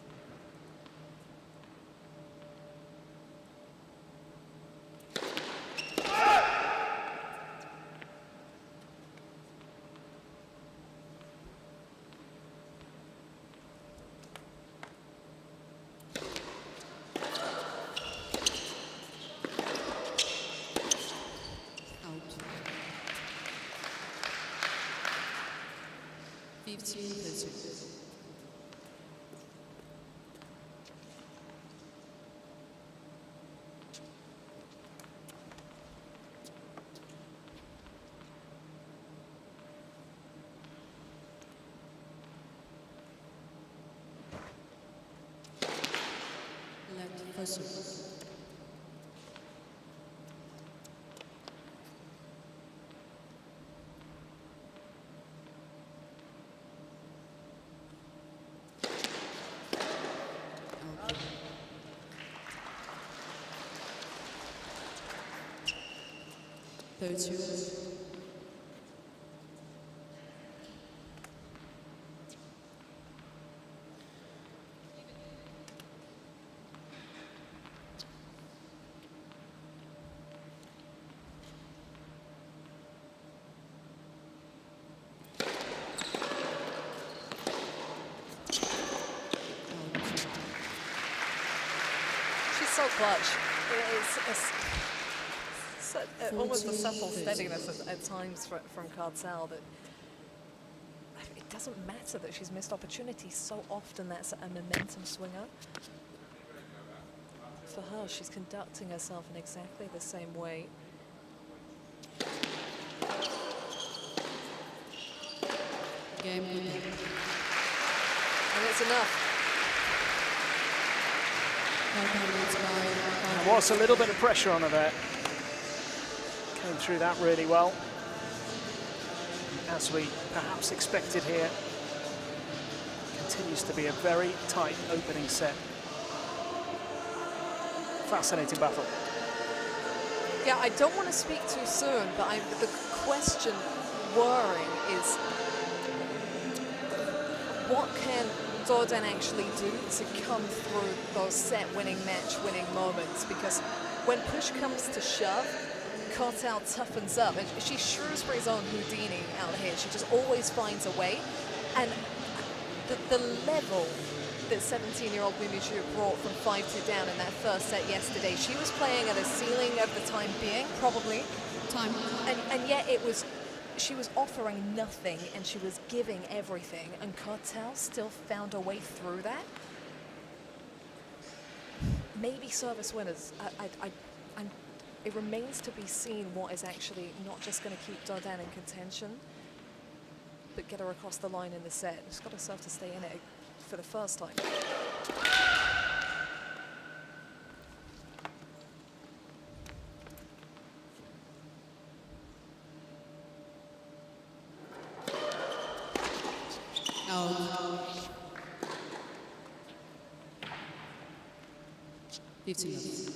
So clutch. It's almost a subtle steadiness at times from Cartel that doesn't matter that she's missed opportunities. So often that's a momentum swinger. For her, she's conducting herself in exactly the same way. Game. And it's enough. There was a little bit of pressure on her there. Came through that really well, as we perhaps expected here. Continues to be a very tight opening set. Fascinating battle. Yeah, I don't want to speak too soon, but the question worrying is what can Dordain actually do to come through those set-winning, match-winning moments? Because when push comes to shove, Cartel toughens up. And she's Shrewsbury's own Houdini out here. She just always finds a way. And the level that 17-year-old Mimichu brought from 5-2 down in that first set yesterday, she was playing at a ceiling of the time being, probably. And yet it was, she was offering nothing and she was giving everything, and Cartel still found a way through that. Maybe service winners. It remains to be seen what is actually not just going to keep Dordain in contention, but get her across the line in the set. She's got herself to stay in it for the first time. Oh. 15 minutes.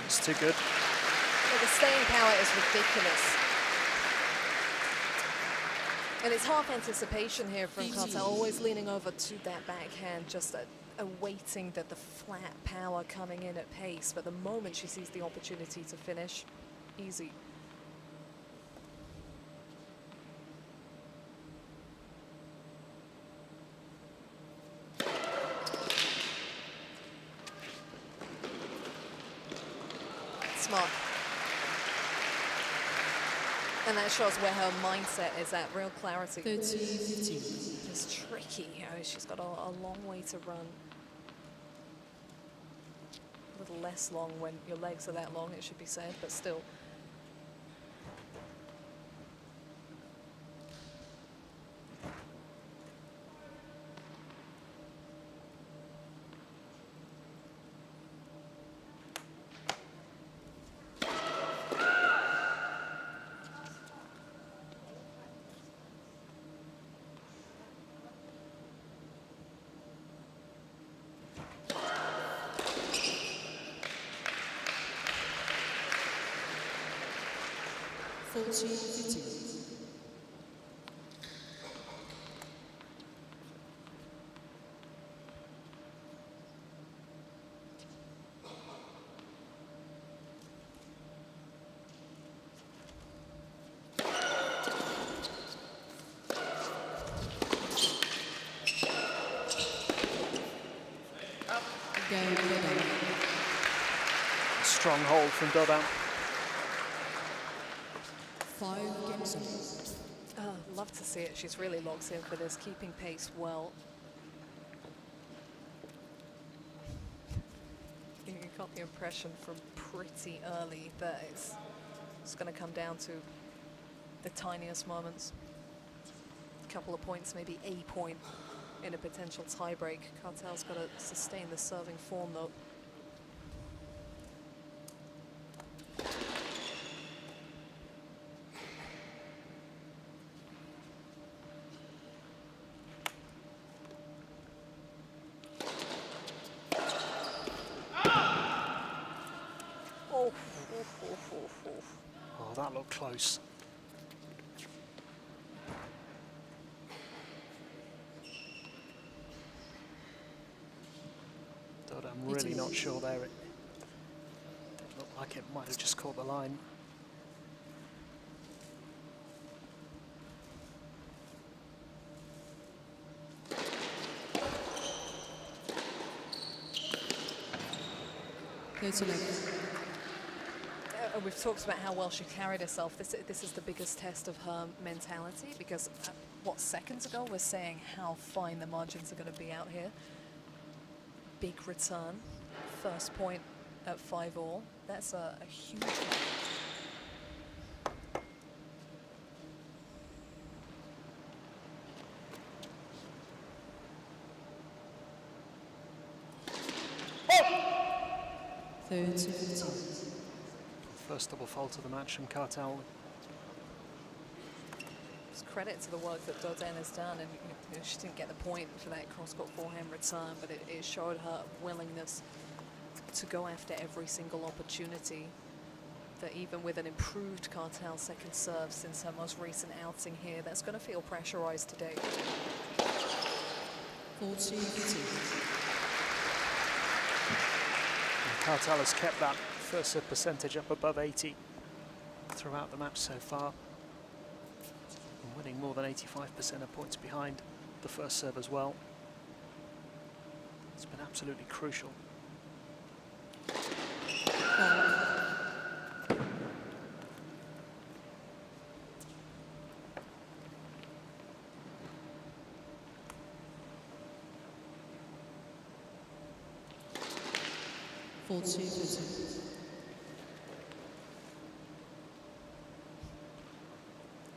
It's too good. Yeah, the staying power is ridiculous. And it's half anticipation here from Cartel, always leaning over to that backhand, just awaiting the flat power coming in at pace. But the moment she sees the opportunity to finish, easy. Smart. And that shows where her mindset is at, real clarity. 30-15. It's tricky, you know, she's got a long way to run. A little less long when your legs are that long, it should be said, but still. Strong hold from Dordain. 5 games. Oh, love to see it. She's really locked in for this, keeping pace well. You got the impression from pretty early that it's going to come down to the tiniest moments. A couple of points, maybe a point in a potential tiebreak. Cartel's got to sustain the serving form, though. that looked close. I'm really not sure there. It looked like it might have just caught the line. We've talked about how well she carried herself. This is the biggest test of her mentality, because what, seconds ago we're saying how fine the margins are going to be out here. Big return, first point at 5-all. That's a huge one. First double fault of the match from Cartel. Just credit to the work that Dodin has done, and she didn't get the point for that cross-court forehand return, but it showed her willingness to go after every single opportunity. That even with an improved Cartel second serve since her most recent outing here, that's going to feel pressurized today. 14-2. Cartel has kept that first serve percentage up above 80 throughout the match so far. And winning more than 85% of points behind the first serve as well. It's been absolutely crucial.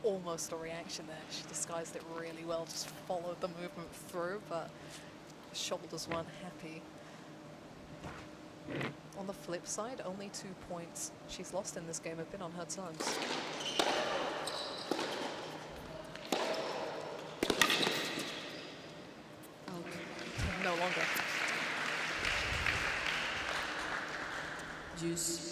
Almost a reaction there. She disguised it really well, just followed the movement through, but the shoulders weren't happy. On the flip side, only 2 points she's lost in this game have been on her terms. No longer. Juice.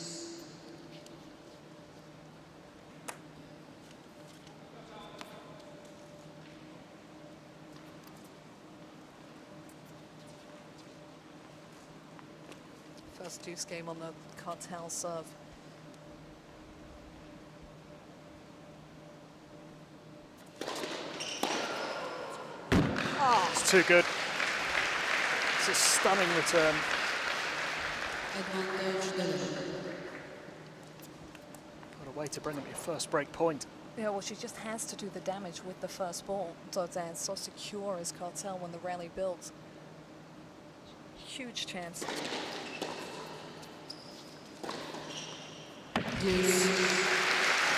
First deuce game on the Cartel serve. Oh, it's too good. It's a stunning return. Got a way to bring up your first break point. Yeah, well, she just has to do the damage with the first ball. Dodin so secure as Cartel when the rally builds. Huge chance.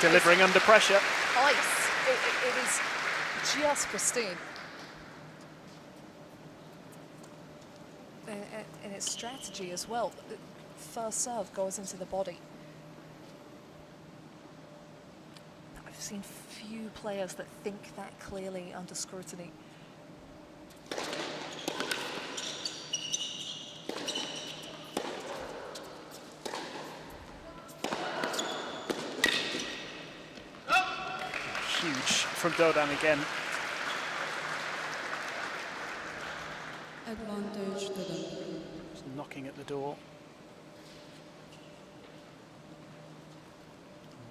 Delivering under pressure. Ice. It is just pristine. And its strategy as well. The first serve goes into the body. I've seen few players that think that clearly under scrutiny. Huge from Dodin again. Advantage to them. Just knocking at the door.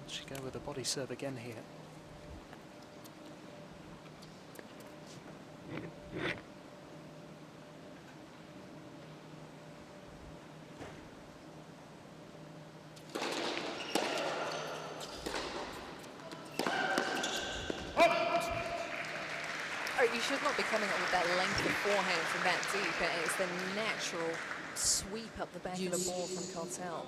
She go with a body serve again here. You should not be coming up with that length of forehand from that deep. It's the natural sweep up the back of the ball from Cartel.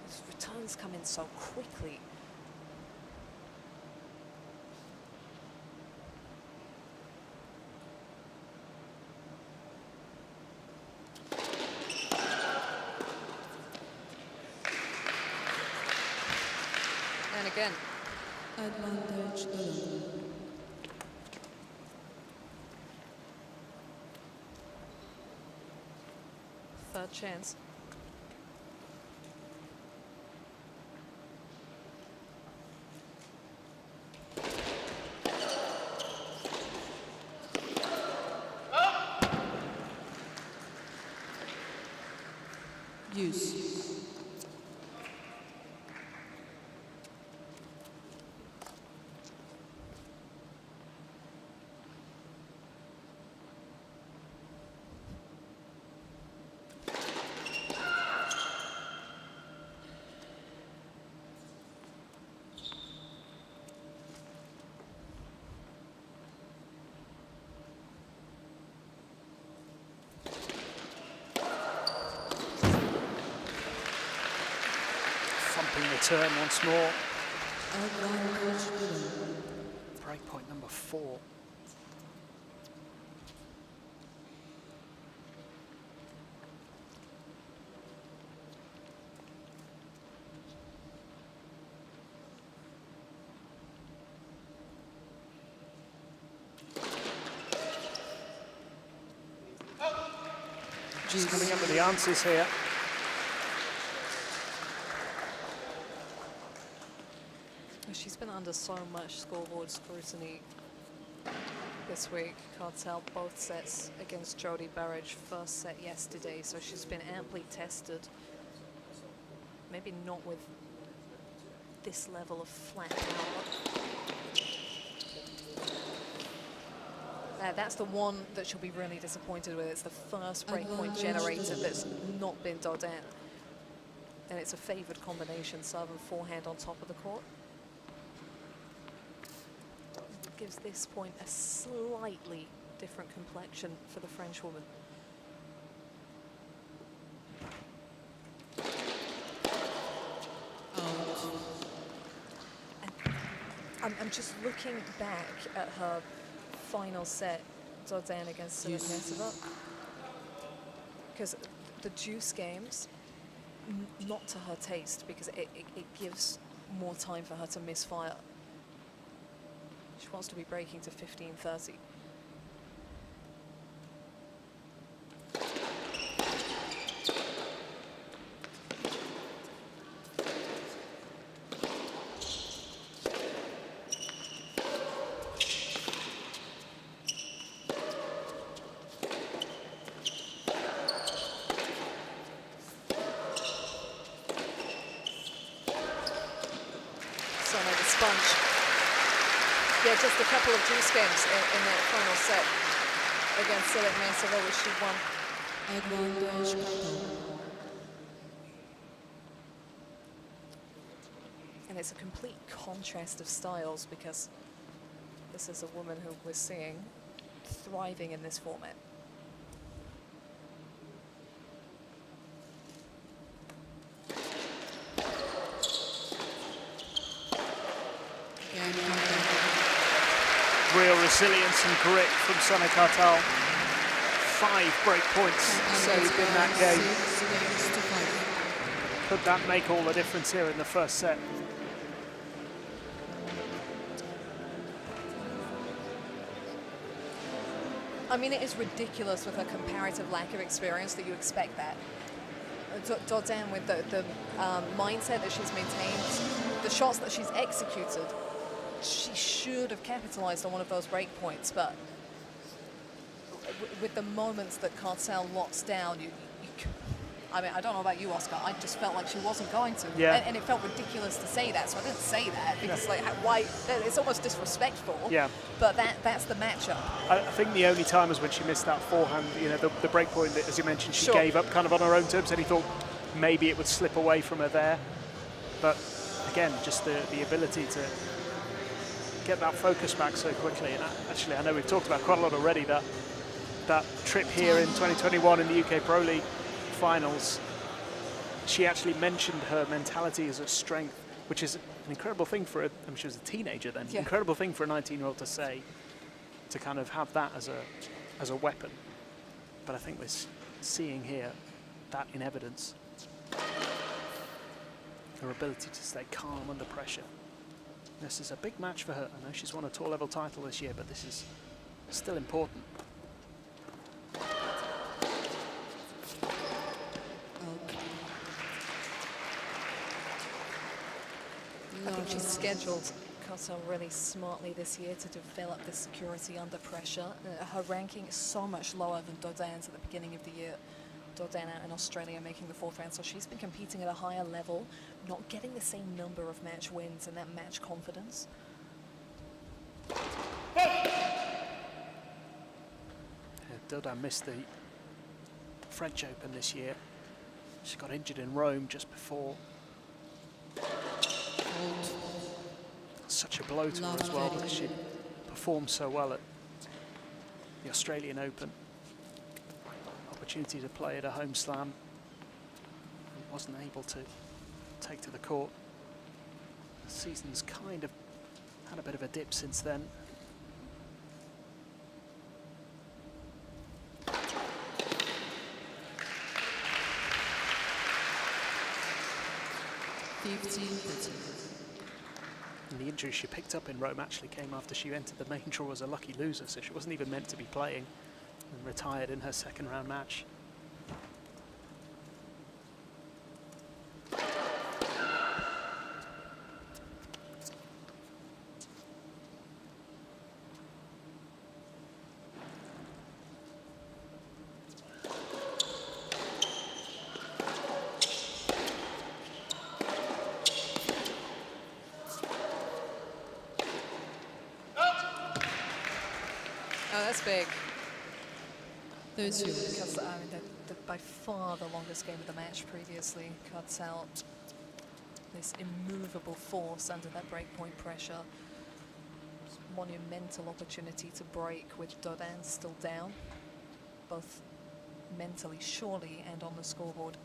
His returns come in so quickly. And again. Advantage to them. Third chance. Use. Thumping the turn once more. Break point number 4. Just coming up with the answers here. She's been under so much scoreboard scrutiny this week. Cartel both sets against Jodie Burrage, first set yesterday, so she's been amply tested. Maybe not with this level of flat power. That's the one that she'll be really disappointed with. It's the first breakpoint generated that's not been Dodin. And it's a favoured combination, serve and forehand on top of the court. Gives this point a slightly different complexion for the French woman. And I'm just looking back at her final set, Dodin against Silic-Nesova, because the deuce games, not to her taste, because it gives more time for her to misfire. She wants to be breaking to 15-30. Yeah, just a couple of deuce games in that final set against Silic-Nesova, which she won. And it's a complete contrast of styles, because this is a woman who we're seeing thriving in this format. Real resilience and grit from Sana Cartel. 5 break points saved in that game. Could that make all the difference here in the first set? I mean, it is ridiculous with her comparative lack of experience that you expect that. Dodin, with the mindset that she's maintained, the shots that she's executed, she should have capitalized on one of those break points, but with the moments that Cartel locks down, I mean, I don't know about you, Oscar, I just felt like she wasn't going to. Yeah. And it felt ridiculous to say that, so I didn't say that, because like, why, it's almost disrespectful. Yeah. But that's the matchup. I think the only time was when she missed that forehand, you know, the break point that, as you mentioned, she Sure. gave up kind of on her own terms, and he thought maybe it would slip away from her there. But again, just the ability to get that focus back so quickly. And actually, I know we've talked about quite a lot already, that trip here in 2021 in the UK Pro League finals, she actually mentioned her mentality as a strength, which is an incredible thing for I mean, she was a teenager then, Yeah. incredible thing for a 19-year-old to say, to kind of have that as a weapon. But I think we're seeing here that in evidence. Her ability to stay calm under pressure. This is a big match for her. I know she's won a tour level title this year, but this is still important. I think she's scheduled Cartel really smartly this year to develop the security under pressure. Her ranking is so much lower than Dodin's at the beginning of the year. Dordain out in Australia making the 4th round, so she's been competing at a higher level, not getting the same number of match wins and that match confidence. Dordain missed the French Open this year. She got injured in Rome just before. Such a blow to her as well, because she performed so well at the Australian Open. Opportunity to play at a home slam, and wasn't able to take to the court. The season's kind of had a bit of a dip since then. And the injury she picked up in Rome actually came after she entered the main draw as a lucky loser, so she wasn't even meant to be playing, and retired in her 2nd round match. Oh, that's big. Those two. Because by far the longest game of the match previously cuts out this immovable force under that breakpoint pressure. Monumental opportunity to break with Dordain still down, both mentally surely and on the scoreboard.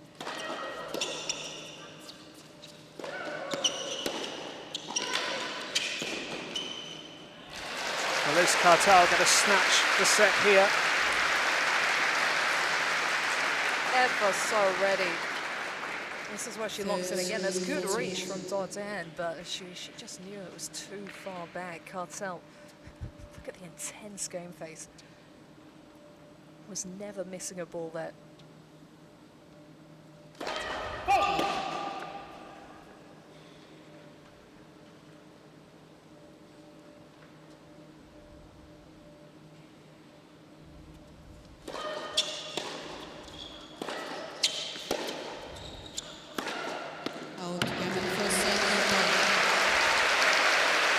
Well, Liz Cartel going to snatch the set here. Ever so ready. This is where she locks it again. There's good reach from Dordain, but she just knew it was too far back. Cartel, look at the intense game face. Was never missing a ball that.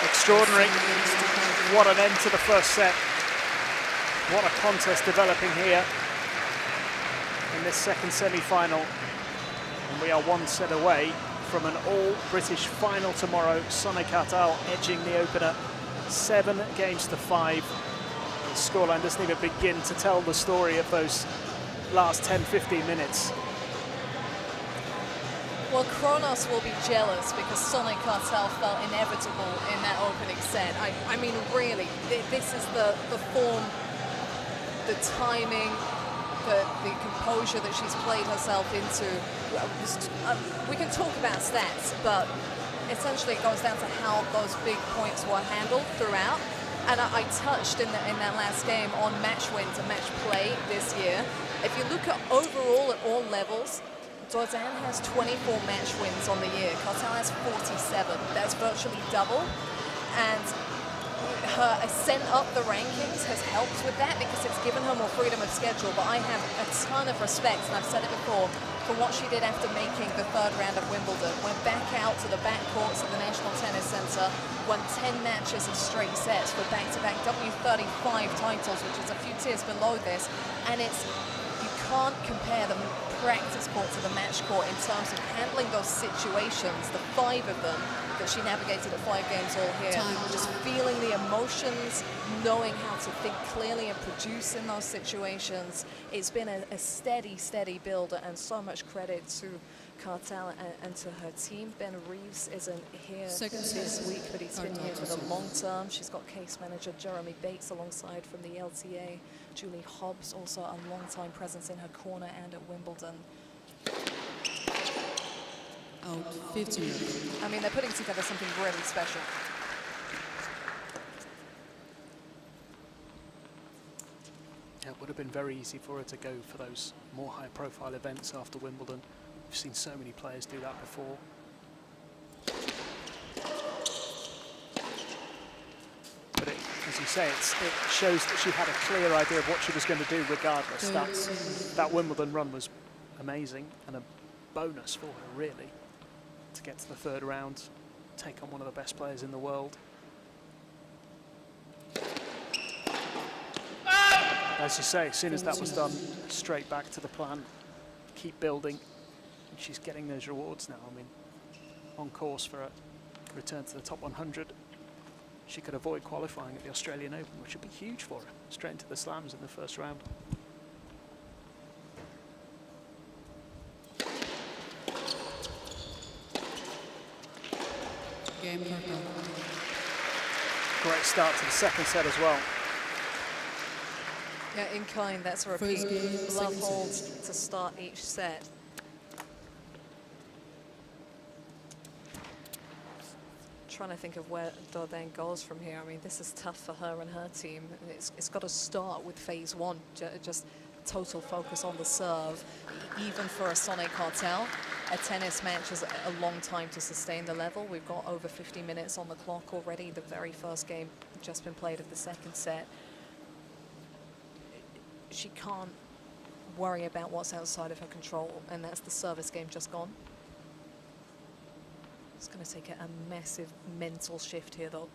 Extraordinary. What an end to the 1st set. What a contest developing here in this 2nd semi-final. And we are 1 set away from an all-British final tomorrow. Sonny Cartal edging the opener 7 games to 5. The scoreline doesn't even begin to tell the story of those last 10-15 minutes. Well, Kronos will be jealous because Sonny Cartal felt inevitable in that opening set. I mean, really, this is the form, the timing, the composure that she's played herself into. We can talk about stats, but essentially it goes down to how those big points were handled throughout. And I touched in that last game on match wins and match play this year. If you look at overall at all levels, Dordain has 24 match wins on the year. Cartal has 47. That's virtually double. And her ascent up the rankings has helped with that because it's given her more freedom of schedule. But I have a ton of respect, and I've said it before, for what she did after making the 3rd round of Wimbledon. Went back out to the back courts of the National Tennis Centre, won 10 matches of straight sets for back-to-back W35 titles, which is a few tiers below this. And you can't compare the practice court to the match court in terms of handling those situations, the 5 of them that she navigated at 5 games all here. Just feeling the emotions, knowing how to think clearly and produce in those situations. It's been a steady, steady build, and so much credit to Cartal and to her team. Ben Reeves isn't here this week, but he's been here for the long term. She's got case manager Jeremy Bates alongside from the LTA. Julie Hobbs, also a long-time presence in her corner and at Wimbledon. Out 15. I mean, they're putting together something really special. Yeah, it would have been very easy for her to go for those more high-profile events after Wimbledon. We've seen so many players do that before. But as you say, it shows that she had a clear idea of what she was going to do regardless. That Wimbledon run was amazing and a bonus for her, really, to get to the third round, take on one of the best players in the world. As you say, as soon as that was done, straight back to the plan, keep building. And she's getting those rewards now. I mean, on course for a return to the top 100. She could avoid qualifying at the Australian Open, which would be huge for her, straight into the slams in the first round. Game purple. Great start to the second set as well. Yeah, in kind, that's a repeat. Love holds to start each set. Trying to think of where Dodin goes from here. I mean, this is tough for her and her team. It's got to start with phase one, just total focus on the serve. Even for a Sonic Cartel, a tennis match is a long time to sustain the level. We've got over 50 minutes on the clock already. The very first game just been played of the second set. She can't worry about what's outside of her control, and that's the service game just gone. It's going to take a massive mental shift here, though.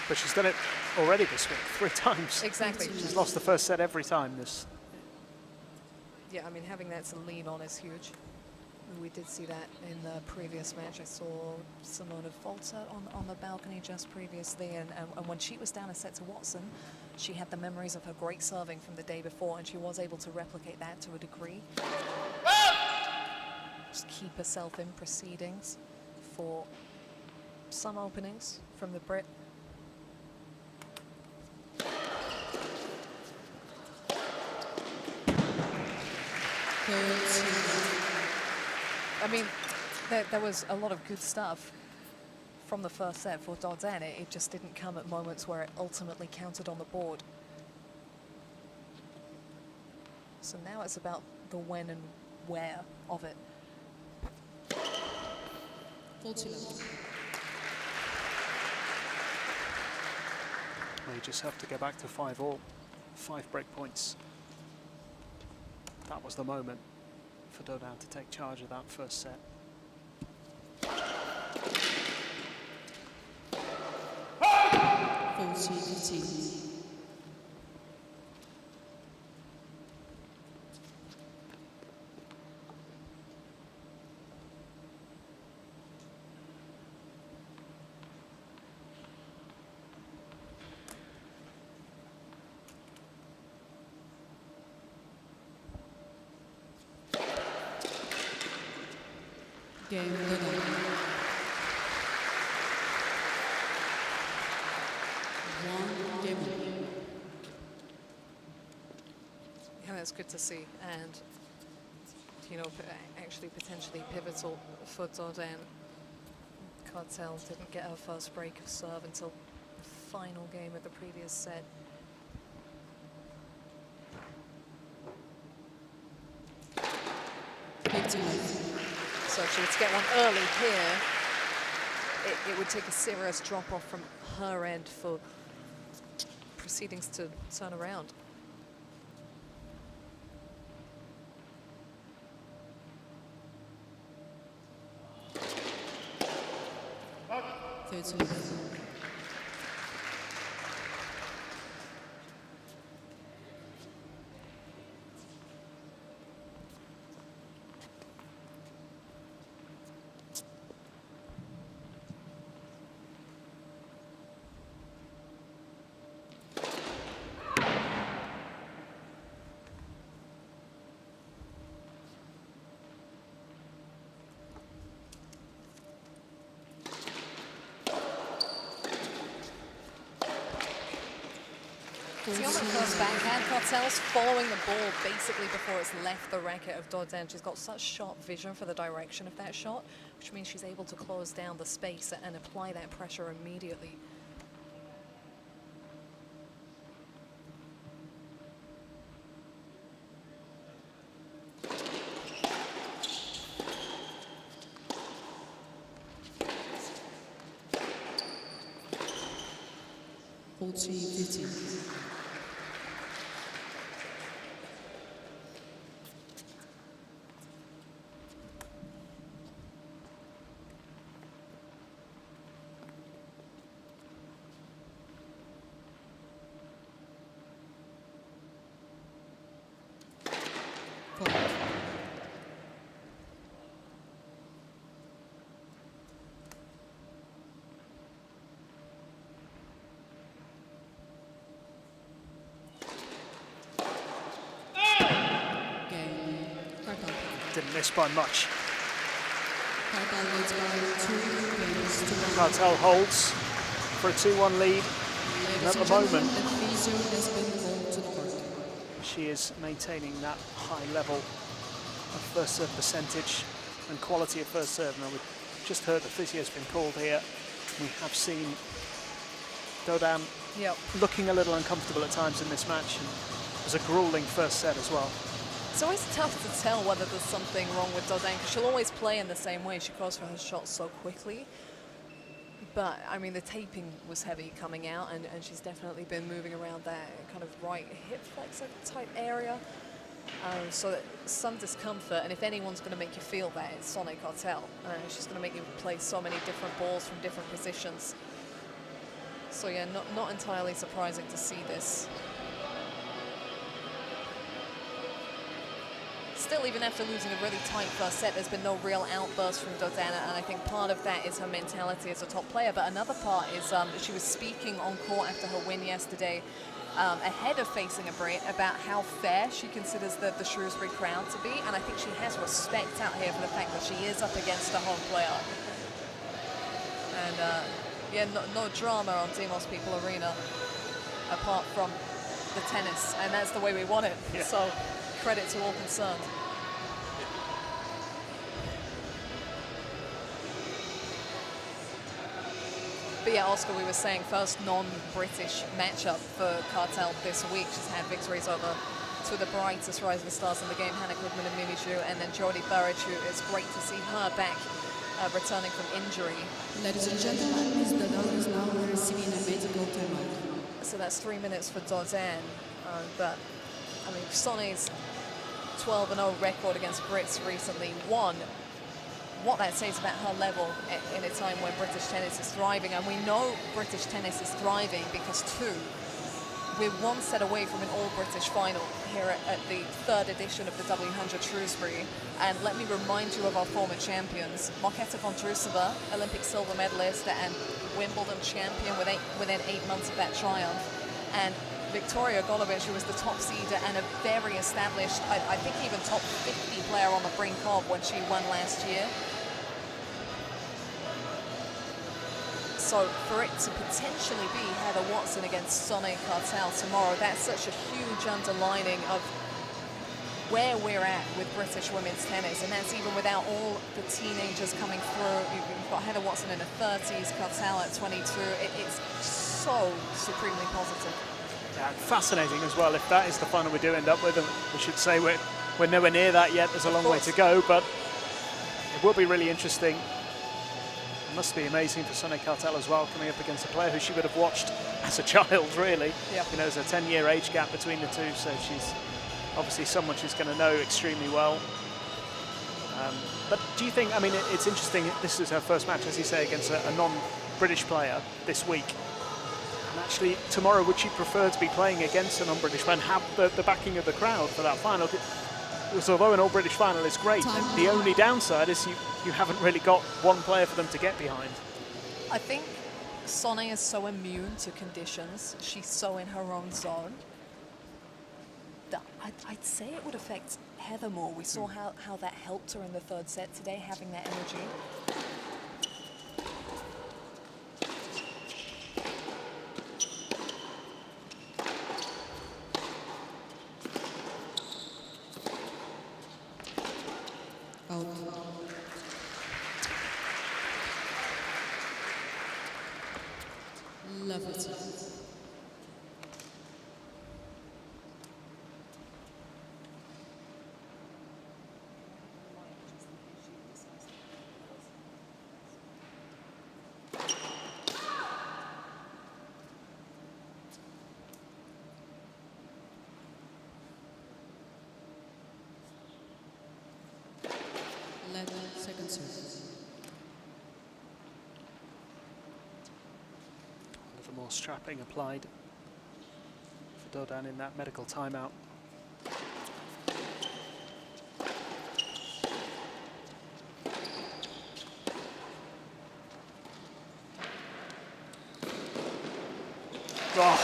But she's done it already this week, 3 times. Exactly. She's lost the first set every time this. Yeah, I mean, having that to lean on is huge. We did see that in the previous match. I saw Simona Volta on the balcony just previously, and when she was down a set to Watson, she had the memories of her great serving from the day before, and she was able to replicate that to a degree. Just keep herself in proceedings for some openings from the Brit. I mean, there was a lot of good stuff from the first set for Dodin. It just didn't come at moments where it ultimately counted on the board. So now it's about the when and where of it. 40 love. Well, you just have to go back to 5-all, 5 break points. That was the moment for Dodin to take charge of that first set. Game winner. One game winner. Yeah, that's good to see, and you know, actually potentially pivotal for Dodin. Cartel didn't get her first break of serve until the final game of the previous set. So if she were to get one early here, it would take a serious drop-off from her end for proceedings to turn around. See on the first backhand, Cartel's following the ball basically before it's left the racket of Dodin. She's got such sharp vision for the direction of that shot, which means she's able to close down the space and apply that pressure immediately. 40-15. Didn't miss by much. Cartel leads by 2 games to 1. Cartel holds for a 2-1 lead. And at the moment, the free zone has been called to the court. she is maintaining that high level of first serve percentage and quality of first serve. Now, we've just heard the physio's been called here. We have seen Dodan looking a little uncomfortable at times in this match, and it was a grueling first set as well. It's always tough to tell whether there's something wrong with Dodan, because she'll always play in the same way. She goes for her shots so quickly. But, I mean, the taping was heavy coming out, and she's definitely been moving around that kind of right hip flexor type area. So some discomfort, and if anyone's going to make you feel that, it's Sonny Cartel. She's going to make you play so many different balls from different positions. So yeah, not entirely surprising to see this. Still, even after losing a really tight first set, there's been no real outburst from Dodana, and I think part of that is her mentality as a top player, but another part is she was speaking on court after her win yesterday, ahead of facing a Brit, about how fair she considers the Shrewsbury crowd to be, and I think she has respect out here for the fact that she is up against a home player. And yeah, no drama on Demos People Arena, apart from the tennis, and that's the way we want it. Yeah. So credit to all concerned. But yeah, Oscar, we were saying first non-British matchup for Cartel this week. She's had victories over two of the brightest rising stars in the game, Hannah Goodman and Mimi Zhu, and then Jodie Burridge, who is great to see her back returning from injury. Ladies and gentlemen, Ms. Dodan is now receiving a medical timeout. So that's 3 minutes for Dodan. But, I mean, Sonny's 12-0 record against Brits recently won. What that says about her level in a time when British tennis is thriving. And we know British tennis is thriving because, we're one set away from an all-British final here at the third edition of the W100 Shrewsbury. And let me remind you of our former champions. Marketa von Drusova, Olympic silver medalist and Wimbledon champion within 8 months of that triumph. And Victoria Golubic, who was the top seeder and a very established, I think even top 50 player on the brink of when she won last year. So for it to potentially be Heather Watson against Sonny Cartel tomorrow, that's such a huge underlining of where we're at with British women's tennis, and that's even without all the teenagers coming through. You've got Heather Watson in her 30s, Cartel at 22. It's so supremely positive. Yeah, fascinating as well. If that is the final we do end up with, and we should say we're nowhere near that yet. There's a long way to go, but it will be really interesting. It must be amazing for Sonny Cartel as well, coming up against a player who she would have watched as a child, really. Yeah. You know, there's a 10-year age gap between the two, so she's obviously someone she's going to know extremely well. But do you think, I mean, it's interesting, this is her first match, as you say, against a non-British player this week. And actually, tomorrow, would she prefer to be playing against a non-British player and have the backing of the crowd for that final? Because although an all-British final is great, the only downside is you haven't really got one player for them to get behind. I think Sonny is so immune to conditions. She's so in her own zone. That I'd say it would affect Heather more. We saw how that helped her in the third set today, having that energy. Love it. serve. A little more strapping applied for Dodan in that medical timeout. Oh,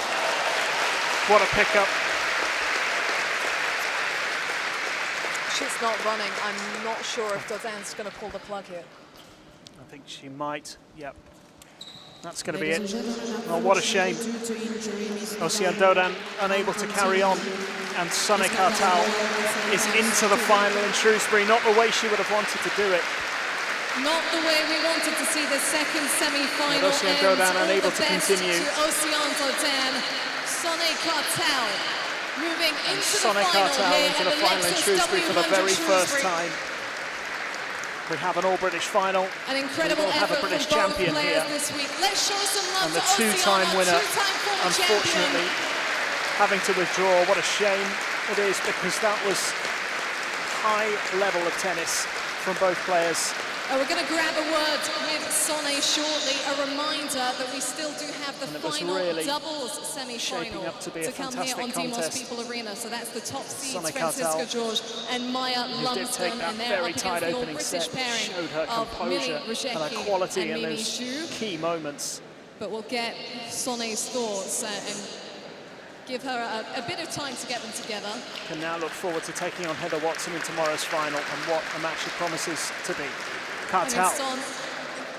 what a pickup. She's not running. I'm not sure if Dodan's going to pull the plug here. I think she might, yep. That's going to be it. Oh, what a shame. Ocean Dodan unable to carry on, and Sone Kartal is into the final in Shrewsbury, not the way she would have wanted to do it. Not the way we wanted to see the second semi-final. Ocean Dodan unable to continue. To Ocean Dodan, Sone Kartal moving into Sone the final Kartal here into at the final in Lexus Shrewsbury for the W100 very first Shrewsbury. time. We have an all-British final. An incredible We will have a effort British from both champion players here. this week. Let's show some love And the to two-time Oceana, winner, two-time former unfortunately, champion. having to withdraw. What a shame it is, because that was high level of tennis from both players. We're going to grab a word with Sone shortly. A reminder that we still do have the And it was final really doubles semi-final shaping up to be a come here fantastic on Demos contest. People Arena. So that's the top seeds, Sone Francisca Kartal, George and Maya who did take Lumsden, that and they're very up tight against the opening all-British set, pairing showed her of Mili composure and her Rzeszki quality and in Mimi those Zhu. key moments. But we'll get Sone's thoughts and give her a bit of time to get them together. Can now look forward to taking on Heather Watson in tomorrow's final, and what a match it promises to be. And Kartal Son,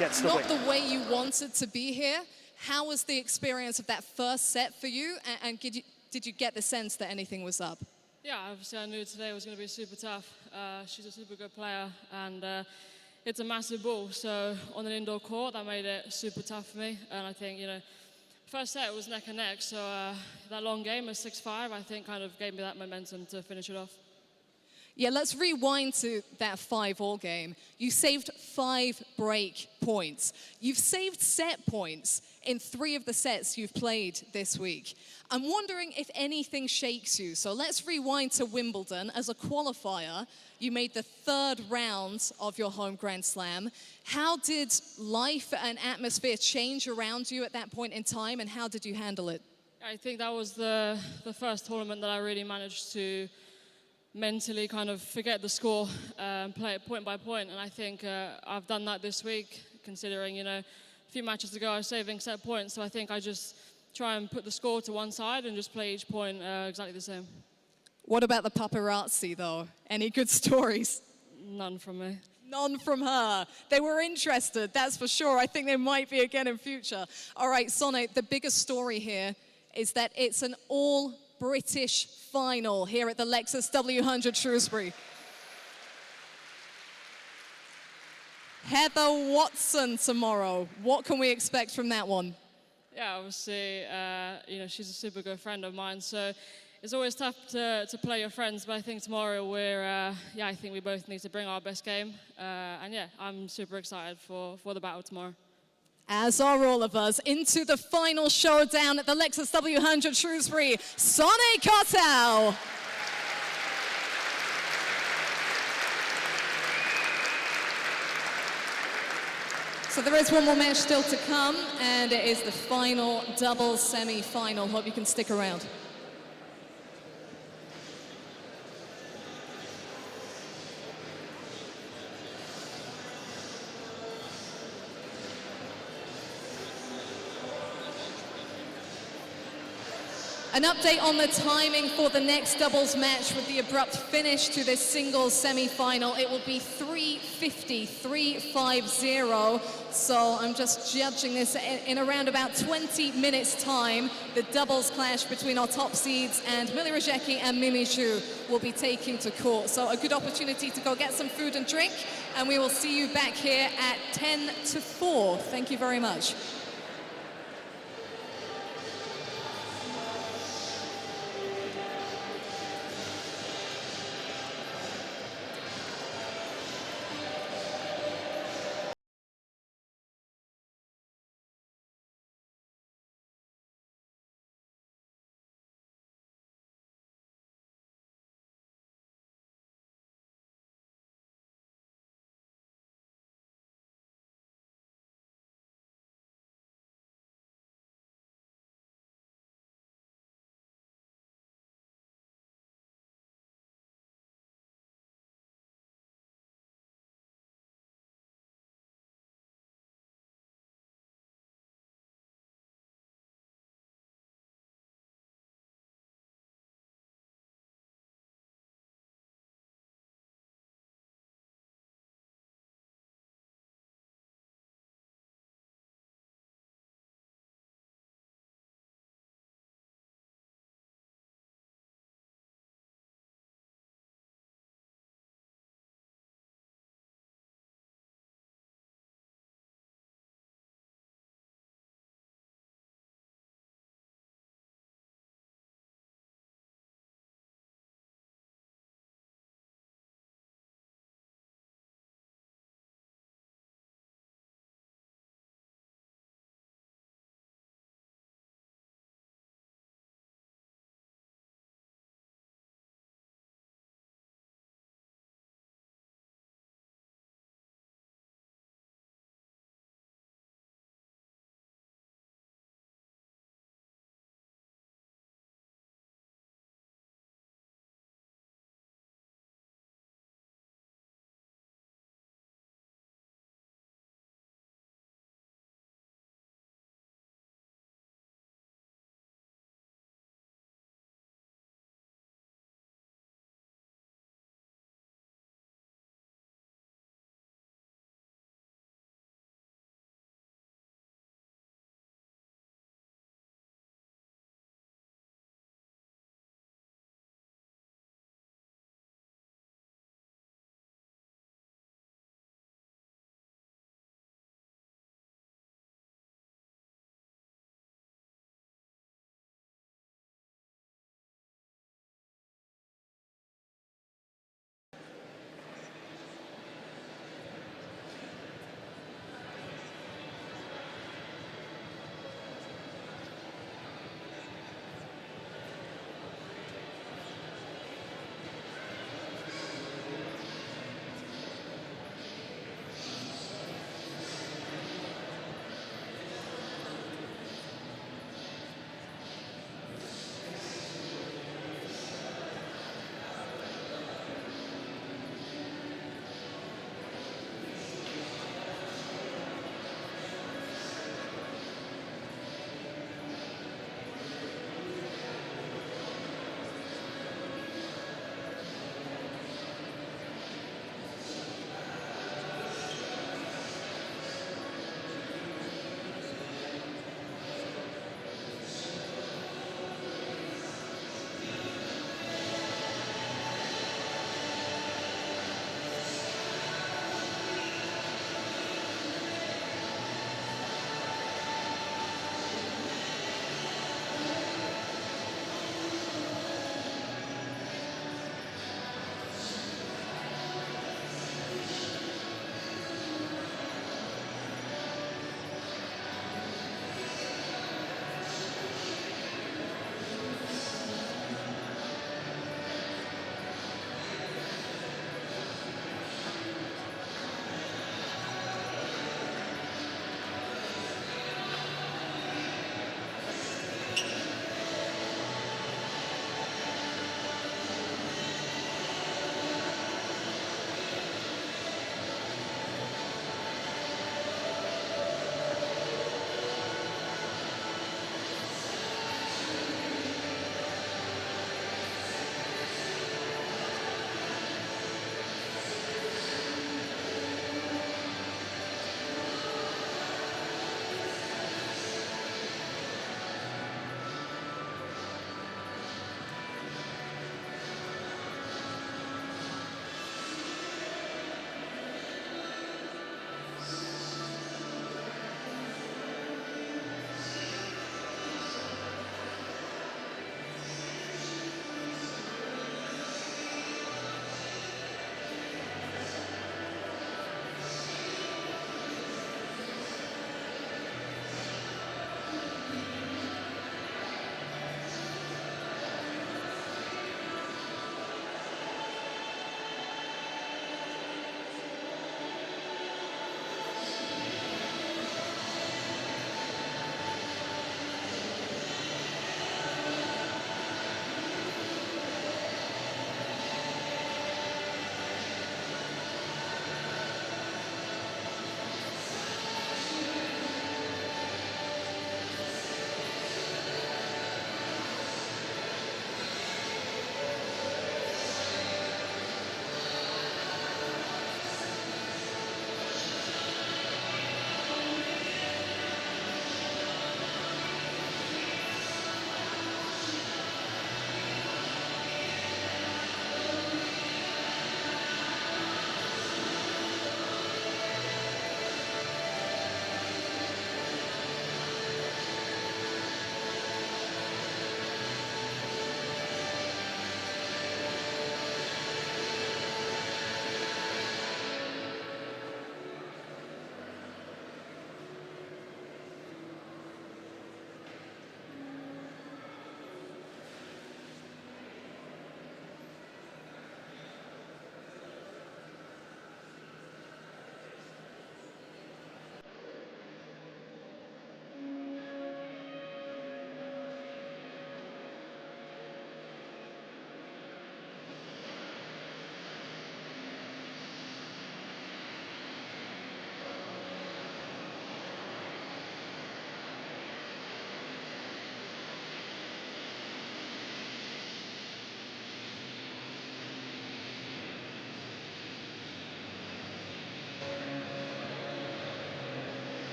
gets the not win. the way you wanted to be here. How was the experience of that first set for you? And did you get the sense that anything was up? Yeah, obviously I knew today was going to be super tough. She's a super good player, and it's a massive ball. So on an indoor court, that made it super tough for me. And I think, first set was neck and neck. So that long game of 6-5, I think kind of gave me that momentum to finish it off. Yeah, let's rewind to that 5-all game. You saved 5 break points. You've saved set points in 3 of the sets you've played this week. I'm wondering if anything shakes you. So let's rewind to Wimbledon. As a qualifier, you made the 3rd round of your home Grand Slam. How did life and atmosphere change around you at that point in time, and how did you handle it? I think that was the first tournament that I really managed to mentally kind of forget the score and play it point by point. And I think I've done that this week, considering, a few matches ago I was saving set points. So I think I just try and put the score to one side and just play each point exactly the same. What about the paparazzi, though? Any good stories? None from me. None from her. They were interested, that's for sure. I think they might be again in future. All right, Sone, the biggest story here is that it's an all-British final here at the Lexus W100 Shrewsbury. Heather Watson tomorrow. What can we expect from that one? Yeah, obviously, she's a super good friend of mine, so it's always tough to play your friends, but I think tomorrow I think we both need to bring our best game, and yeah, I'm super excited for the battle tomorrow. As are all of us, into the final showdown at the Lexus W100 Shrewsbury, Sone Kartal. So there is one more match still to come, and it is the final doubles semi-final. Hope you can stick around. An update on the timing for the next doubles match with the abrupt finish to this singles semi-final. It will be 3:50, 3:50. So I'm just judging this in around about 20 minutes time. The doubles clash between our top seeds and Mili Rzeszki and Mimi Zhu will be taking to court. So a good opportunity to go get some food and drink, and we will see you back here at 10 to 4. Thank you very much.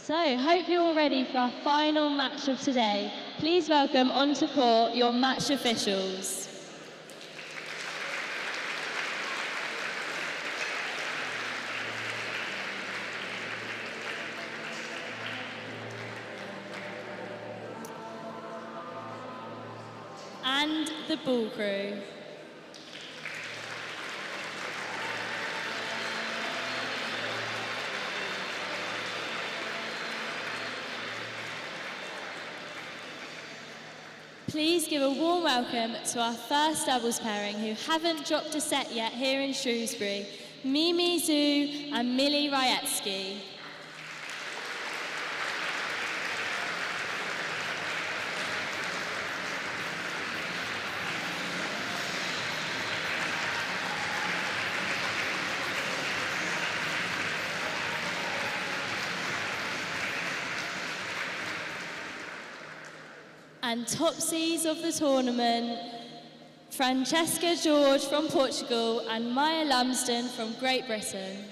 So, hope you're all ready for our final match of today. Please welcome onto court your match officials. And the ball crew. Please give a warm welcome to our first doubles pairing who haven't dropped a set yet here in Shrewsbury, Mimi Zhu and Millie Rajecki. And top seeds of the tournament, Francesca George from Portugal and Maya Lumsden from Great Britain.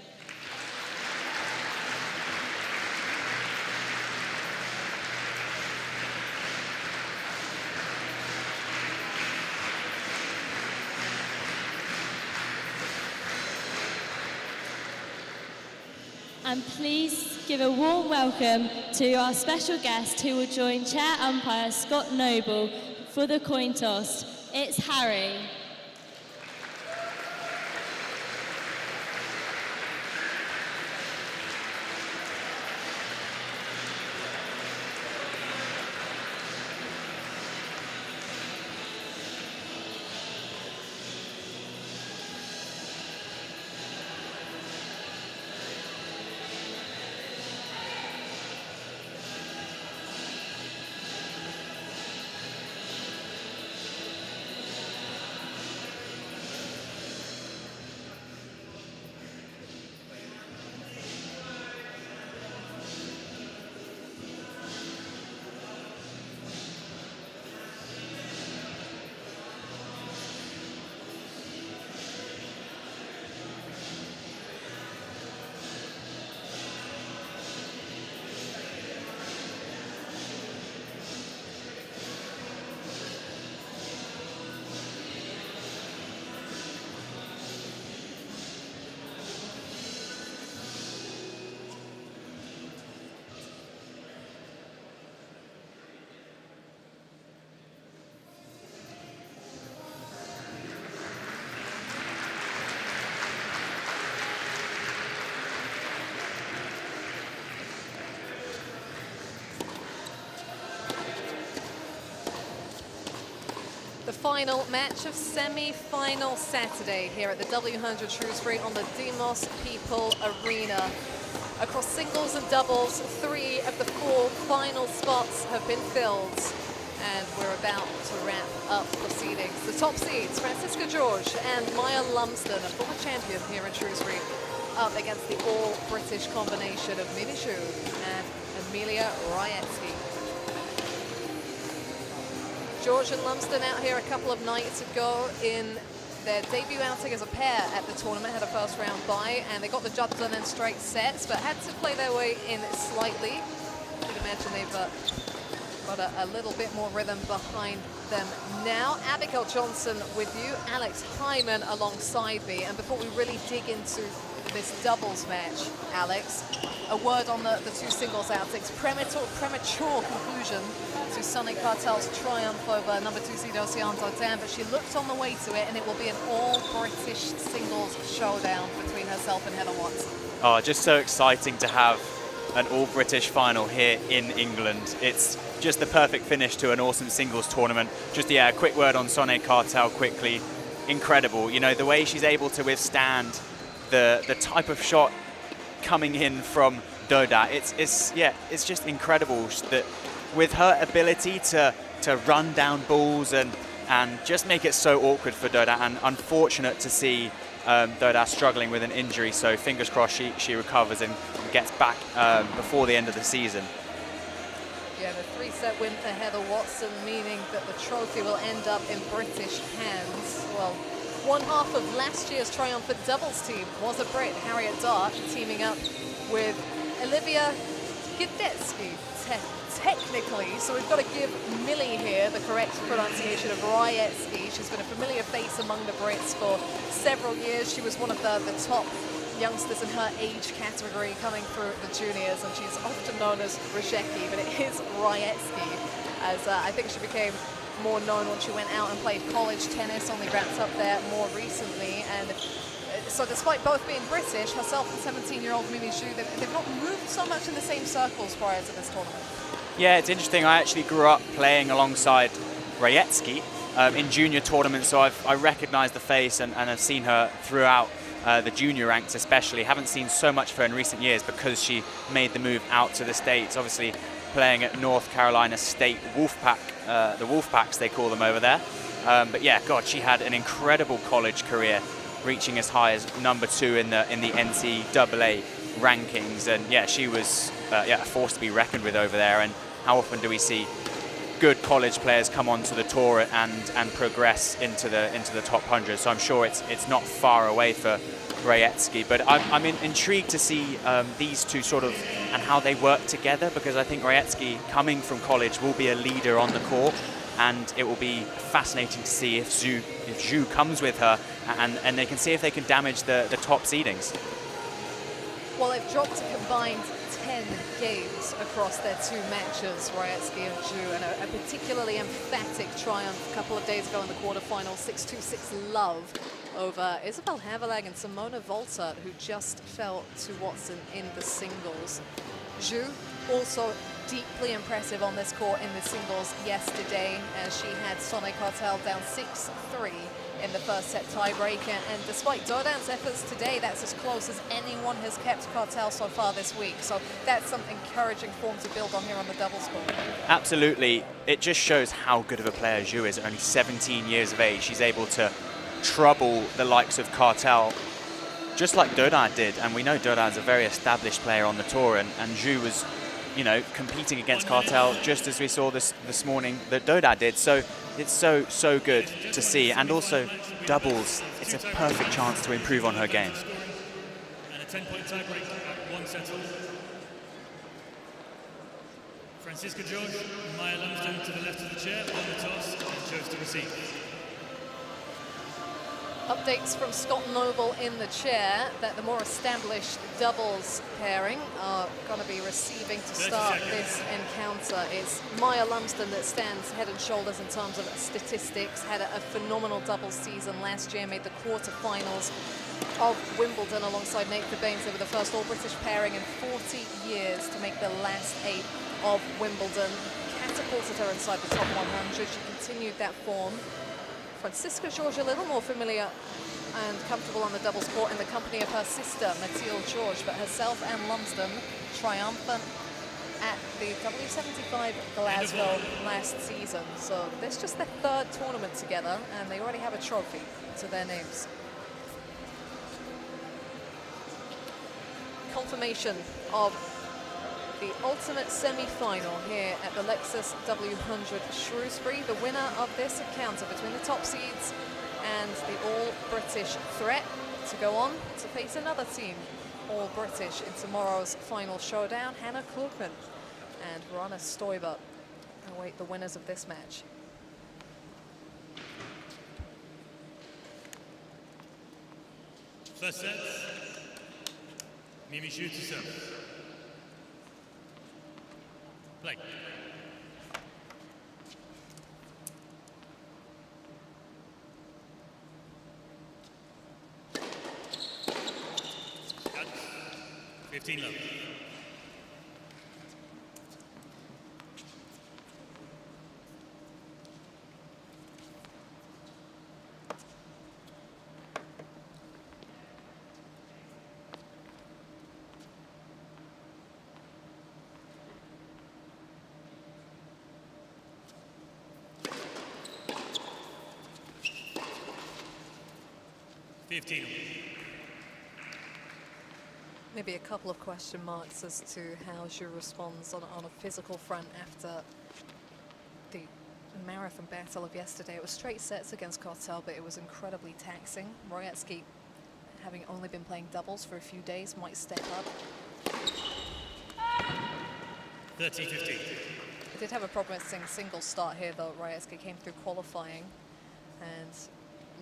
And please give a warm welcome to our special guest who will join chair umpire Scott Noble for the coin toss. It's Harry. The final match of semi-final Saturday here at the W100 Shrewsbury on the Demos People Arena. Across singles and doubles, 3 of the 4 final spots have been filled. And we're about to wrap up proceedings. The top seeds, Francesca George and Maya Lumsden, a former champion here in Shrewsbury, up against the all-British combination of Mimi Zhu and Amelia Rajecki. George and Lumsden out here a couple of nights ago in their debut outing as a pair at the tournament, had a first round bye, and they got the job done in straight sets, but had to play their way in slightly. You can imagine they've got a little bit more rhythm behind them now. Abigail Johnson with you, Alex Hyman alongside me, and before we really dig into this doubles match, Alex, a word on the 2 singles outings. Premature conclusion to Sunny Cartel's triumph over number 2 seed Oceane Dodin, but she looked on the way to it, and it will be an all-British singles showdown between herself and Heather Watson. Oh, just so exciting to have an all-British final here in England. It's just the perfect finish to an awesome singles tournament. Just, yeah, a quick word on Sunny Cartel quickly. Incredible. You know, the way she's able to withstand the type of shot coming in from Dodin, it's just incredible that with her ability to run down balls and just make it so awkward for Dodin, and unfortunate to see Dodin struggling with an injury, so fingers crossed she recovers and gets back before the end of the season. Yeah, the 3-set win for Heather Watson, meaning that the trophy will end up in British hands. Well, one half of last year's triumphant doubles team was a Brit, Harriet Dart, teaming up with Olivia Gidetsky, technically, so we've got to give Millie here the correct pronunciation of Rajecki. She's been a familiar face among the Brits for several years. She was one of the top youngsters in her age category coming through the juniors, and she's often known as Rajecki, but it is Rajecki, as I think she became more known when she went out and played college tennis, only wrapped up there more recently. And so despite both being British, herself and 17-year-old Mimi Zhu, they've not moved so much in the same circles prior to this tournament. Yeah, it's interesting. I actually grew up playing alongside Rajecki in junior tournaments, so I recognise the face and have seen her throughout the junior ranks especially. Haven't seen so much of her in recent years because she made the move out to the States, obviously playing at North Carolina State Wolfpack, the Wolfpacks they call them over there. But yeah, God, she had an incredible college career, reaching as high as #2 in the NCAA rankings, and yeah, she was a force to be reckoned with over there. And how often do we see good college players come onto the tour and progress into the top 100? So I'm sure it's not far away for Rajecki, but I'm intrigued to see these two sort of and how they work together, because I think Rajecki, coming from college, will be a leader on the court, and it will be fascinating to see if Zhu comes with her, and they can see if they can damage the top seedings. Well, they've dropped a combined 10 games across their two matches, Rajecki and Zhu, and a particularly emphatic triumph a couple of days ago in the quarterfinals, 6-2-6 love over Isabel Havelag and Simona Volta, who just fell to Watson in the singles. Zhu also deeply impressive on this court in the singles yesterday, as she had Sonne Cartel down 6-3 in the first set tiebreaker, and despite Dodin's efforts today, that's as close as anyone has kept Cartel so far this week. So that's some encouraging form to build on here on the doubles court. Absolutely. It just shows how good of a player Zhu is. At only 17 years of age, she's able to trouble the likes of Cartel, just like Dodin did. And we know Dodin's a very established player on the tour, and Zhu was, you know, competing against Cartel just as we saw this morning that Dodin did. So it's so good to see. And also doubles, it's a perfect chance to improve on her game. And a 10-point tiebreak at 1 set all. Francisca George, Maya Lumsden to the left of the chair, won the toss and chose to receive. Updates from Scott Noble in the chair that the more established doubles pairing are going to be receiving to start this encounter. It's Maya Lumsden that stands head and shoulders in terms of statistics, had a phenomenal doubles season last year, made the quarterfinals of Wimbledon alongside Nate Baines. They were the first all-British pairing in 40 years to make the last 8 of Wimbledon. Catapulted her inside the top 100. She continued that form. Francisca George a little more familiar and comfortable on the doubles court in the company of her sister, Mathilde George, but herself and Lumsden triumphant at the W75 Glasgow last season. So this is just their 3rd tournament together, and they already have a trophy to their names. Confirmation of the ultimate semi-final here at the Lexus W100 Shrewsbury. The winner of this encounter between the top seeds and the all-British threat to go on to face another team, all-British, in tomorrow's final showdown. Hannah Klugman and Verona Stoiber await the winners of this match. First set, Mimi Zhu to serve. Play. Cut. 15 love. Maybe a couple of question marks as to how Zhu responds on a physical front after the marathon battle of yesterday. It was straight sets against Cartel, but it was incredibly taxing. Rajecki, having only been playing doubles for a few days, might step up. 30-15. I did have a promising single start here, though. Rajecki came through qualifying and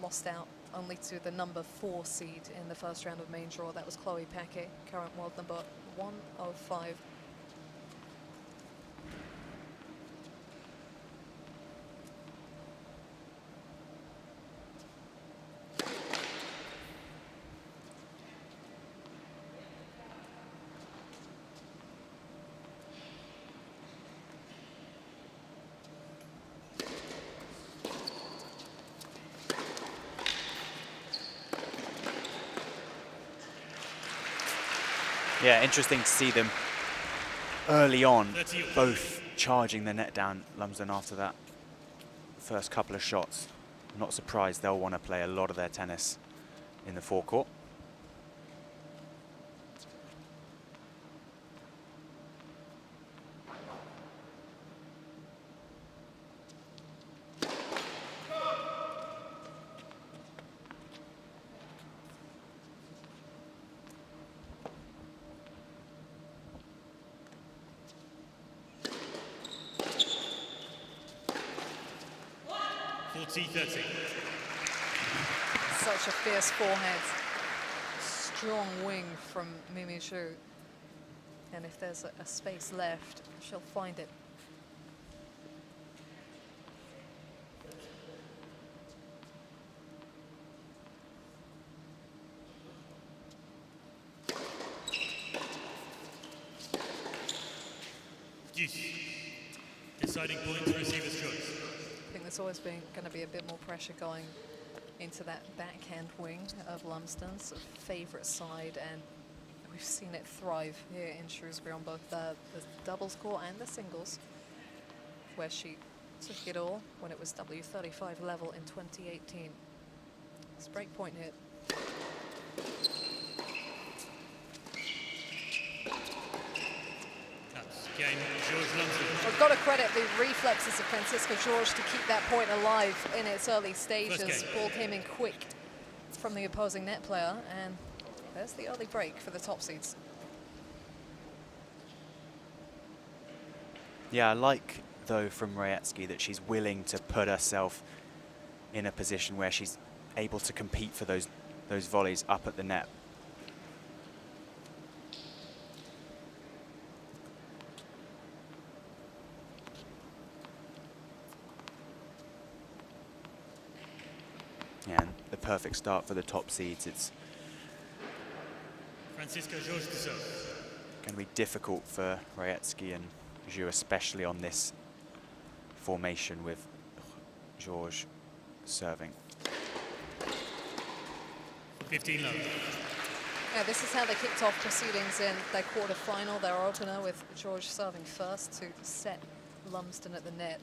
lost out only to the number 4 seed in the first round of main draw. That was Chloe Paquet, current world number 105. Yeah, interesting to see them early on, both charging the net down, Lumsden, after that first couple of shots. I'm not surprised they'll want to play a lot of their tennis in the forecourt. Such a fierce forehand. Strong wing from Mimi Zhu. And if there's a space left, she'll find it. Deciding point to receiver's choice. I think there's always going to be a bit more pressure going into that backhand wing of Lumsden's favourite side, and we've seen it thrive here in Shrewsbury on both the doubles court and the singles, where she took it all when it was W35 level in 2018. It's break point hit. Again, George Lumsden. We've got to credit the reflexes of Francisco George to keep that point alive in its early stages. Ball came in quick from the opposing net player, and there's the early break for the top seeds. Yeah, I like, though, from Rajecki that she's willing to put herself in a position where she's able to compete for those volleys up at the net. And the perfect start for the top seeds. It's Francisco George to serve. going to be difficult for Rajecki and Zhu, especially on this formation with George serving. 15 love. Yeah, this is how they kicked off proceedings in their quarter-final. Their opener with George serving first to set Lumsden at the net.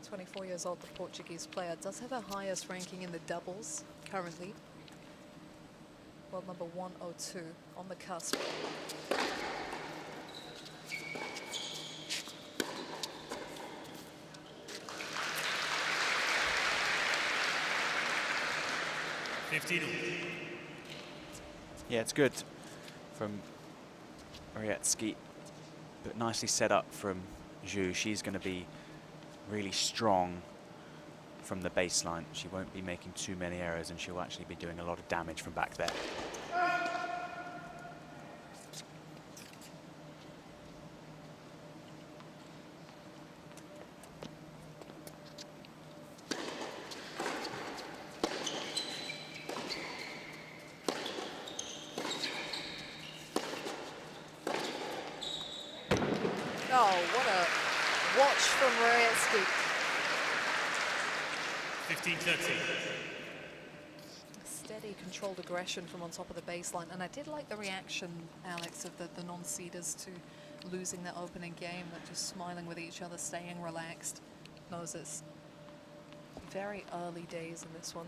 24 years old, the Portuguese player does have her highest ranking in the doubles currently. World number 102 on the cusp. Yeah, it's good from Rajecki, but nicely set up from Zhu. She's going to be really strong from the baseline. She won't be making too many errors, and she'll actually be doing a lot of damage from back there. Oh, what a watch from Rajecki. 15-13. Steady, controlled aggression from on top of the baseline. And I did like the reaction, Alex, of the non-seeders to losing that opening game. They're just smiling with each other, staying relaxed. Knows it's very early days in this one.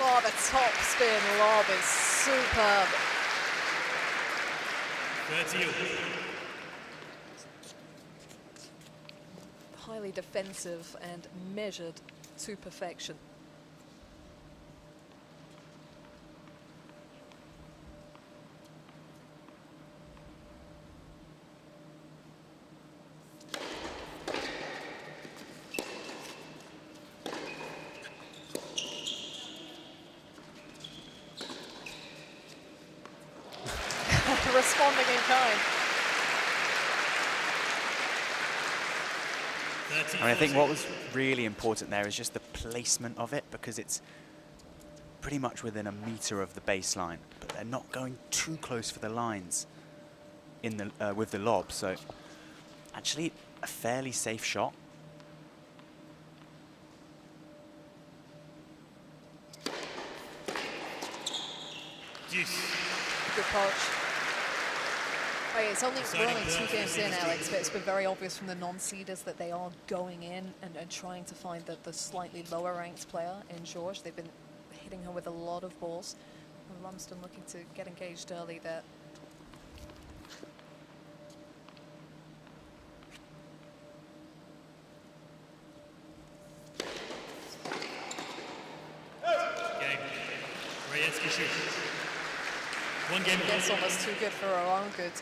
Oh, the top spin lob is superb. 30. highly defensive and measured to perfection. Responding in kind. I think what was really important there is just the placement of it, because it's pretty much within a meter of the baseline, but they're not going too close for the lines in the with the lob. So actually a fairly safe shot. Good approach. Oh, yeah, we're only 2 games in, Alex, but it's been very obvious from the non-seeders that they are going in and trying to find the slightly lower ranked player in George. They've been hitting her with a lot of balls. And Lumsden looking to get engaged early there. One game. That's almost too good for her own good.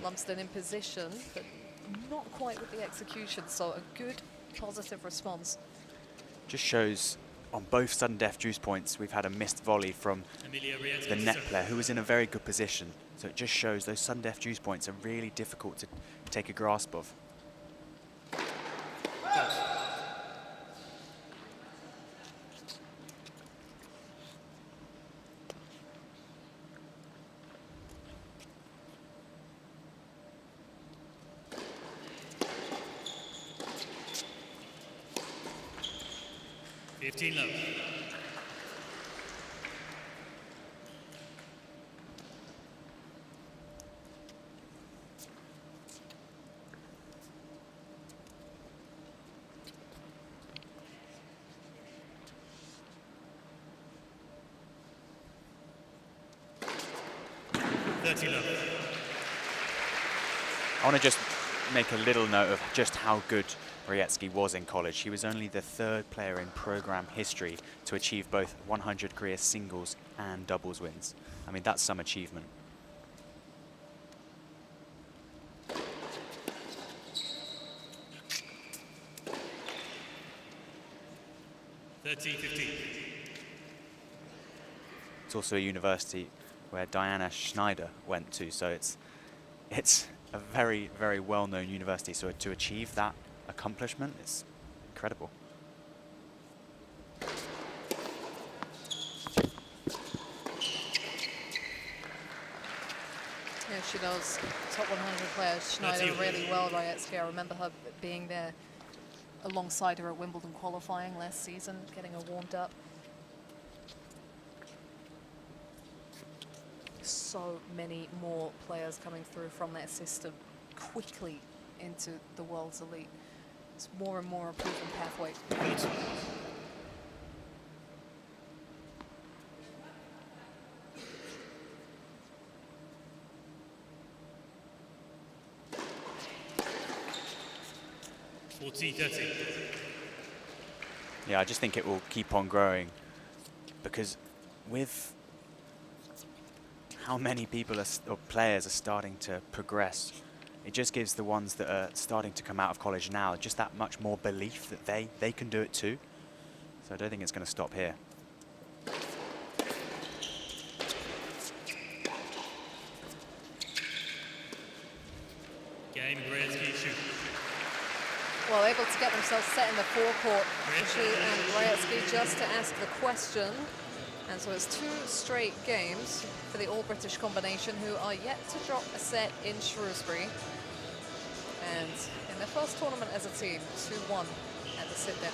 Lumsden in position, but not quite with the execution, so a good, positive response. Just shows on both sudden death juice points we've had a missed volley from the net player, who was in a very good position. So it just shows those sudden death juice points are really difficult to take a grasp of. Love. I want to just make a little note of just how good Raetsky was in college. He was only the 3rd player in program history to achieve both 100 career singles and doubles wins. I mean, that's some achievement. It's also a university where Diana Schneider went to, so it's a very, very well-known university. So to achieve that accomplishment, it's incredible. Yeah, she knows top 100 players, Schneider, really well, Raetsky. I remember her being there alongside her at Wimbledon qualifying last season, getting her warmed up. So many more players coming through from that system quickly into the world's elite. It's more and more a proven pathway. Yeah, I just think it will keep on growing, because with how many people or players are starting to progress, it just gives the ones that are starting to come out of college now just that much more belief that they can do it too. So I don't think it's going to stop here. Game, Raetsky, shoot. Well, able to get themselves set in the forecourt, Shu and Raetsky, just to ask the question. And so it's 2 straight games for the All-British combination, who are yet to drop a set in Shrewsbury. And in their first tournament as a team, 2-1 at the sit-down.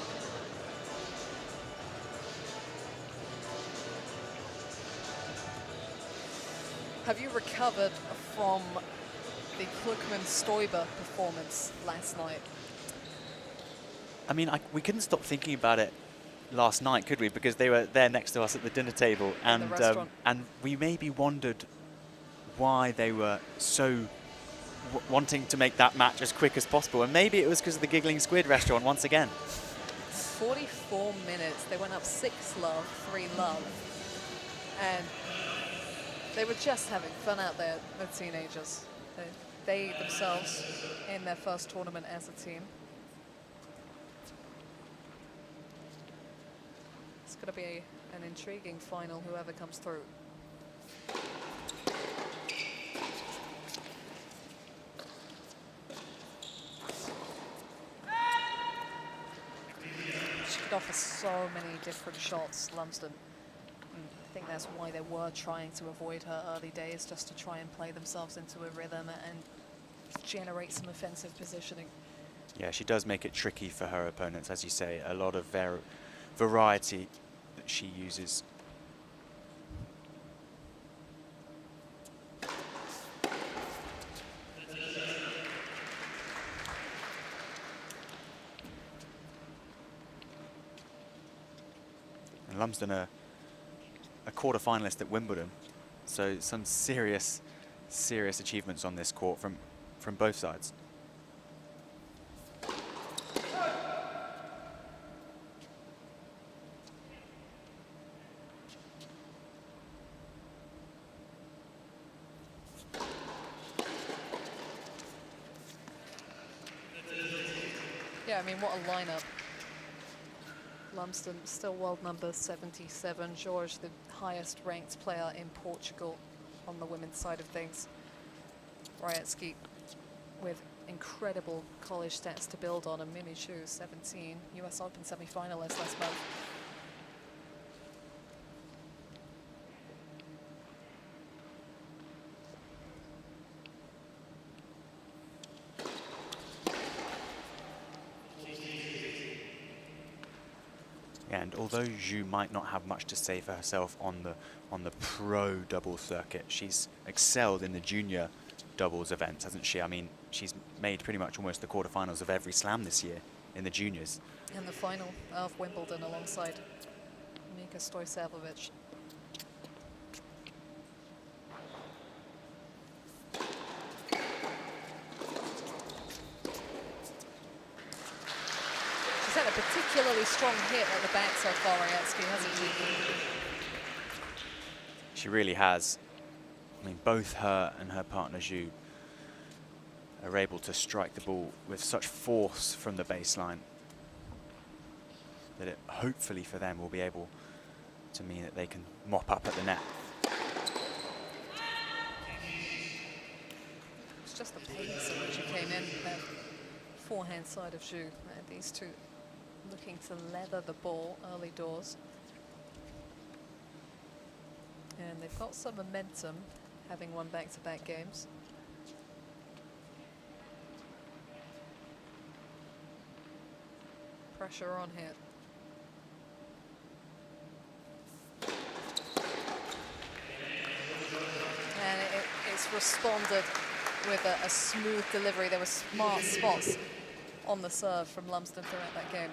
Have you recovered from the Klukman-Stoiber performance last night? I mean, we couldn't stop thinking about it last night, could we? Because they were there next to us at the dinner table, and we maybe wondered why they were so wanting to make that match as quick as possible. And maybe it was because of the Giggling Squid restaurant once again. 44 minutes. They went up 6-love, 3-love. And they were just having fun out there, the teenagers. They themselves in their first tournament as a team. It's going to be an intriguing final, whoever comes through. She could offer so many different shots, Lumsden. I think that's why they were trying to avoid her early days, just to try and play themselves into a rhythm and generate some offensive positioning. Yeah, she does make it tricky for her opponents, as you say. A lot of variety that she uses. And Lumsden a quarter-finalist at Wimbledon, so some serious achievements on this court from both sides. Yeah, I mean, what a lineup. Lumsden still world number 77. George, the highest ranked player in Portugal on the women's side of things. Rajecki with incredible college stats to build on, and Mimi Zhu, 17, US Open semi-finalist last month. And although Zhu might not have much to say for herself on the pro doubles circuit, she's excelled in the junior doubles events, hasn't she? I mean, she's made pretty much almost the quarterfinals of every slam this year in the juniors. And the final of Wimbledon alongside Mika Stojsavovic. She's had a particularly strong hit at the back so far, Rajecki, hasn't she? She really has. I mean, both her and her partner Zhu are able to strike the ball with such force from the baseline that it hopefully for them will be able to mean that they can mop up at the net. It's just the pace at which she came in, that forehand side of Zhu. These two looking to leather the ball early doors. And they've got some momentum, having won back-to-back games. Pressure on here. And it's responded with a smooth delivery. There were smart spots on the serve from Lumsden throughout that game.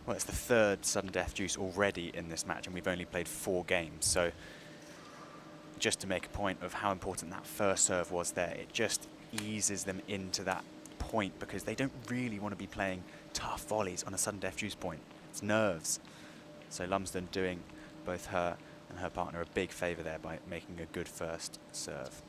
Well, it's the third sudden death juice already in this match, and we've only played 4 games. So just to make a point of how important that first serve was there, it just eases them into that point, because they don't really want to be playing tough volleys on a sudden death juice point. It's nerves. So Lumsden doing both her and her partner a big favour there by making a good first serve.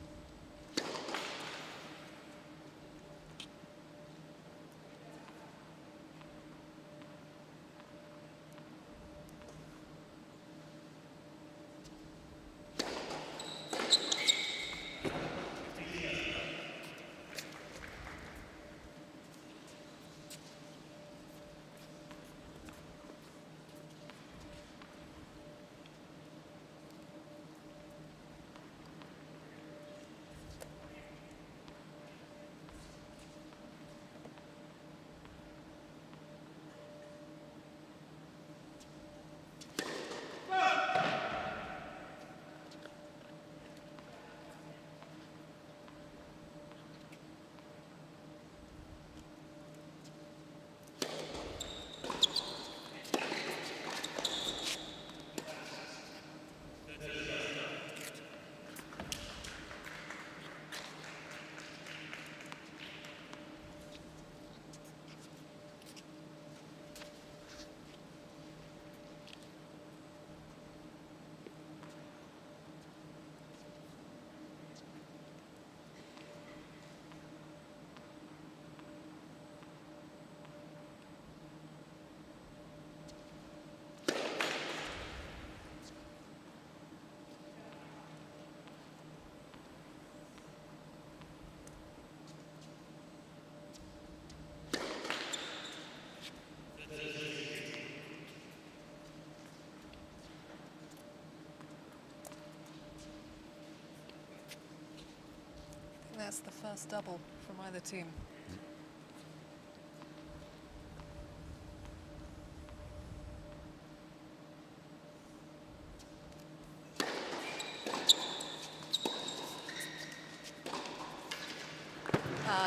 that's the first double from either team.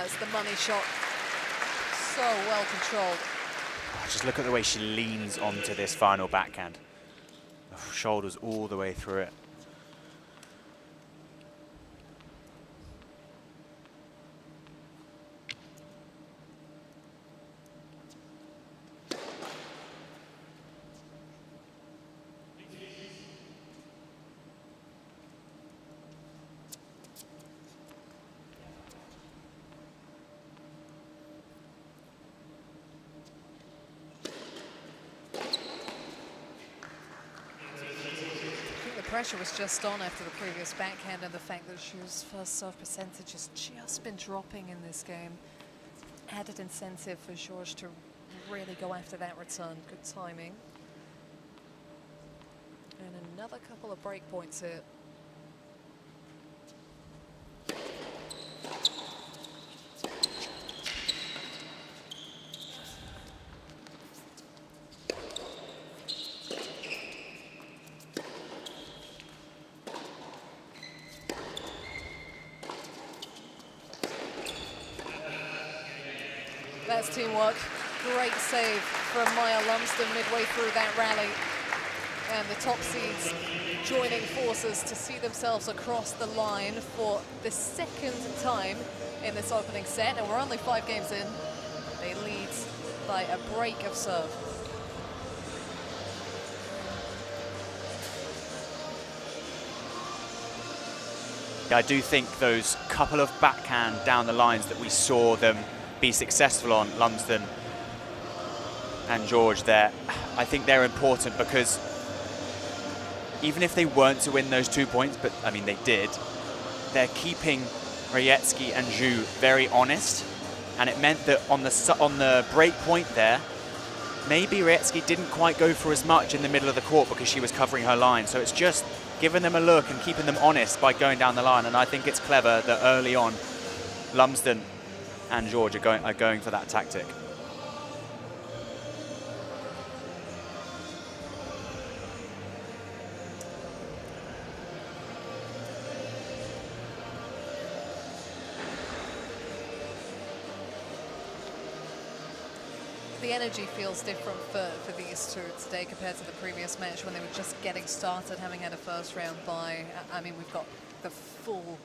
It's the money shot. So well controlled. Just look at the way she leans onto this final backhand. Shoulders all the way through it. Pressure was just on after the previous backhand, and the fact that Shu's first serve percentage has just been dropping in this game. Added incentive for Georges to really go after that return. Good timing. And another couple of break points here. That's teamwork. Great save from Maya Lumsden midway through that rally. And the top seeds joining forces to see themselves across the line for the second time in this opening set. And we're only 5 games in. They lead by a break of serve. I do think those couple of backhand down the lines that we saw them be successful on, Lumsden and George there, I think they're important because even if they weren't to win those 2 points, but I mean they did, they're keeping Rajetzky and Zhu very honest, and it meant that on the break point there, maybe Rajetzky didn't quite go for as much in the middle of the court because she was covering her line. So it's just giving them a look and keeping them honest by going down the line, and I think it's clever that early on Lumsden and George are going for that tactic. The energy feels different for these two today compared to the previous match when they were just getting started, having had a first round bye. I mean, we've got the full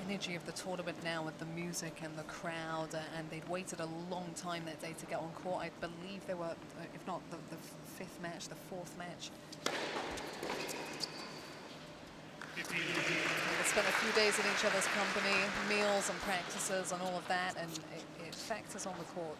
energy of the tournament now with the music and the crowd, and they'd waited a long time that day to get on court. I believe they were, if not the 5th match, the 4th match. They spent a few days in each other's company, meals and practices and all of that, and it factors on the court.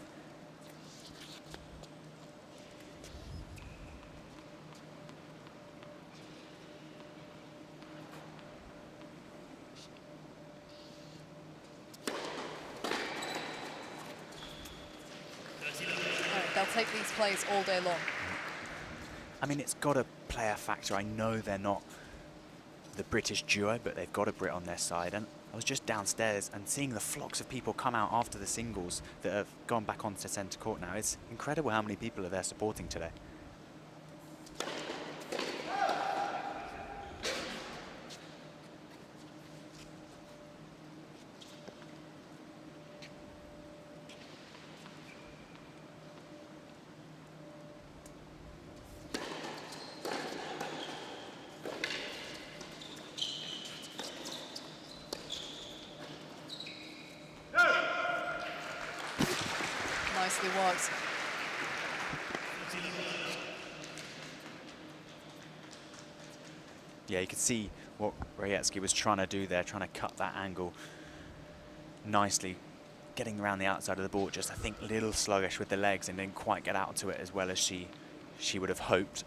They'll take these plays all day long. I mean, it's got to play a factor. I know they're not the British duo, but they've got a Brit on their side. And I was just downstairs and seeing the flocks of people come out after the singles that have gone back onto centre court now. It's incredible how many people are there supporting today. Nicely worked. Yeah, you could see what Rajetzky was trying to do there, trying to cut that angle nicely, getting around the outside of the board, just I think a little sluggish with the legs and didn't quite get out to it as well as she would have hoped.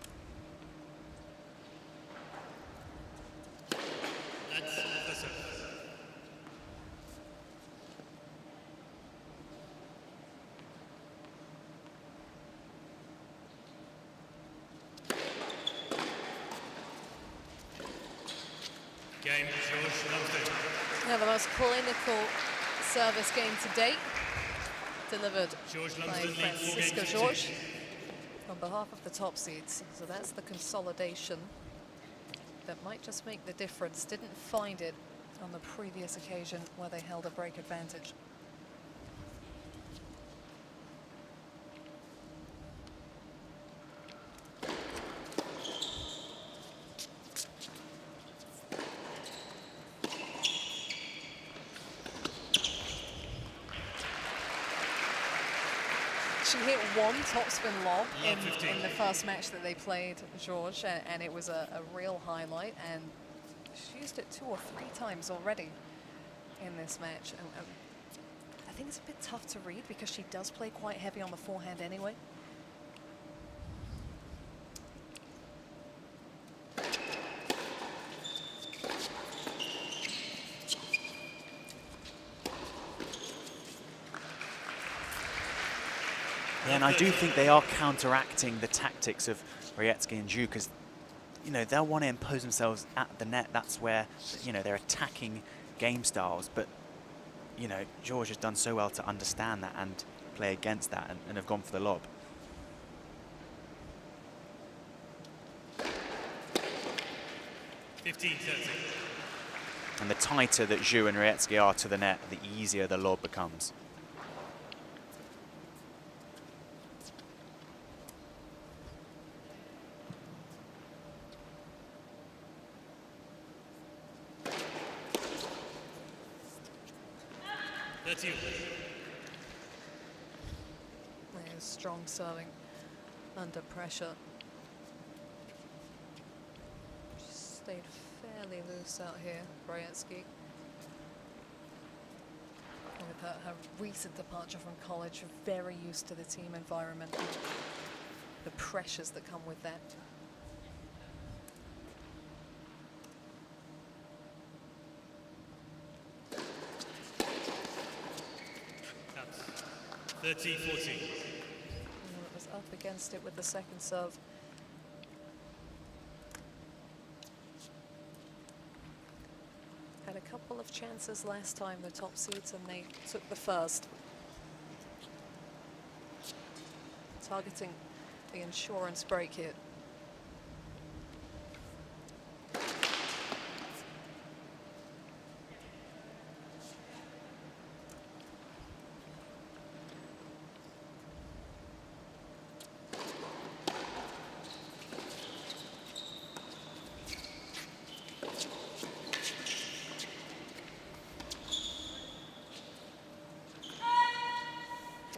Yeah, the most clinical service game to date, delivered by Francisco George on behalf of the top seeds. So that's the consolidation that might just make the difference. Didn't find it on the previous occasion where they held a break advantage. She hit one topspin lob in the first match that they played, George, and it was a real highlight, and she used it 2 or 3 times already in this match. And I think it's a bit tough to read because she does play quite heavy on the forehand anyway. Yeah, and I do think they are counteracting the tactics of Rayetsky and Zhu, because, you know, they'll want to impose themselves at the net. That's where, you know, they're attacking game styles. But, you know, George has done so well to understand that and play against that and have gone for the lob. And the tighter that Zhu and Rayetsky are to the net, the easier the lob becomes. That's you. There's strong serving under pressure. She stayed fairly loose out here, Rayetsky. With her recent departure from college, very used to the team environment, the pressures that come with that. That's 13-14. It was up against it with the second serve. Had a couple of chances last time, the top seeds, and they took the first. Targeting the insurance break here.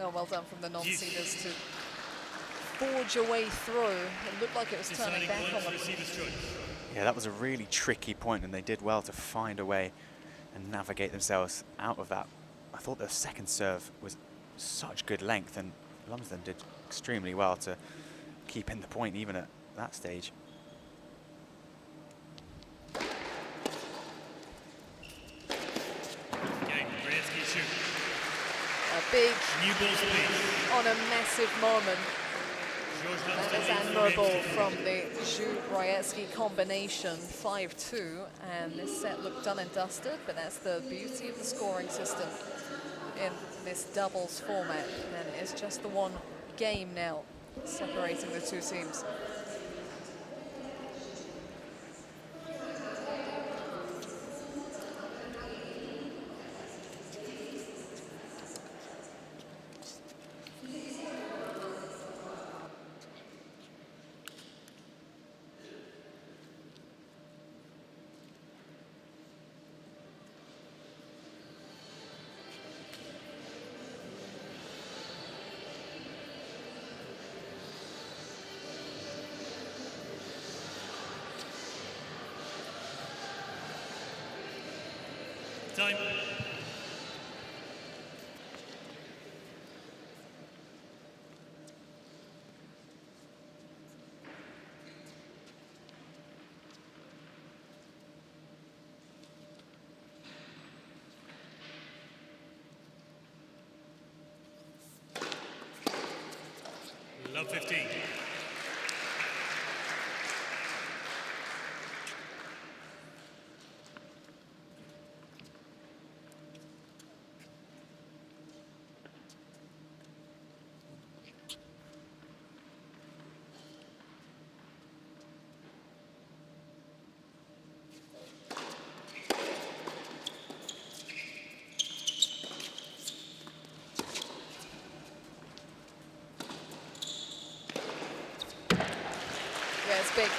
Oh, well done from the non-seeders to forge a way through. It looked like it was turning back on them. Yeah, that was a really tricky point, and they did well to find a way and navigate themselves out of that. I thought the second serve was such good length, and Lumsden did extremely well to keep in the point even at that stage. Big on a massive moment. That is admirable from the Zhu-Rayetsky combination, 5-2, and this set looked done and dusted, but that's the beauty of the scoring system in this doubles format, and it's just the one game now separating the two teams. Time. Love 15. that's big.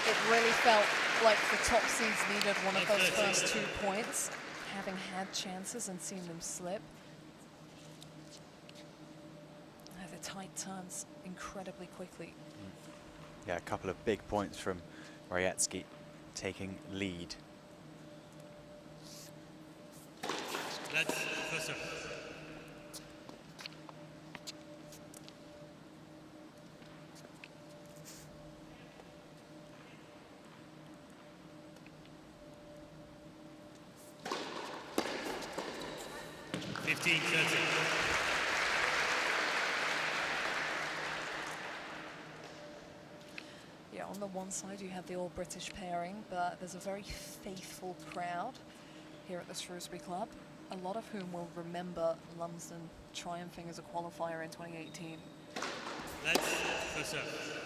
It really felt like the top seeds needed one of those first 2 points, having had chances and seen them slip. The tight turns incredibly quickly. Yeah, a couple of big points from Rayetsky taking lead. Let's first serve. Yeah, on the one side you have the all-British pairing, but there's a very faithful crowd here at the Shrewsbury Club, a lot of whom will remember Lumsden triumphing as a qualifier in 2018. Let's first serve.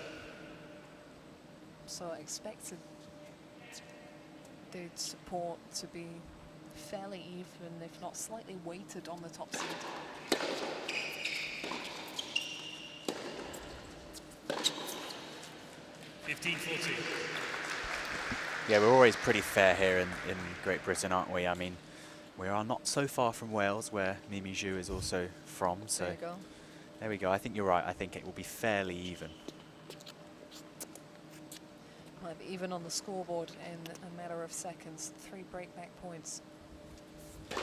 So I expected the support to be fairly even, if not slightly weighted on the top seed. Yeah, we're always pretty fair here in Great Britain, aren't we? I mean, we are not so far from Wales, where Mimi Zhu is also from. So There you go. there we go. I think you're right. I think it will be fairly even. Might be even on the scoreboard in a matter of seconds. 3 breakback points. 30-40.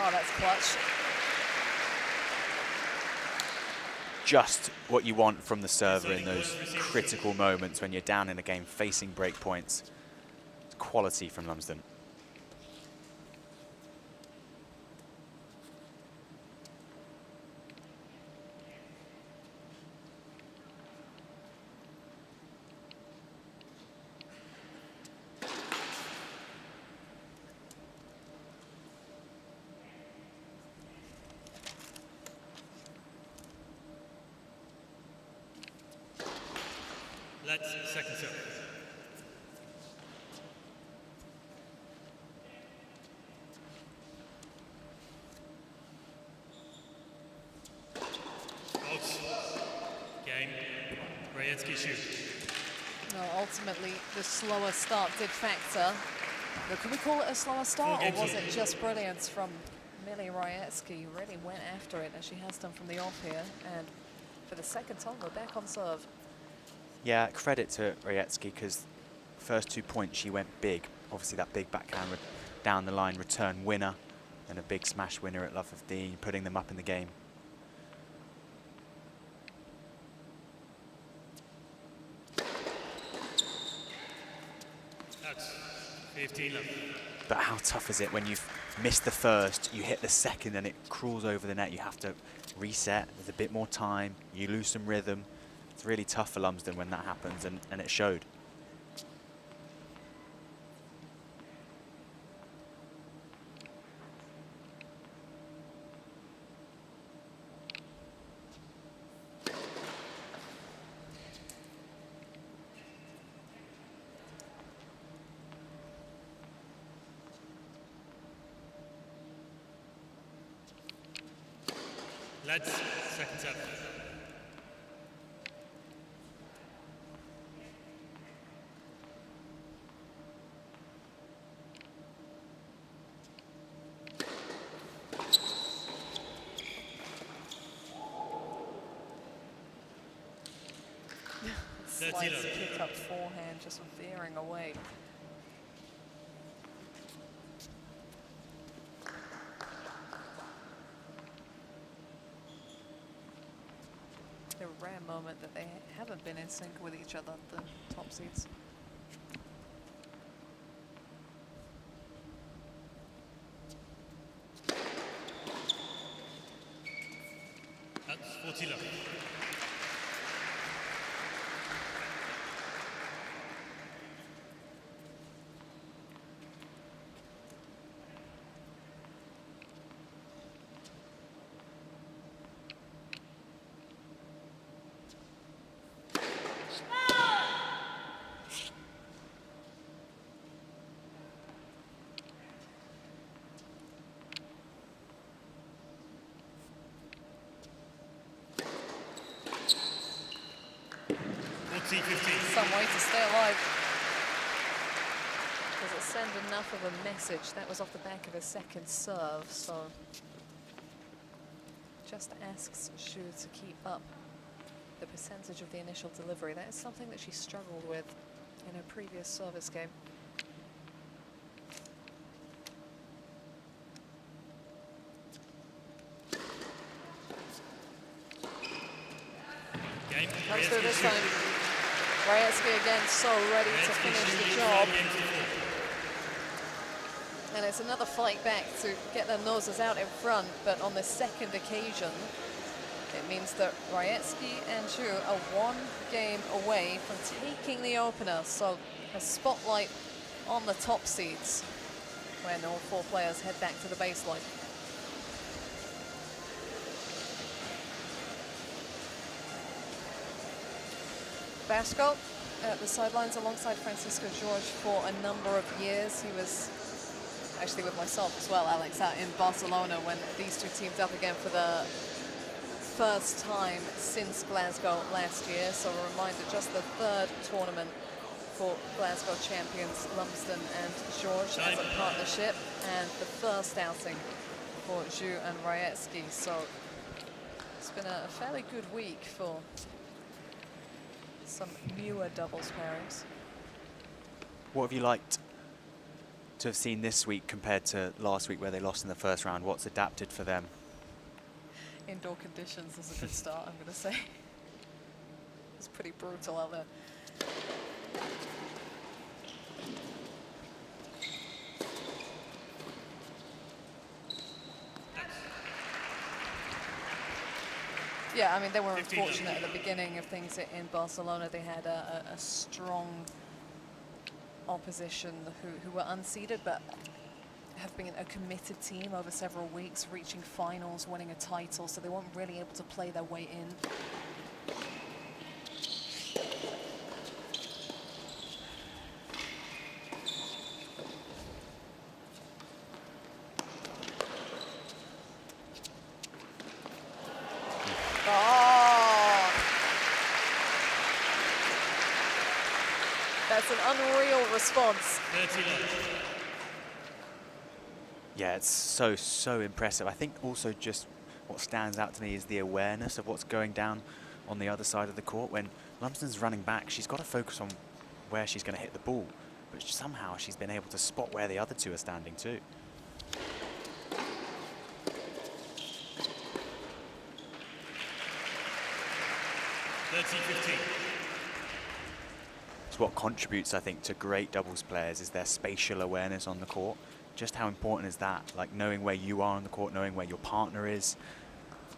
Oh, that's clutch. Just what you want from the server in those critical moments when you're down in a game facing break points. It's quality from Lumsden. Let's second serve. Game. Rayetsky shoot. No, ultimately, the slower start did factor. But can we call it a slower start, or was it just brilliance from Millie Rayetsky? Really went after it, as she has done from the off here. And for the second time, we're back on serve. Yeah, credit to Rayetsky, because first 2 points she went big. Obviously that big backhand down the line return winner and a big smash winner at love 15, putting them up in the game. That's 15 love. But how tough is it when you've missed the first, you hit the second and it crawls over the net, you have to reset, there's a bit more time, you lose some rhythm. It's really tough for Lumsden when that happens, and it showed. Let's second serve. Slice pick up forehand, just veering away. A rare moment that they haven't been in sync with each other, the top seeds. That's 40 love. some way to stay alive. Does it send enough of a message? That was off the back of a second serve, so just asks Zhu to keep up the percentage of the initial delivery. That is something that she struggled with in her previous service game. Comes through this time. Raetsky again so ready to finish the job. And it's another fight back to get their noses out in front, but on the second occasion, it means that Raetsky and Zhu are one game away from taking the opener. So a spotlight on the top seeds when all four players head back to the baseline. Basco at the sidelines alongside Francisco George for a number of years. He was actually with myself as well, Alex, out in Barcelona when these two teamed up again for the first time since Glasgow last year. So a reminder, just the third tournament for Glasgow champions Lumsden and George as a partnership, and the first outing for Zhu and Raetsky. So it's been a fairly good week for some newer doubles pairings. What have you liked to have seen this week compared to last week where they lost in the first round? What's adapted for them? Indoor conditions is a good start, I'm going to say. It's pretty brutal out there. Yeah, I mean, they were unfortunate at the beginning of things in Barcelona. They had a strong opposition who were unseeded, but have been a committed team over several weeks, reaching finals, winning a title, so they weren't really able to play their way in. That's an unreal response. Yeah, it's so impressive. I think also just what stands out to me is the awareness of what's going down on the other side of the court. When Lumsden's running back, she's got to focus on where she's going to hit the ball, but somehow she's been able to spot where the other two are standing too. It's what contributes, I think, to great doubles players is their spatial awareness on the court. Just how important is that? Like knowing where you are on the court, knowing where your partner is,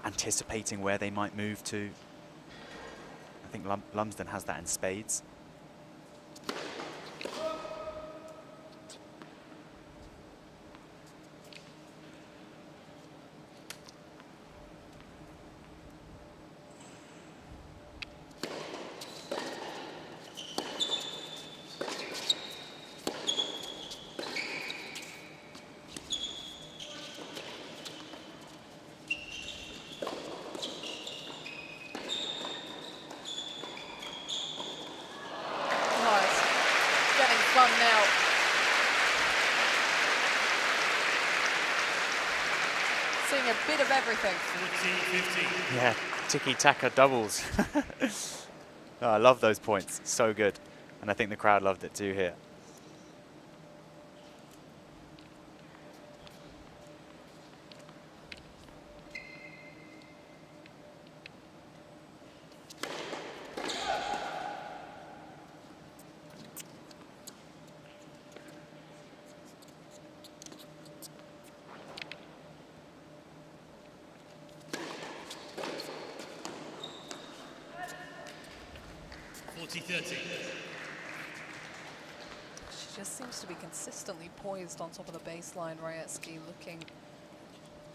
anticipating where they might move to. I think Lumsden has that in spades. A bit of everything. 14-15. Yeah, tiki-taka doubles. Oh, I love those points. So good. And I think the crowd loved it too here. She just seems to be consistently poised on top of the baseline. Raetsky looking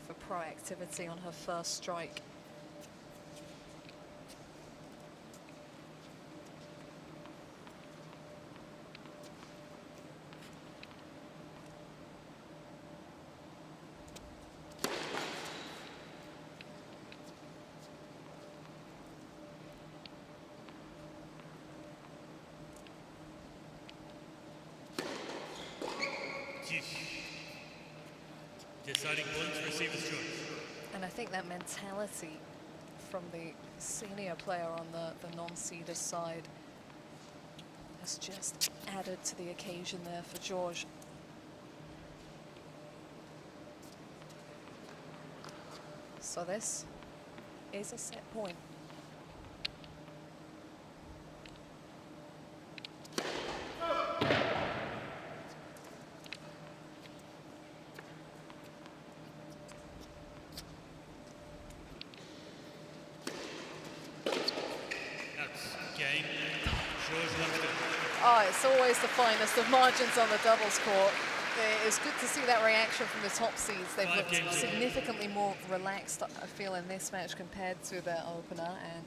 for proactivity on her first strike. Deciding points, receiver's choice. And I think that mentality from the senior player on the non-seeder side has just added to the occasion there for George. So this is a set point. Oh, it's always the finest of margins on the doubles court. It's good to see that reaction from the top seeds. They've looked significantly more relaxed, I feel, in this match compared to their opener, and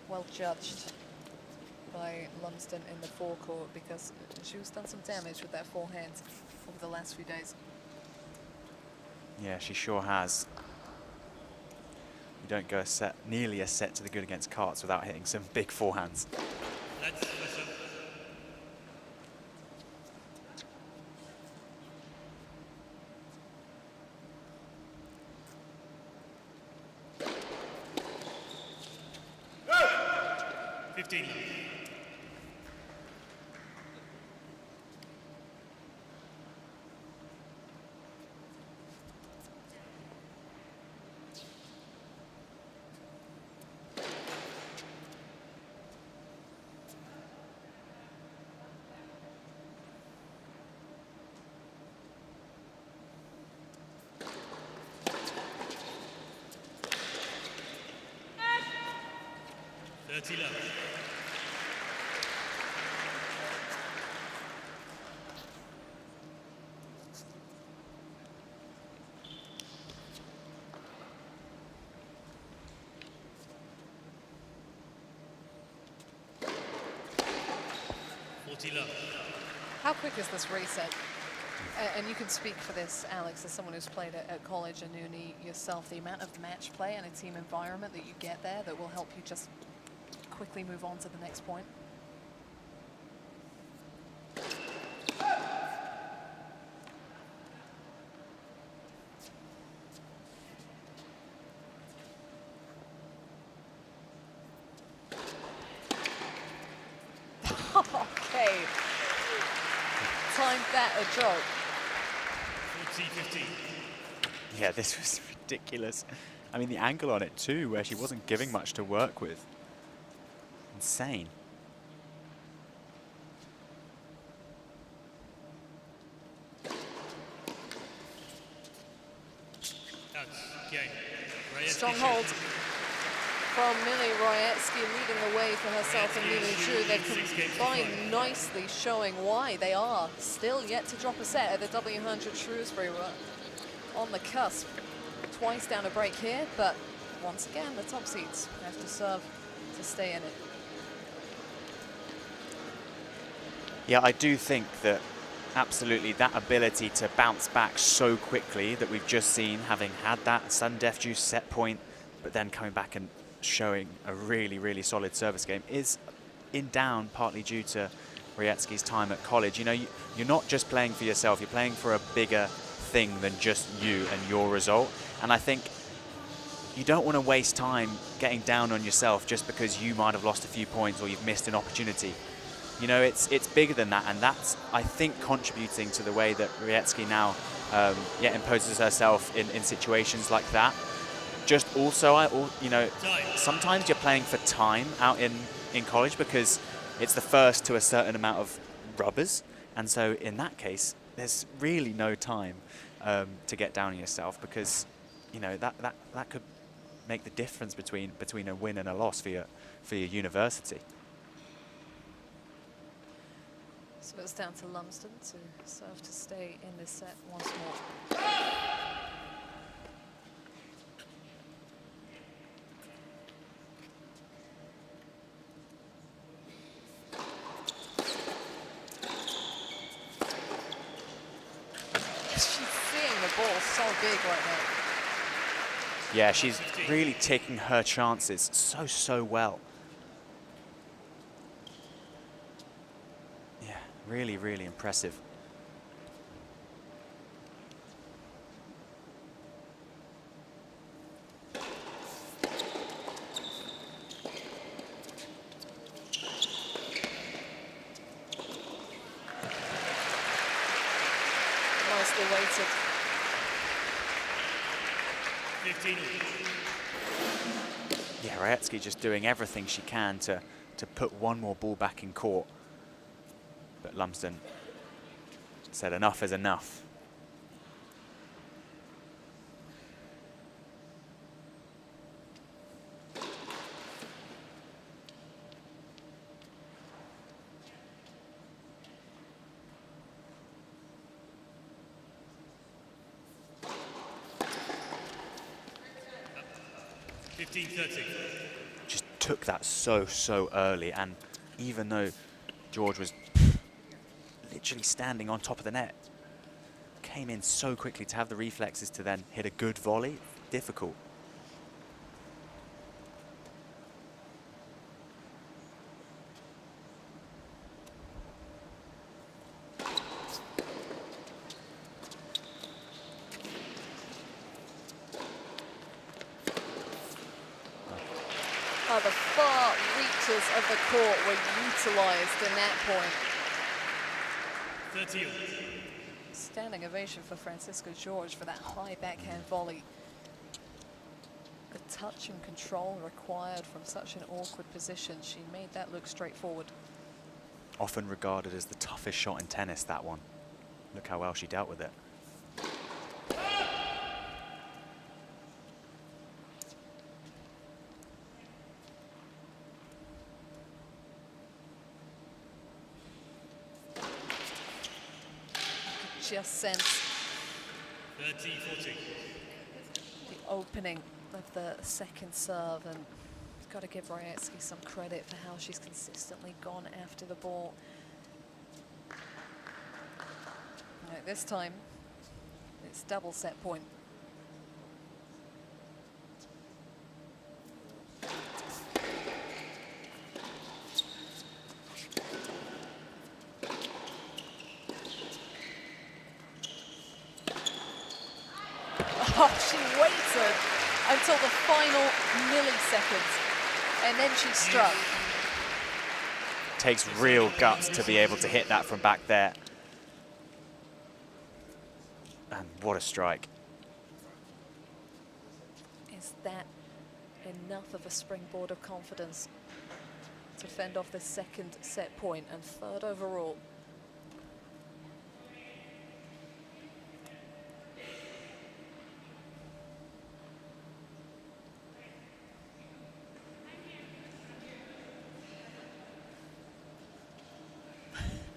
well judged by Lumsden in the forecourt, because Zhu's done some damage with that forehand over the last few days. Yeah, she sure has. You don't go nearly a set to the good against Karts without hitting some big forehands. Let's listen. How quick is this reset? And you can speak for this, Alex, as someone who's played at college and uni yourself, the amount of match play and a team environment that you get there that will help you just quickly move on to the next point. Okay. Timed that a joke. 40-15. Yeah, this was ridiculous. I mean, the angle on it too, where she wasn't giving much to work with. Insane. Strong hold from Millie Rajecki, leading the way for herself and Mimi Zhu. They've combined nicely, showing why they are still yet to drop a set at the W100 Shrewsbury. On the cusp, twice down a break here, but once again, the top seeds have to serve to stay in it. Yeah, I do think that absolutely that ability to bounce back so quickly that we've just seen, having had that sudden death juice set point, but then coming back and showing a really, really solid service game, is in down partly due to Rajecki's time at college. You know, you're not just playing for yourself, you're playing for a bigger thing than just you and your result. And I think you don't want to waste time getting down on yourself just because you might have lost a few points or you've missed an opportunity. You know, it's bigger than that, and that's, I think, contributing to the way that Rajecki now imposes herself in situations like that. Just also, you know, sometimes you're playing for time out in college because it's the first to a certain amount of rubbers, and so in that case, there's really no time to get down on yourself, because, you know, that could make the difference between a win and a loss for your university. So it's down to Lumsden to serve to stay in this set once more. She's seeing the ball so big right now. Yeah, she's really taking her chances so well. Really, really impressive. anxiously waited. 15. Yeah, Rajecki just doing everything she can to put one more ball back in court. But Lumsden said enough is enough. Just took that so early, and even though George was literally standing on top of the net, came in so quickly to have the reflexes to then hit a good volley. Difficult. The far reaches of the court were utilised in that point. 30. Standing ovation for Francisco George for that high backhand volley. The touch and control required from such an awkward position. She made that look straightforward. Often regarded as the toughest shot in tennis, that one. Look how well she dealt with it. Just sense 30, 40. the opening of the second serve, and you've got to give Rajecki some credit for how she's consistently gone after the ball. Right, this time it's double set point. Oh, she waited until the final milliseconds, and then she struck. Takes real guts to be able to hit that from back there. And what a strike. Is that enough of a springboard of confidence to fend off the second set point and third overall?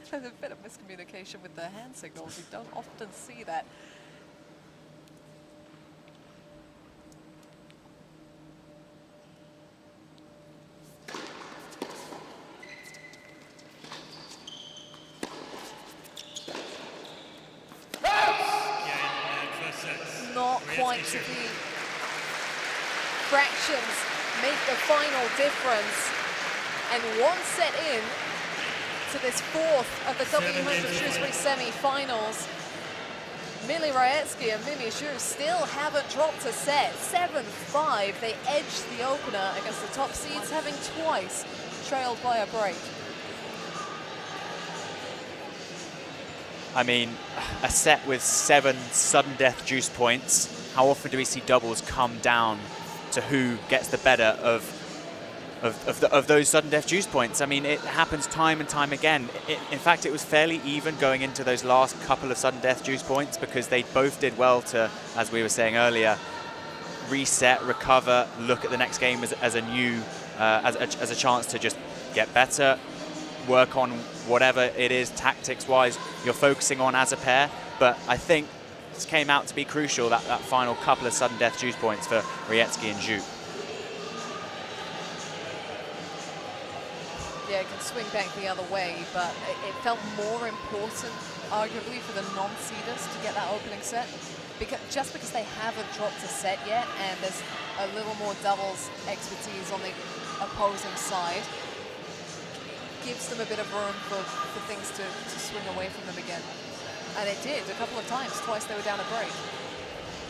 There's a bit of miscommunication with the hand signals. You don't often see that. Not quite to be. Fractions make the final difference. And one set in to this fourth of the W100 Shrewsbury semi-finals. Mili Rajecki and Mimi Zhu still haven't dropped a set. 7-5, they edged the opener against the top seeds, having twice trailed by a break. I mean, a set with 7 sudden death juice points. How often do we see doubles come down to who gets the better of those sudden death juice points? I mean, it happens time and time again. In fact, it was fairly even going into those last couple of sudden death juice points because they both did well to, as we were saying earlier, reset, recover, look at the next game as a new, as a chance to just get better, work on whatever it is tactics-wise you're focusing on as a pair. But I think this came out to be crucial, that final couple of sudden death juice points for Rajecki and Zhu. Yeah, it can swing back the other way, but it felt more important, arguably, for the non-seeders to get that opening set. Just because they haven't dropped a set yet, and there's a little more doubles expertise on the opposing side, gives them a bit of room for things to swing away from them again. And it did a couple of times, twice they were down a break.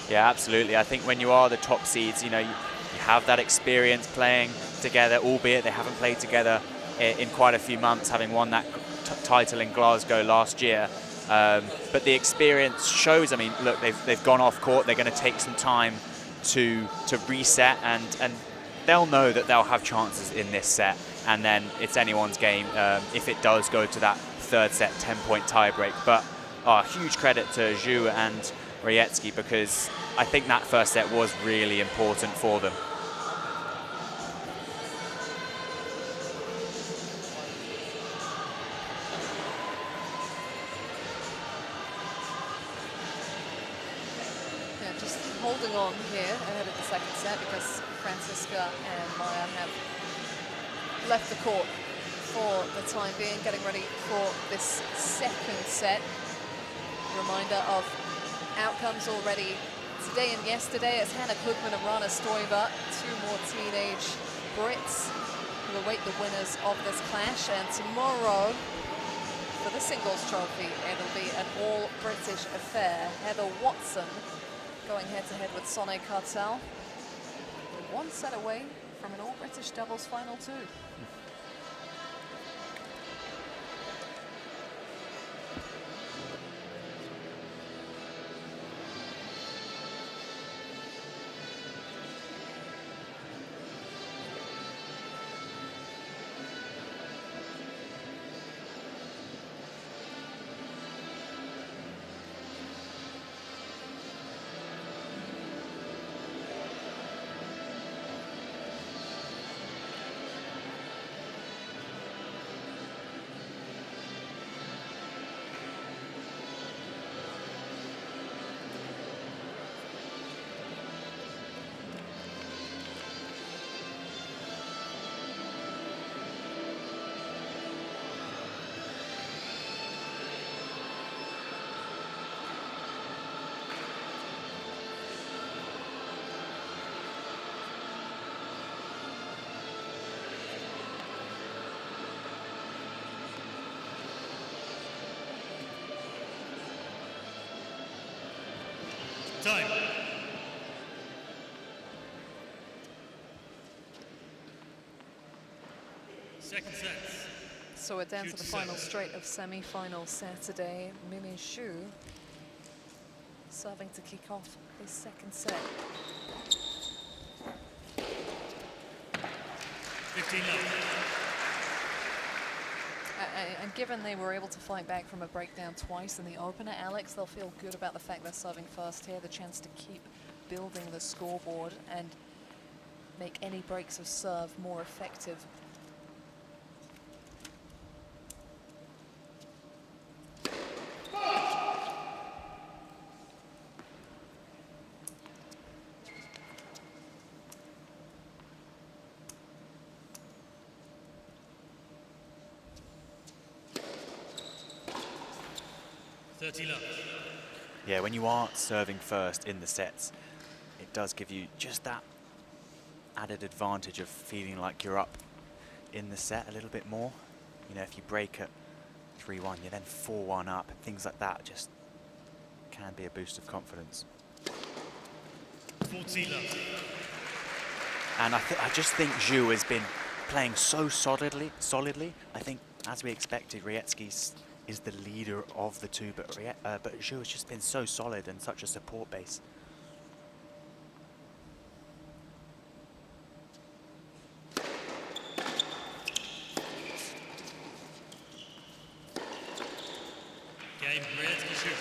Yeah, absolutely. I think when you are the top seeds, you know, you have that experience playing together, albeit they haven't played together in quite a few months, having won that title in Glasgow last year. But the experience shows. I mean, look, they've gone off court. They're going to take some time to reset, and they'll know that they'll have chances in this set, and then it's anyone's game if it does go to that third set 10-point tiebreak. But huge credit to Zhu and Rayetsky, because I think that first set was really important for them. Yeah, just holding on here ahead of the second set, because Francisca and Maya have left the court for the time being, getting ready for this second set. Reminder of outcomes already today and yesterday, as Hannah Klugman and Rana Stoiber, two more teenage Brits, who await the winners of this clash. And tomorrow, for the singles trophy, it'll be an all-British affair. Heather Watson going head-to-head with Sonny Cartel. We're one set away from an all-British doubles final too. Time. Second set. So we're down to the final straight of semi-final Saturday. Mimi Zhu serving to kick off this second set. 15 And given they were able to fight back from a breakdown twice in the opener, Alex, they'll feel good about the fact they're serving first here, the chance to keep building the scoreboard and make any breaks of serve more effective. Yeah, when you are serving first in the sets, it does give you just that added advantage of feeling like you're up in the set a little bit more. You know, if you break at 3-1, you're then 4-1 up, things like that just can be a boost of confidence. 14 love. And I just think Zhu has been playing so solidly. I think, as we expected, Rayetsky is the leader of the two, but Zhu has just been so solid and such a support base. Game, Rayetsky shoot.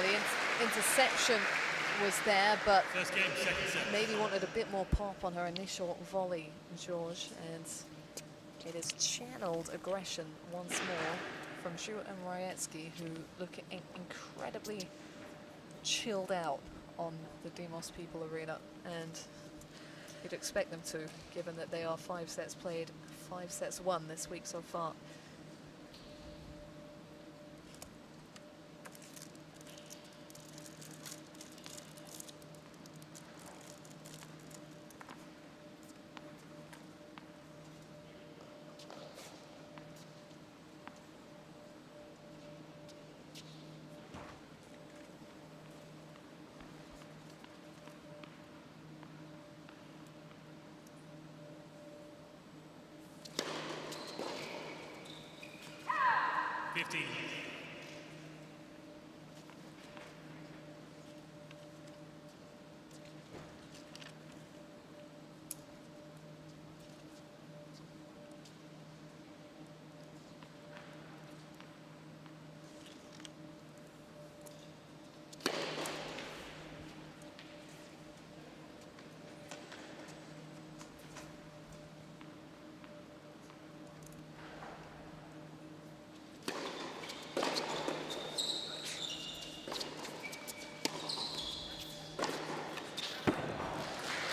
The interception was there, but First game, second set. maybe wanted a bit more pop on her initial volley, George, and it is channeled aggression once more from Zhu and Rayetsky, who look incredibly chilled out on the Demos People Arena, and you'd expect them to, given that they are 5 sets played, 5 sets won this week so far.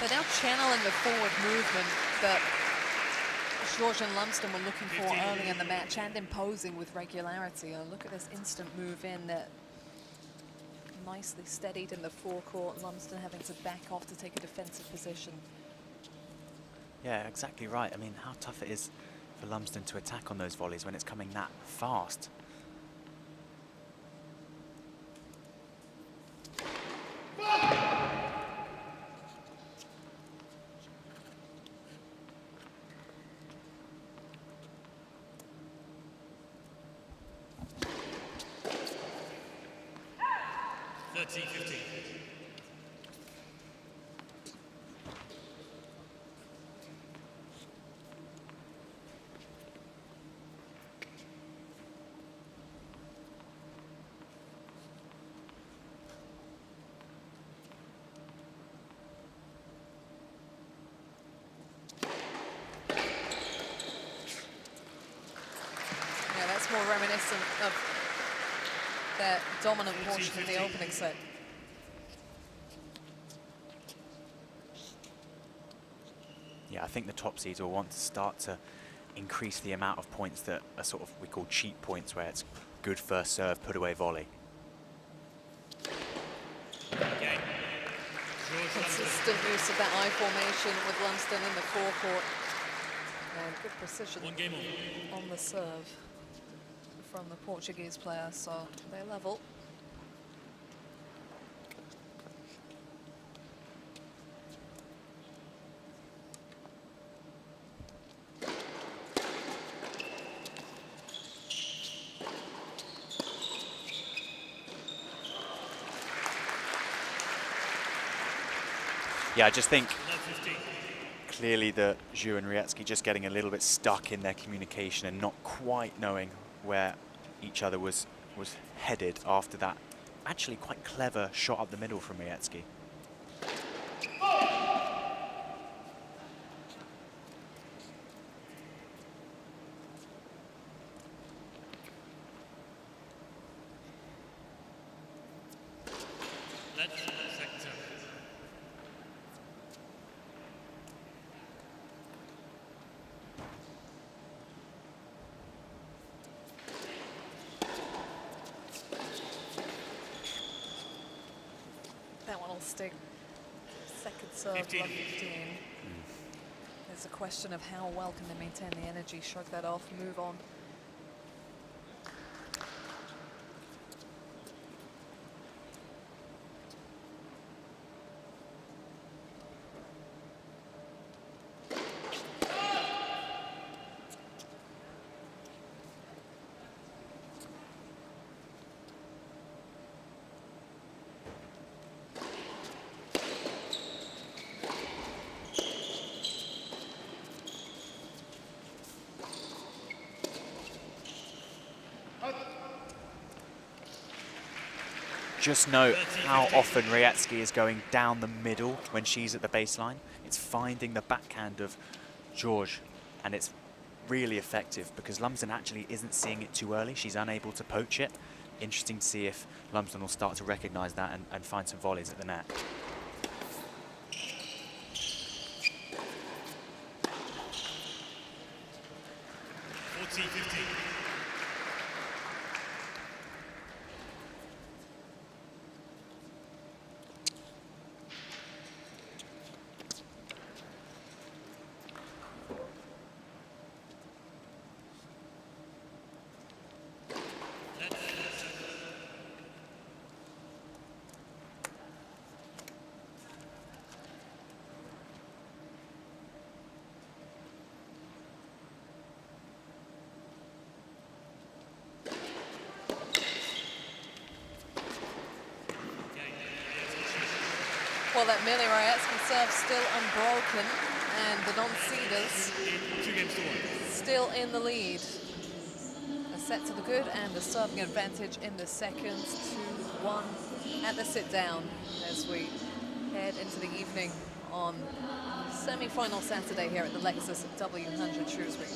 they're now channeling the forward movement that George and Lumsden were looking for early in the match and imposing with regularity. Look at this instant move in that nicely steadied in the forecourt. Lumsden having to back off to take a defensive position. Yeah, exactly right. I mean, how tough it is for Lumsden to attack on those volleys when it's coming that fast. More reminiscent of their dominant portion of the opening set. Yeah, I think the top seeds will want to start to increase the amount of points that are sort of, we call cheap points, where it's good first serve, put away volley. Consistent use of that I formation with Lumsden in the forecourt. And good precision on the serve from the Portuguese player, so they're level. Yeah, I just think clearly that Zhu and Rietsky just getting a little bit stuck in their communication and not quite knowing where each other was headed after that actually quite clever shot up the middle from Rietsky. That one will stick. Second serve, 15. There's a question of how well can they maintain the energy, shrug that off, move on. Just note how often Rietsky is going down the middle when she's at the baseline. It's finding the backhand of George, and it's really effective because Lumsden actually isn't seeing it too early. She's unable to poach it. Interesting to see if Lumsden will start to recognise that and find some volleys at the net. Well, that Millie Rietsky serve still unbroken, and the non-seeders still in the lead. A set to the good and a serving advantage in the second, 2-1 at the sit-down as we head into the evening on semi-final Saturday here at the Lexus W100 Shrewsbury.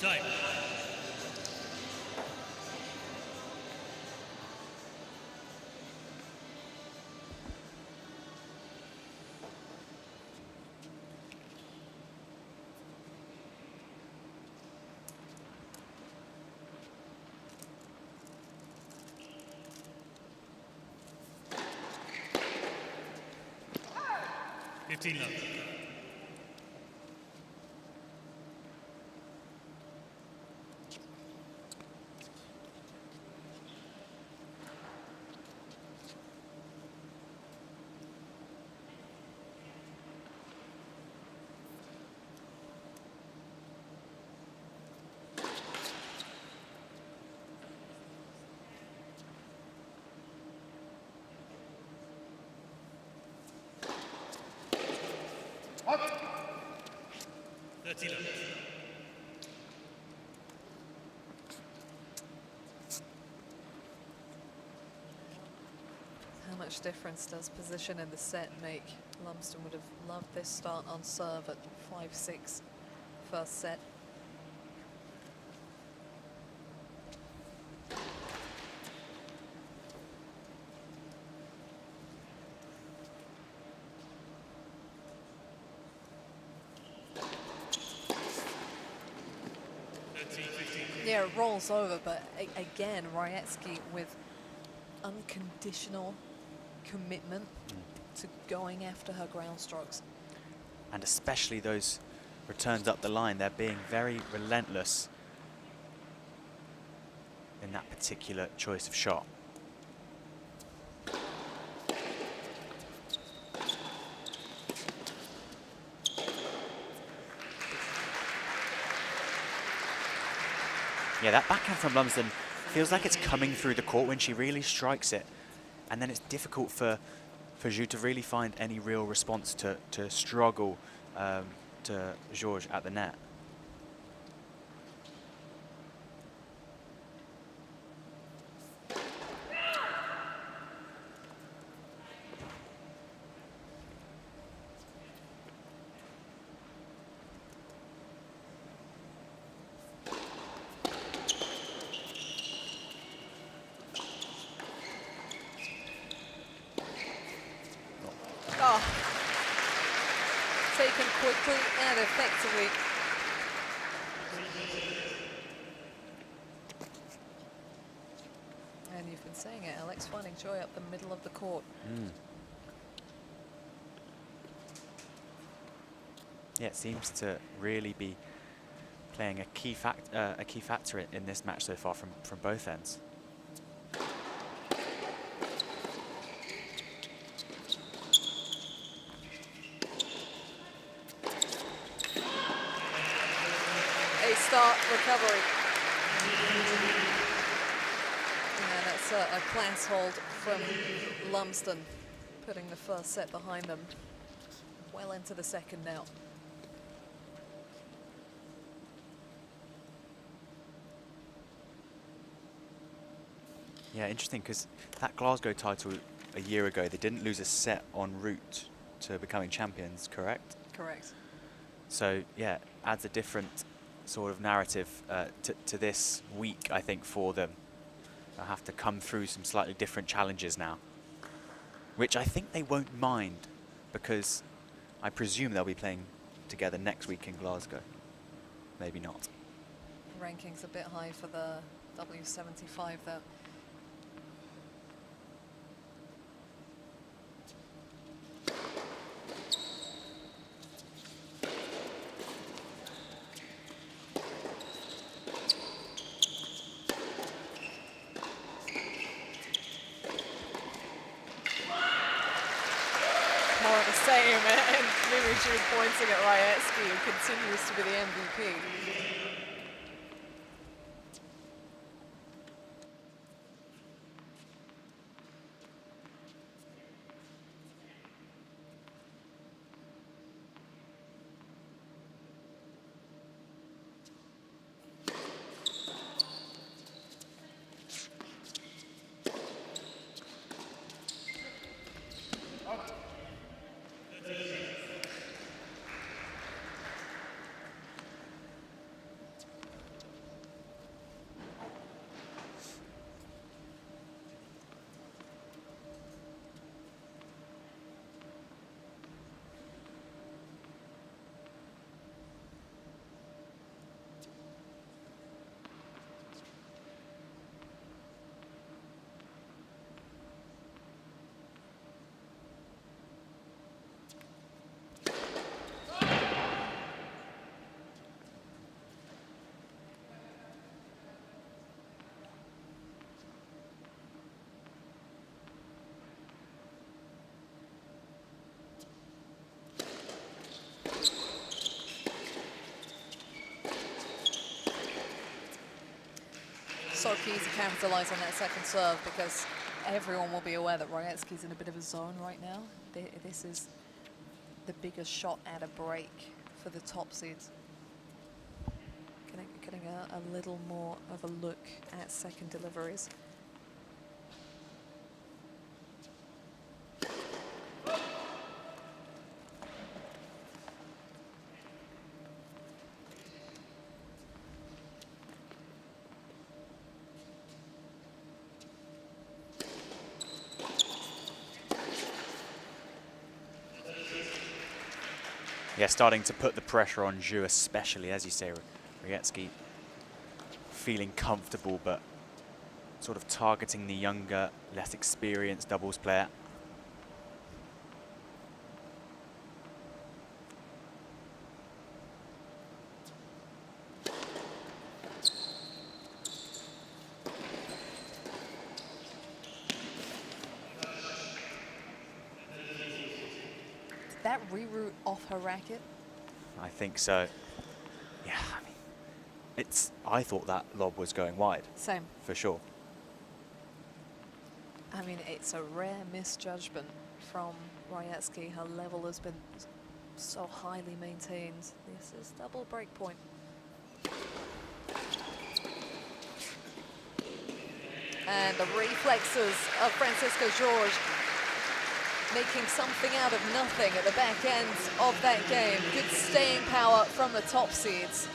Time. Love. How much difference does position in the set make? Lumsden would have loved this start on serve at 5-6 first set. Yeah, it rolls over, but again, Raetsky with unconditional commitment to going after her ground strokes. And especially those returns up the line, they're being very relentless in that particular choice of shot. Yeah, that backhand from Lumsden feels like it's coming through the court when she really strikes it. And then it's difficult for Zhu to really find any real response to struggle to Georges at the net. Taken quickly and effectively. And you've been saying it, Alex, finding joy up the middle of the court. Yeah, it seems to really be playing a key factor in this match so far from both ends. Start recovery. And that's a class hold from Lumsden, putting the first set behind them. Well into the second now. Yeah, interesting, because that Glasgow title a year ago, they didn't lose a set en route to becoming champions, correct? Correct. So, yeah, adds a different sort of narrative to this week, I think, for them. They'll have to come through some slightly different challenges now, which I think they won't mind, because I presume they'll be playing together next week in Glasgow. Maybe not. Rankings a bit high for the W75 though. And Mimi Zhu pointing at Raetsky, who continues to be the MVP. so key to capitalize on that second serve because everyone will be aware that Raetsky's in a bit of a zone right now. This is the biggest shot at a break for the top seeds. Getting a little more of a look at second deliveries. Yeah, starting to put the pressure on Zhu, especially, as you say, Raetsky feeling comfortable, but sort of targeting the younger, less experienced doubles player. That reroute off her racket? I think so. Yeah, I mean, I thought that lob was going wide. Same. For sure. I mean, it's a rare misjudgment from Raetsky. Her level has been so highly maintained. This is double break point. And the reflexes of Francisco Jorge making something out of nothing at the back end of that game. Good staying power from the top seeds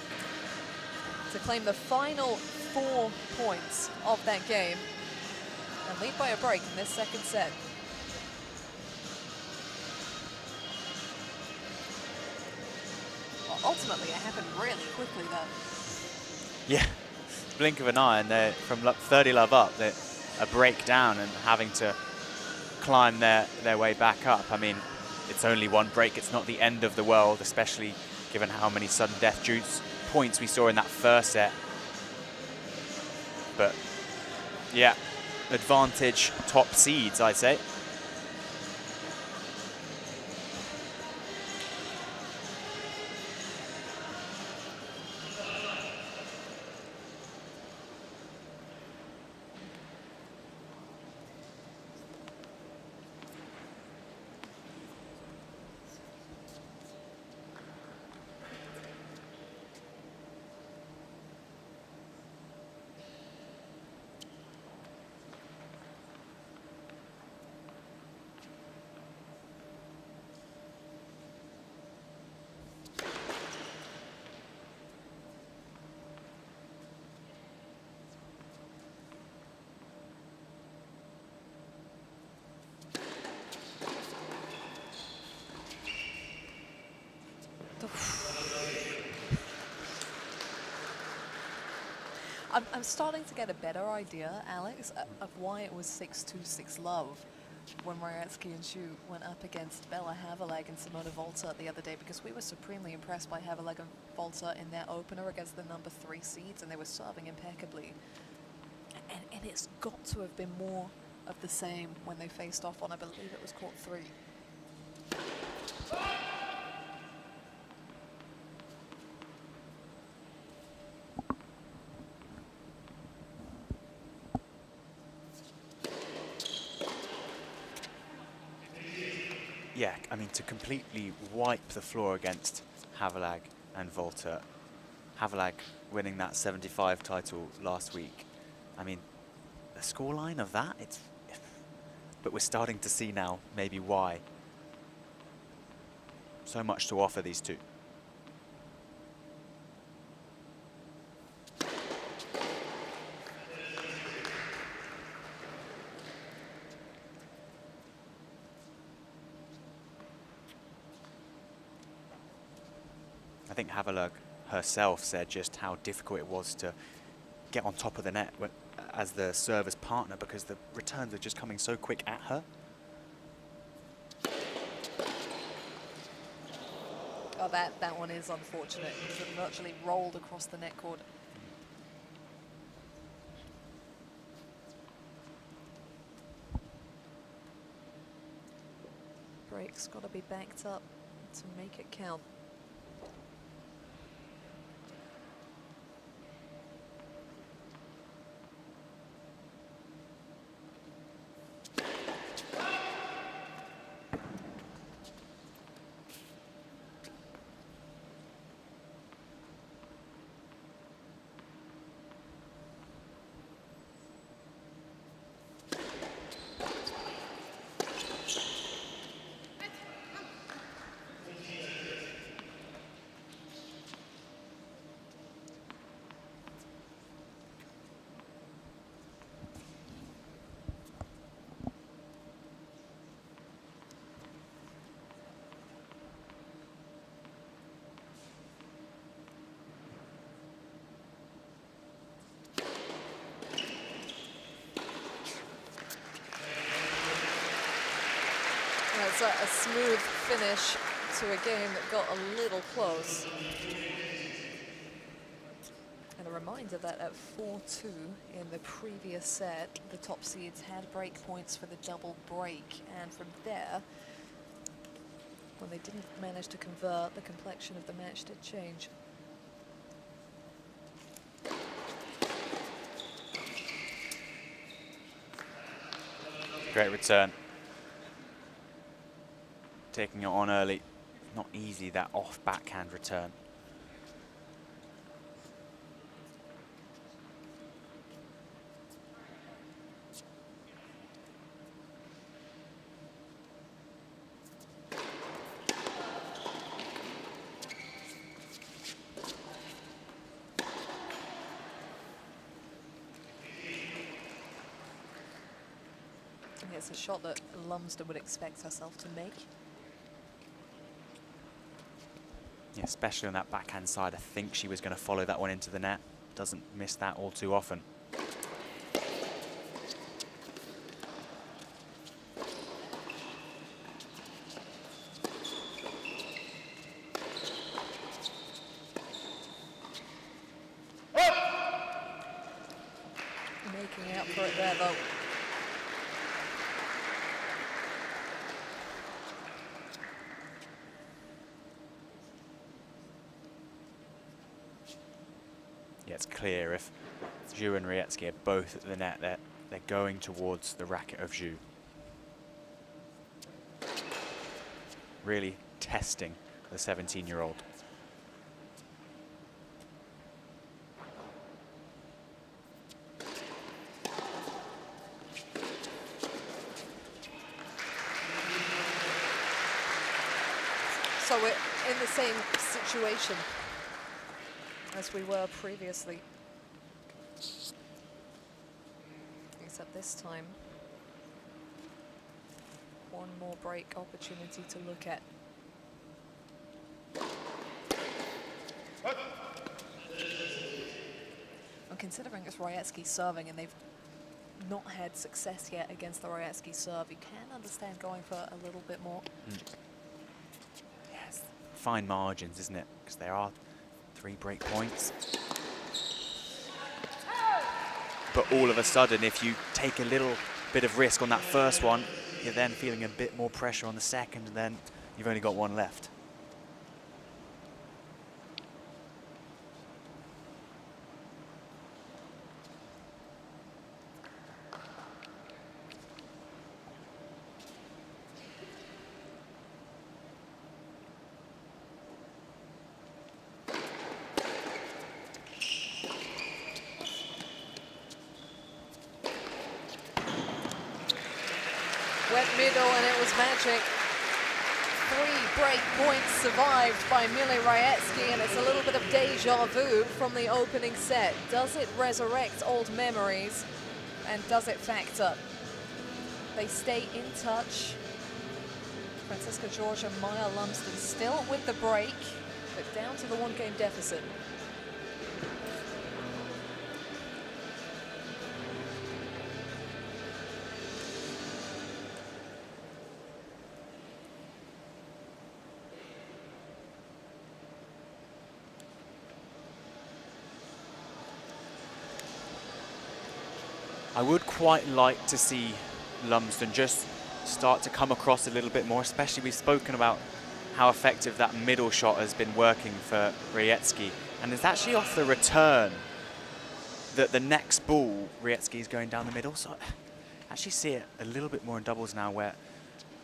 to claim the final 4 points of that game and lead by a break in this second set. Well, ultimately, it happened really quickly, though. Yeah, blink of an eye, and they're from 30 love up, they're a breakdown and having to climb their way back up. I mean, it's only one break. It's not the end of the world, especially given how many sudden death juice points we saw in that first set. But yeah, advantage top seeds, I'd say. I'm starting to get a better idea, Alex, of why it was 6-2-6 love when Raetsky and Zhu went up against Bella Havelag and Simona Volta the other day, because we were supremely impressed by Havelag and Volta in their opener against the number 3 seeds, and they were serving impeccably. And it's got to have been more of the same when they faced off on, I believe it was court 3. Yeah, I mean, to completely wipe the floor against Havelag and Volta, Havelag winning that 75 title last week. I mean, the scoreline of that, but we're starting to see now maybe why. So much to offer these two. I think Havelag herself said just how difficult it was to get on top of the net as the server's partner, because the returns are just coming so quick at her. Oh, that one is unfortunate. It virtually rolled across the net cord. Break's got to be backed up to make it count. It's a smooth finish to a game that got a little close. And a reminder that at 4-2 in the previous set, the top seeds had break points for the double break. And from there, when they didn't manage to convert, the complexion of the match did change. Great return. Taking it on early. Not easy, that off backhand return. It's a shot that Lumsden would expect herself to make. Yeah, especially on that backhand side, I think she was going to follow that one into the net. Doesn't miss that all too often. Making out for it there, though. Yeah, it's clear if Zhu and Rietzky are both at the net, they're going towards the racket of Zhu. Really testing the 17-year-old. So we're in the same situation as we were previously. Except this time, one more break opportunity to look at. And considering it's Rietzky serving and they've not had success yet against the Rietzky serve, you can understand going for a little bit more. Yes, fine margins, isn't it? Because there are 3 break points. But all of a sudden, if you take a little bit of risk on that first one, you're then feeling a bit more pressure on the second, and then you've only got one left. Wet middle, and it was magic. 3 break points survived by Millie Rietzky, and it's a little bit of deja vu from the opening set. Does it resurrect old memories, and does it factor? They stay in touch. Francisca George and Maya Lumsden still with the break, but down to the 1-game deficit. I would quite like to see Lumsden just start to come across a little bit more, especially we've spoken about how effective that middle shot has been working for Rietzky. And it's actually off the return that the next ball, Rietzky is going down the middle. So I actually see it a little bit more in doubles now where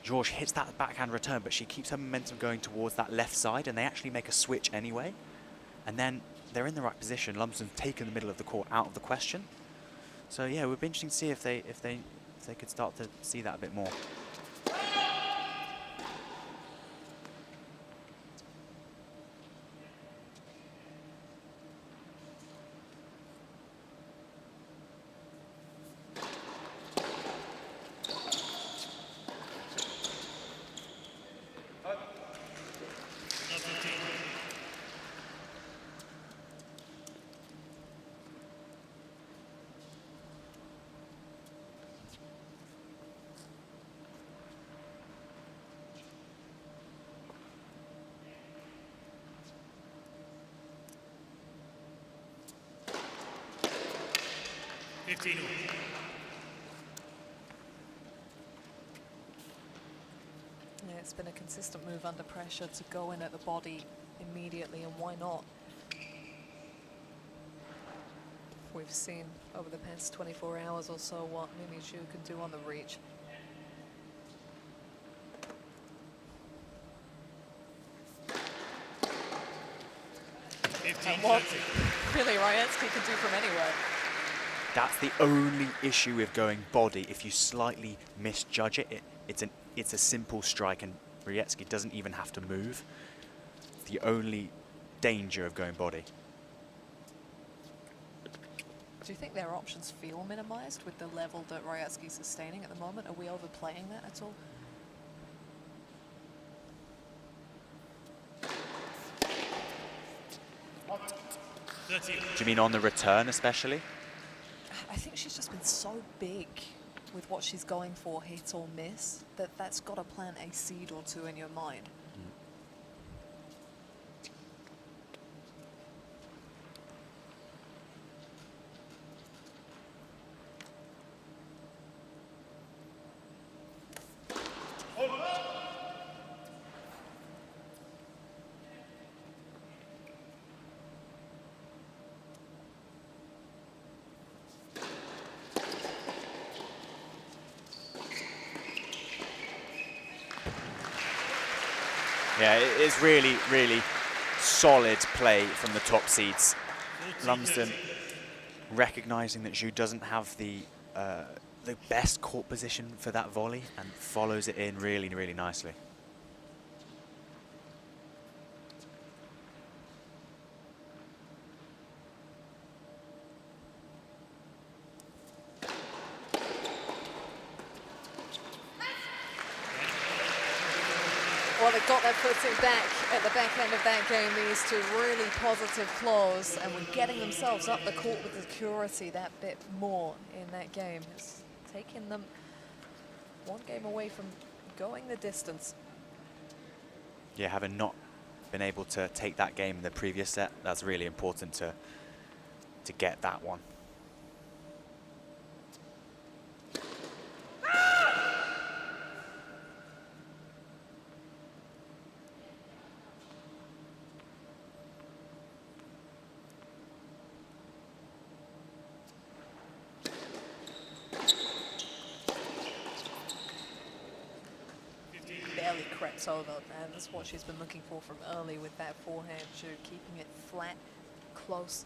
George hits that backhand return, but she keeps her momentum going towards that left side, and they actually make a switch anyway. And then they're in the right position. Lumsden's taken the middle of the court out of the question. So yeah, it would be interesting to see if they could start to see that a bit more. 15 all. Yeah, it's been a consistent move under pressure to go in at the body immediately, and why not? We've seen over the past 24 hours or so what Mimi Zhu can do on the reach. And what really Raetsky can do from anywhere. That's the only issue with going body. If you slightly misjudge it, it's a simple strike, and Raetsky doesn't even have to move. It's the only danger of going body. Do you think their options feel minimized with the level that Raetsky's sustaining at the moment? Are we overplaying that at all? Do you mean on the return especially? I think she's just been so big with what she's going for, hit or miss, that's got to plant a seed or two in your mind. Yeah, it is really, really solid play from the top seeds. Lumsden recognising that Zhu doesn't have the best court position for that volley and follows it in really, really nicely. Well, they got that footing back at the back end of that game. These two really positive close, and we're getting themselves up the court with security that bit more in that game. It's taken them one game away from going the distance. Yeah, having not been able to take that game in the previous set, that's really important to get that one. Barely crept over, and that's what she's been looking for from early with that forehand shoe, keeping it flat, close.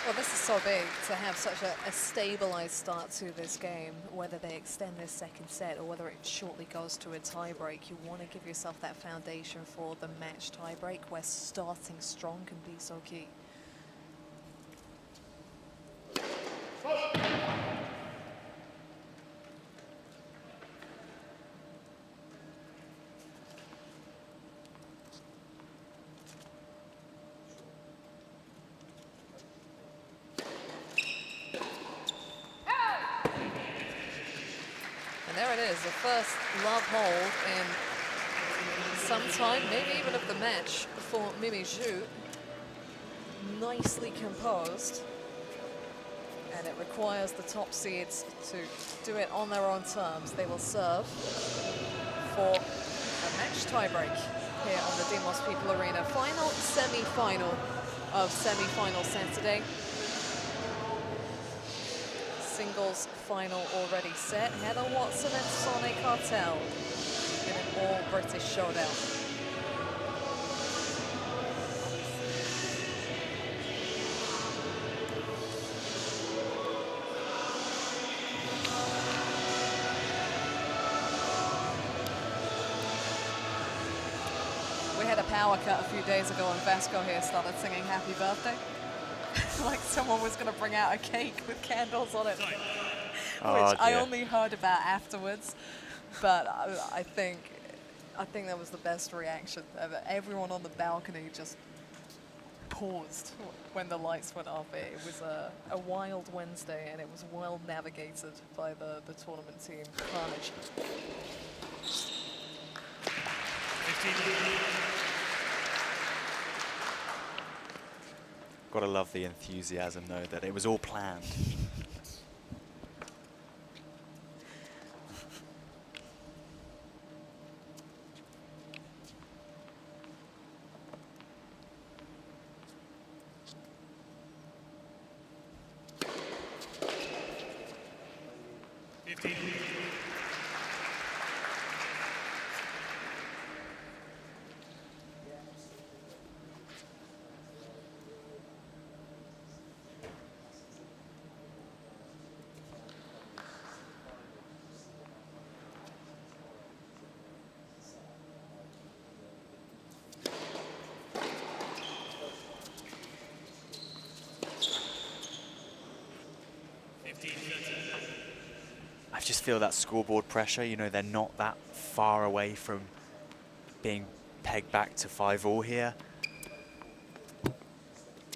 Well, this is so big to have such a stabilized start to this game, whether they extend this second set or whether it shortly goes to a tiebreak. You want to give yourself that foundation for the match tiebreak where starting strong can be so key. And there it is, the first love hold in some time, maybe even of the match for Mimi Zhu. Nicely composed. And it requires the top seeds to do it on their own terms. They will serve for a match tiebreak here on the Demos People Arena. Final semi-final of semi-final Saturday. singles final already set. Heather Watson and Sonny Cartel in an all-British showdown. We had a power cut a few days ago and Vasco here started singing Happy Birthday. Like someone was going to bring out a cake with candles on it, which I only heard about afterwards. But I think that was the best reaction ever. Everyone on the balcony just paused when the lights went off. It was a wild Wednesday, and it was well navigated by the tournament team. Carnage. 15. Gotta love the enthusiasm, though, that it was all planned. I just feel that scoreboard pressure, you know, they're not that far away from being pegged back to 5-all here.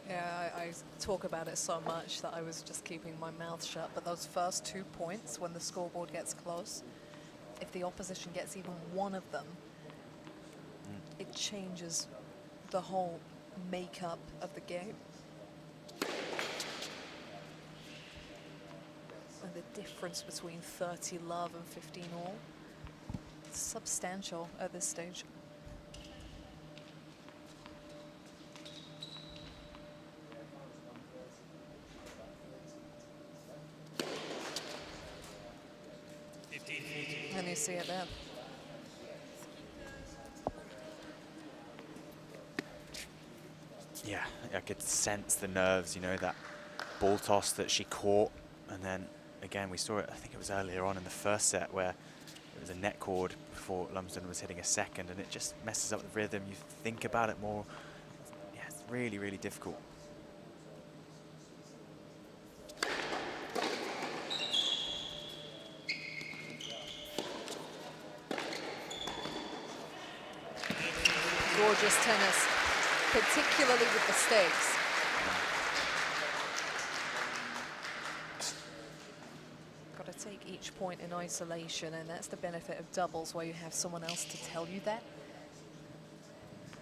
Yeah, I talk about it so much that I was just keeping my mouth shut, but those first 2 points, when the scoreboard gets close, if the opposition gets even one of them, it changes the whole makeup of the game. And the difference between 30 love and 15 all, it's substantial at this stage. And you see it there. Yeah, I could sense the nerves, you know, that ball toss that she caught, and then again, we saw it, I think it was earlier on in the first set where it was a net cord before Lumsden was hitting a second, and it just messes up the rhythm. You think about it more. Yeah, it's really, really difficult. Gorgeous tennis, particularly with the stakes. Got to take each point in isolation, and that's the benefit of doubles, where you have someone else to tell you that.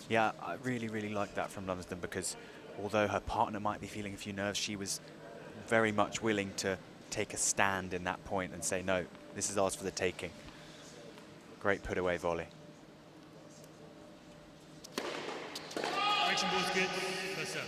Yeah, I really, really like that from Lumsden, because although her partner might be feeling a few nerves, she was very much willing to take a stand in that point and say, no, this is ours for the taking. Great put away volley. Direction ball's good. First up.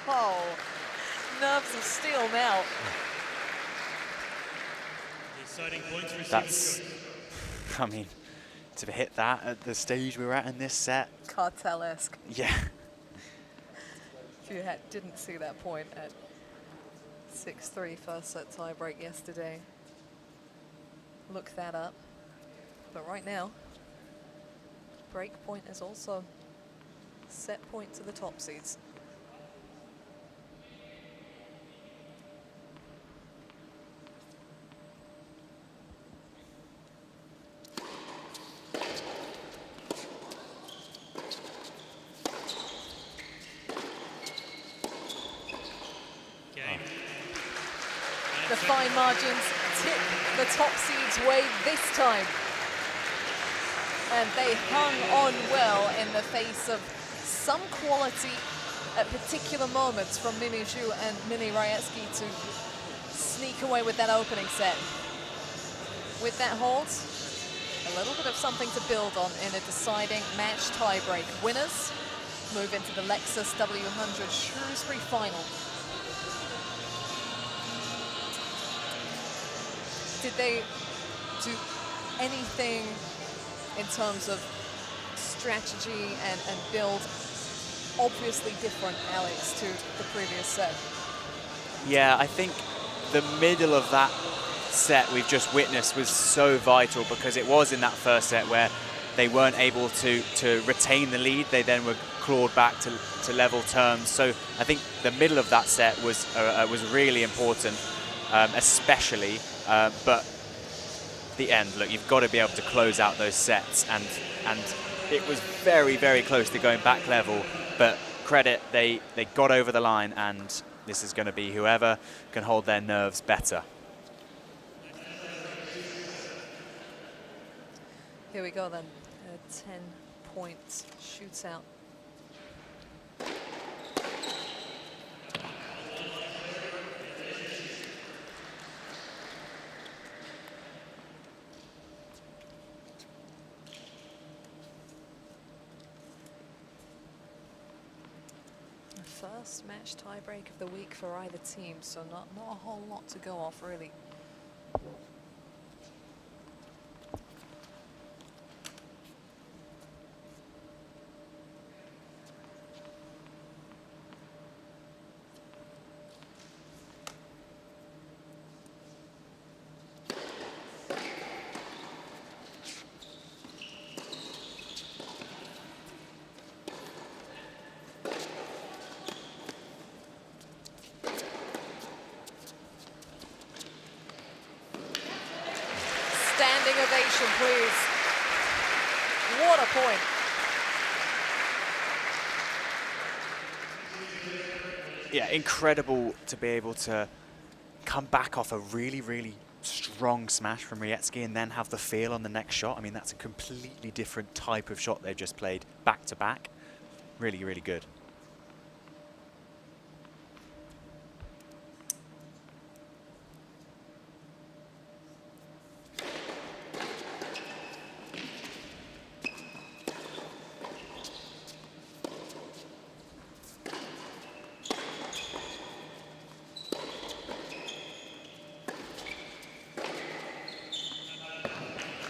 Oh, nerves of steel now. That's, I mean, to hit that at the stage we were at in this set. Cartel-esque. Yeah. If you didn't see that point at 6-3 first set tiebreak yesterday, look that up. But right now, break point is also set point to the top seeds. fine margins tip the top seeds' way this time. And they hung on well in the face of some quality at particular moments from Mimi Zhu and Mili Rajecki to sneak away with that opening set. With that hold, a little bit of something to build on in a deciding match tiebreak. Winners move into the Lexus W100 Shrewsbury final. Did they do anything in terms of strategy and build obviously different, Alex, to the previous set? Yeah, I think the middle of that set we've just witnessed was so vital, because it was in that first set where they weren't able to retain the lead. They then were clawed back to level terms. So I think the middle of that set was really important, especially. But the end, look, you've got to be able to close out those sets, and it was very, very close to going back level. But credit, they got over the line, and this is going to be whoever can hold their nerves better. Here we go then, a 10-point shootout. First match tiebreak of the week for either team, so not a whole lot to go off, really. Standing ovation, please. What a point. Yeah, incredible to be able to come back off a really, really strong smash from Rajecki and then have the feel on the next shot. I mean, that's a completely different type of shot they've just played back to back. Really, really good.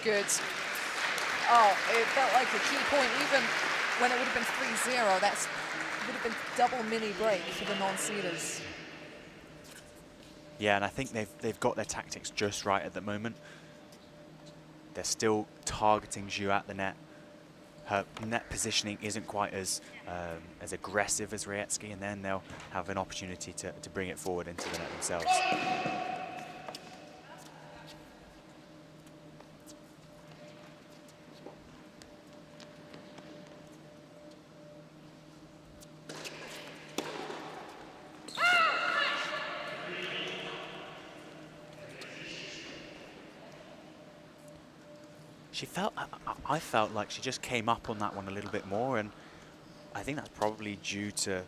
Good. Oh, it felt like a key point. Even when it would have been 3-0, that would have been double mini break for the non-seeders. Yeah, and I think they've got their tactics just right at the moment. They're still targeting Zhu at the net. Her net positioning isn't quite as aggressive as Rajecki, and then they'll have an opportunity to bring it forward into the net themselves. She felt, I felt like she just came up on that one a little bit more, and I think that's probably due to,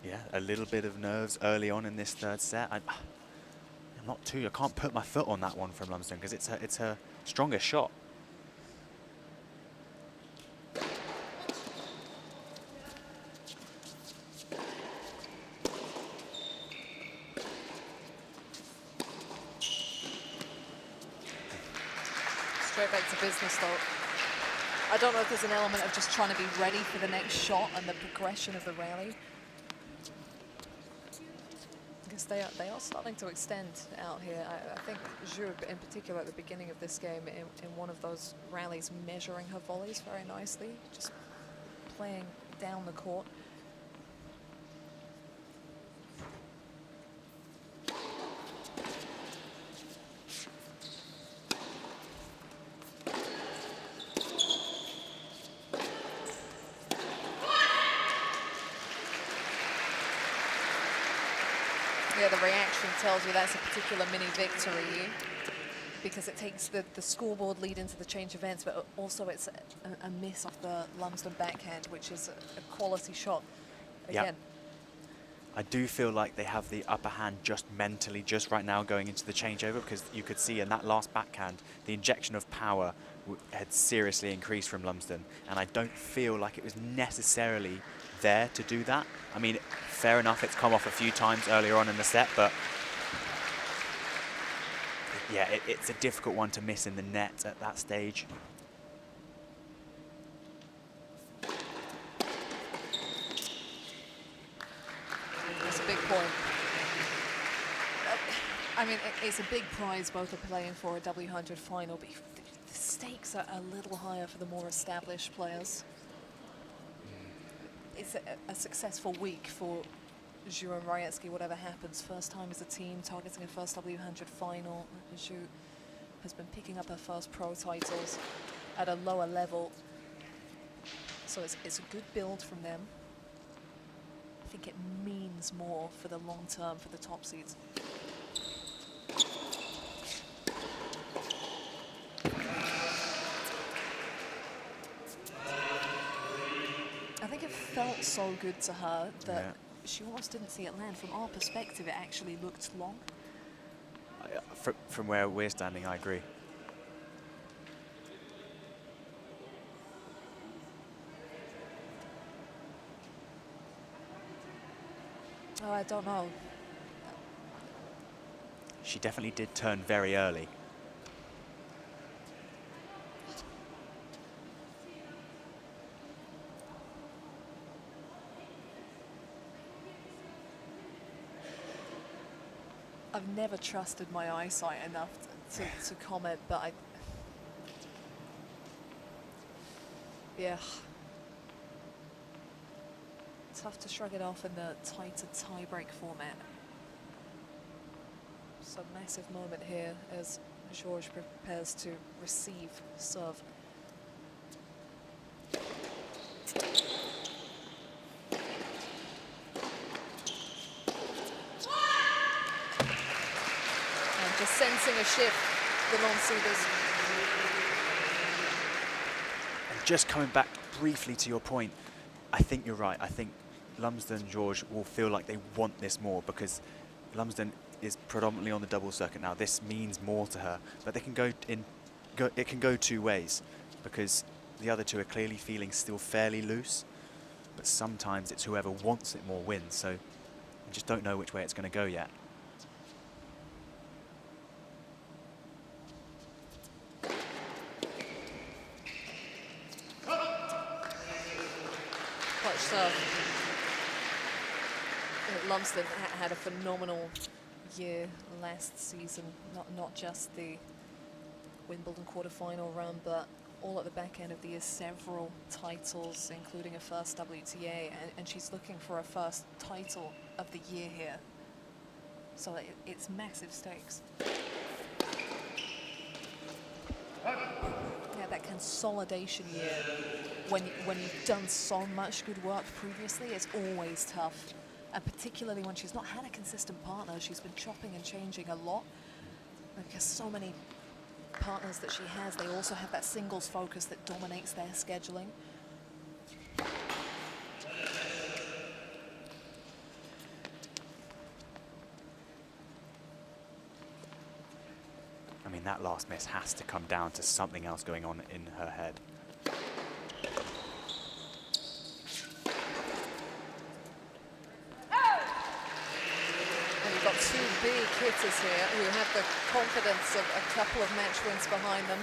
yeah, a little bit of nerves early on in this third set. I can't put my foot on that one from Lumsden because it's her strongest shot. Straight back to business, though. I don't know if there's an element of just trying to be ready for the next shot and the progression of the rally. Because they are starting to extend out here. I think Zhu, in particular, at the beginning of this game, in one of those rallies, measuring her volleys very nicely, just playing down the court. Yeah, the reaction tells you that's a particular mini victory because it takes the scoreboard lead into the change of ends, but also it's a miss off the Lumsden backhand, which is a quality shot. Again. Yeah. I do feel like they have the upper hand just mentally, just right now going into the changeover, because you could see in that last backhand, the injection of power had seriously increased from Lumsden, and I don't feel like it was necessarily there to do that. I mean, fair enough, it's come off a few times earlier on in the set, but yeah, it's a difficult one to miss in the net at that stage. That's a big point. I mean, it's a big prize both are playing for a W100 final, but the stakes are a little higher for the more established players. It's a successful week for Zhu and Raetsky, whatever happens. First time as a team targeting a first W100 final. Zhu has been picking up her first pro titles at a lower level. So it's a good build from them. I think it means more for the long term for the top seeds. I think it felt so good to her that she almost didn't see it land. From our perspective, it actually looked long. From where we're standing, I agree. Oh, I don't know. She definitely did turn very early. I've never trusted my eyesight enough to comment, but yeah. Tough to shrug it off in the tighter tie-break format. So massive moment here as Georges prepares to receive serve. And just sensing a shift, the non-seeders. And just coming back briefly to your point, I think you're right. I think Lumsden and Georges will feel like they want this more because Lumsden is predominantly on the double circuit now. This means more to her, but they can it can go two ways because the other two are clearly feeling still fairly loose, but sometimes it's whoever wants it more wins. So I just don't know which way it's going to go yet. Clutch serve. Lumsden had a phenomenal year last season, not just the Wimbledon quarterfinal run, but all at the back end of the year, several titles, including a first WTA, and she's looking for a first title of the year here. So it's massive stakes. Yeah, that consolidation year, when you've done so much good work previously, it's always tough. And particularly when she's not had a consistent partner, she's been chopping and changing a lot. Because so many partners that she has, they also have that singles focus that dominates their scheduling. I mean, that last miss has to come down to something else going on in her head. Got two big hitters here who have the confidence of a couple of match wins behind them.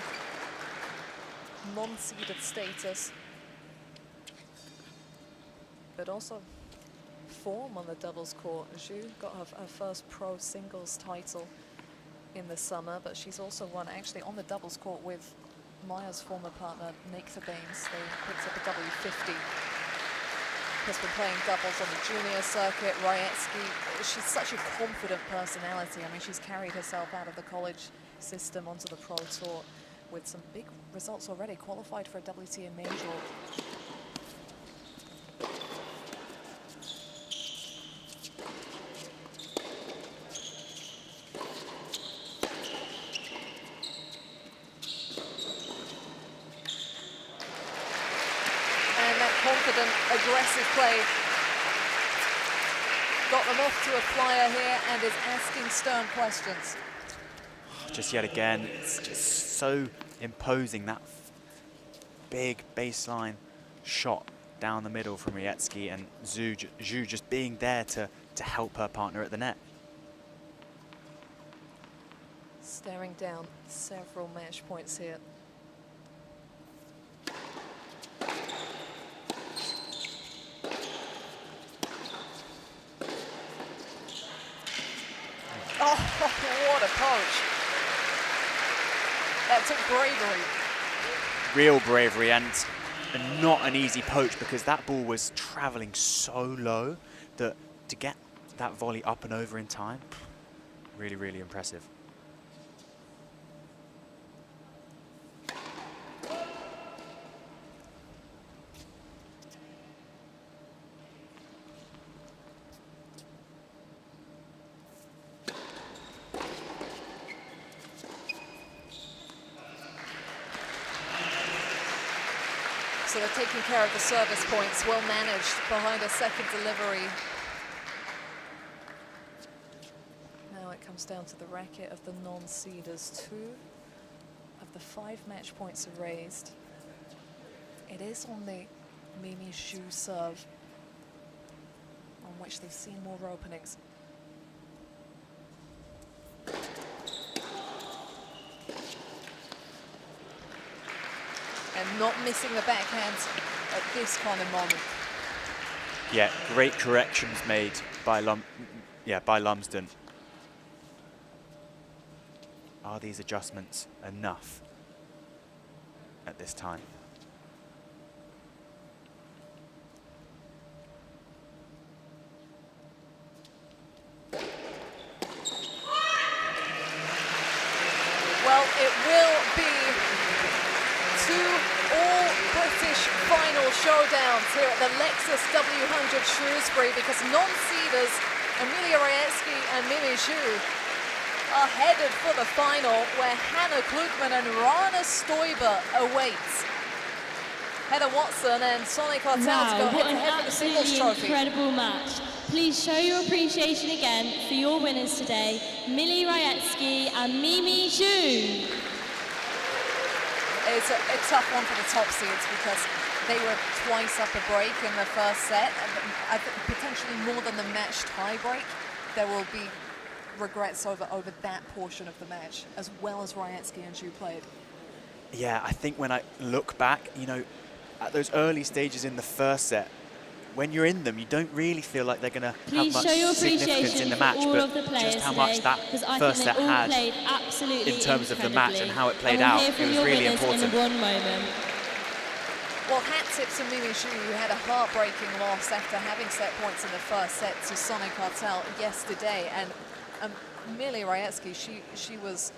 Non-seeded status. But also form on the doubles court. Zhu got her first pro singles title in the summer, but she's also won actually on the doubles court with Maya's former partner, Nathan Baines. They picked up a W50. Has been playing doubles on the junior circuit. Raetsky, she's such a confident personality. I mean, she's carried herself out of the college system onto the pro tour with some big results already. Qualified for a WTA major. aggressive play. Got them off to a flyer here and is asking stern questions. Just yet again, it's just so imposing, that big baseline shot down the middle from Rajecki, and Zhu just being there to help her partner at the net. Staring down several match points here. Oh, what a poach. That took bravery. Real bravery, and not an easy poach, because that ball was traveling so low that to get that volley up and over in time, really, really impressive. So they're taking care of the service points, well managed behind a second delivery. Now it comes down to the racket of the non-seeders. 2 of the 5 match points are raised. It is on the Mimi Zhu serve, on which they've seen more openings. And not missing the backhand at this kind of moment. Yeah, great corrections made by Lumsden. Are these adjustments enough at this time? Well, it will be 2 all-British final showdowns here at the Lexus W100 Shrewsbury, because non-seeders Emilia Rajecki and Mimi Zhu are headed for the final, where Hannah Klugman and Rana Stoiber awaits. Heather Watson and Sonic Cartel to go head-to-head for the singles trophy. Incredible match. Please show your appreciation again for your winners today, Millie Rajecki and Mimi Zhu. It's a tough one for the top seeds, because they were twice up a break in the first set, and I think potentially more than the match tie break. There will be regrets over that portion of the match, as well as Rajecki and Zhu played. Yeah, I think when I look back, you know, at those early stages in the first set, when you're in them, you don't really feel like they're going to have much significance in the match, but just how much that first set had in terms of the match and how it played out, it was really important. Well, hat tip to Mimi Zhu, who had a heartbreaking loss after having set points in the first set to Sonic Cartel yesterday, and Millie Rajecki, she was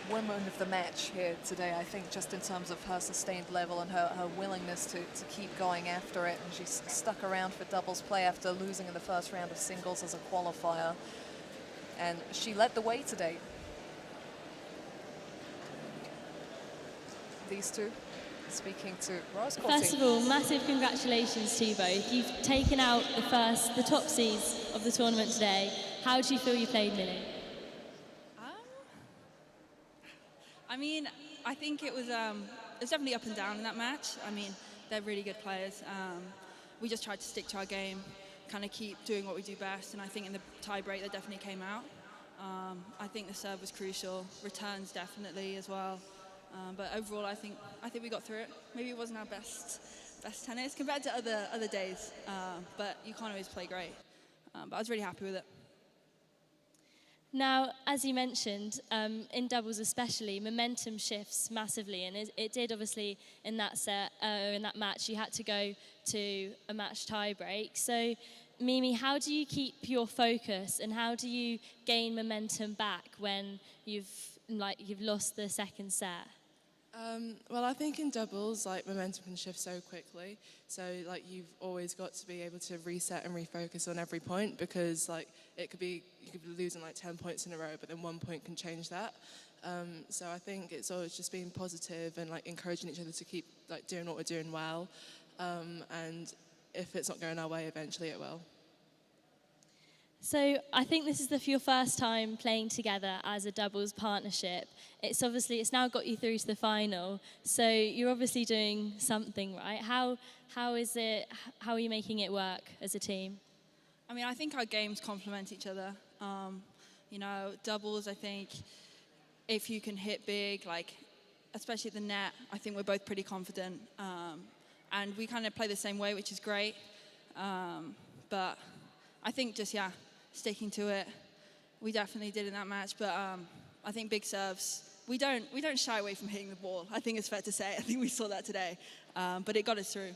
woman of the match here today, I think, just in terms of her sustained level and her willingness to keep going after it. And she's stuck around for doubles play after losing in the first round of singles as a qualifier. And she led the way today. These two speaking to Rose Courting. First of all, massive congratulations to you both. You've taken out the top seeds of the tournament today. How do you feel you played, Millie? I mean, I think it was definitely up and down in that match. I mean, they're really good players. We just tried to stick to our game, kind of keep doing what we do best, and I think in the tie-break that definitely came out. I think the serve was crucial, returns definitely as well. But overall, I think we got through it. Maybe it wasn't our best tennis compared to other days, but you can't always play great. But I was really happy with it. Now, as you mentioned, in doubles especially, momentum shifts massively, and it did obviously in that set, in that match. You had to go to a match tie-break. So, Mimi, how do you keep your focus, and how do you gain momentum back when you've lost the second set? Well, I think in doubles, momentum can shift so quickly. So, you've always got to be able to reset and refocus on every point, because, you could be losing 10 points in a row, but then 1 point can change that. So I think it's always just being positive and encouraging each other to keep doing what we're doing well. And if it's not going our way, eventually it will. So I think this is your first time playing together as a doubles partnership. It's now got you through to the final. So you're obviously doing something right. How are you making it work as a team? I mean, I think our games complement each other. You know, doubles, I think, if you can hit big, like, especially at the net, I think we're both pretty confident. And we kind of play the same way, which is great. But I think just, sticking to it. We definitely did in that match, but I think big serves, we don't shy away from hitting the ball. I think it's fair to say. I think we saw that today, but it got us through.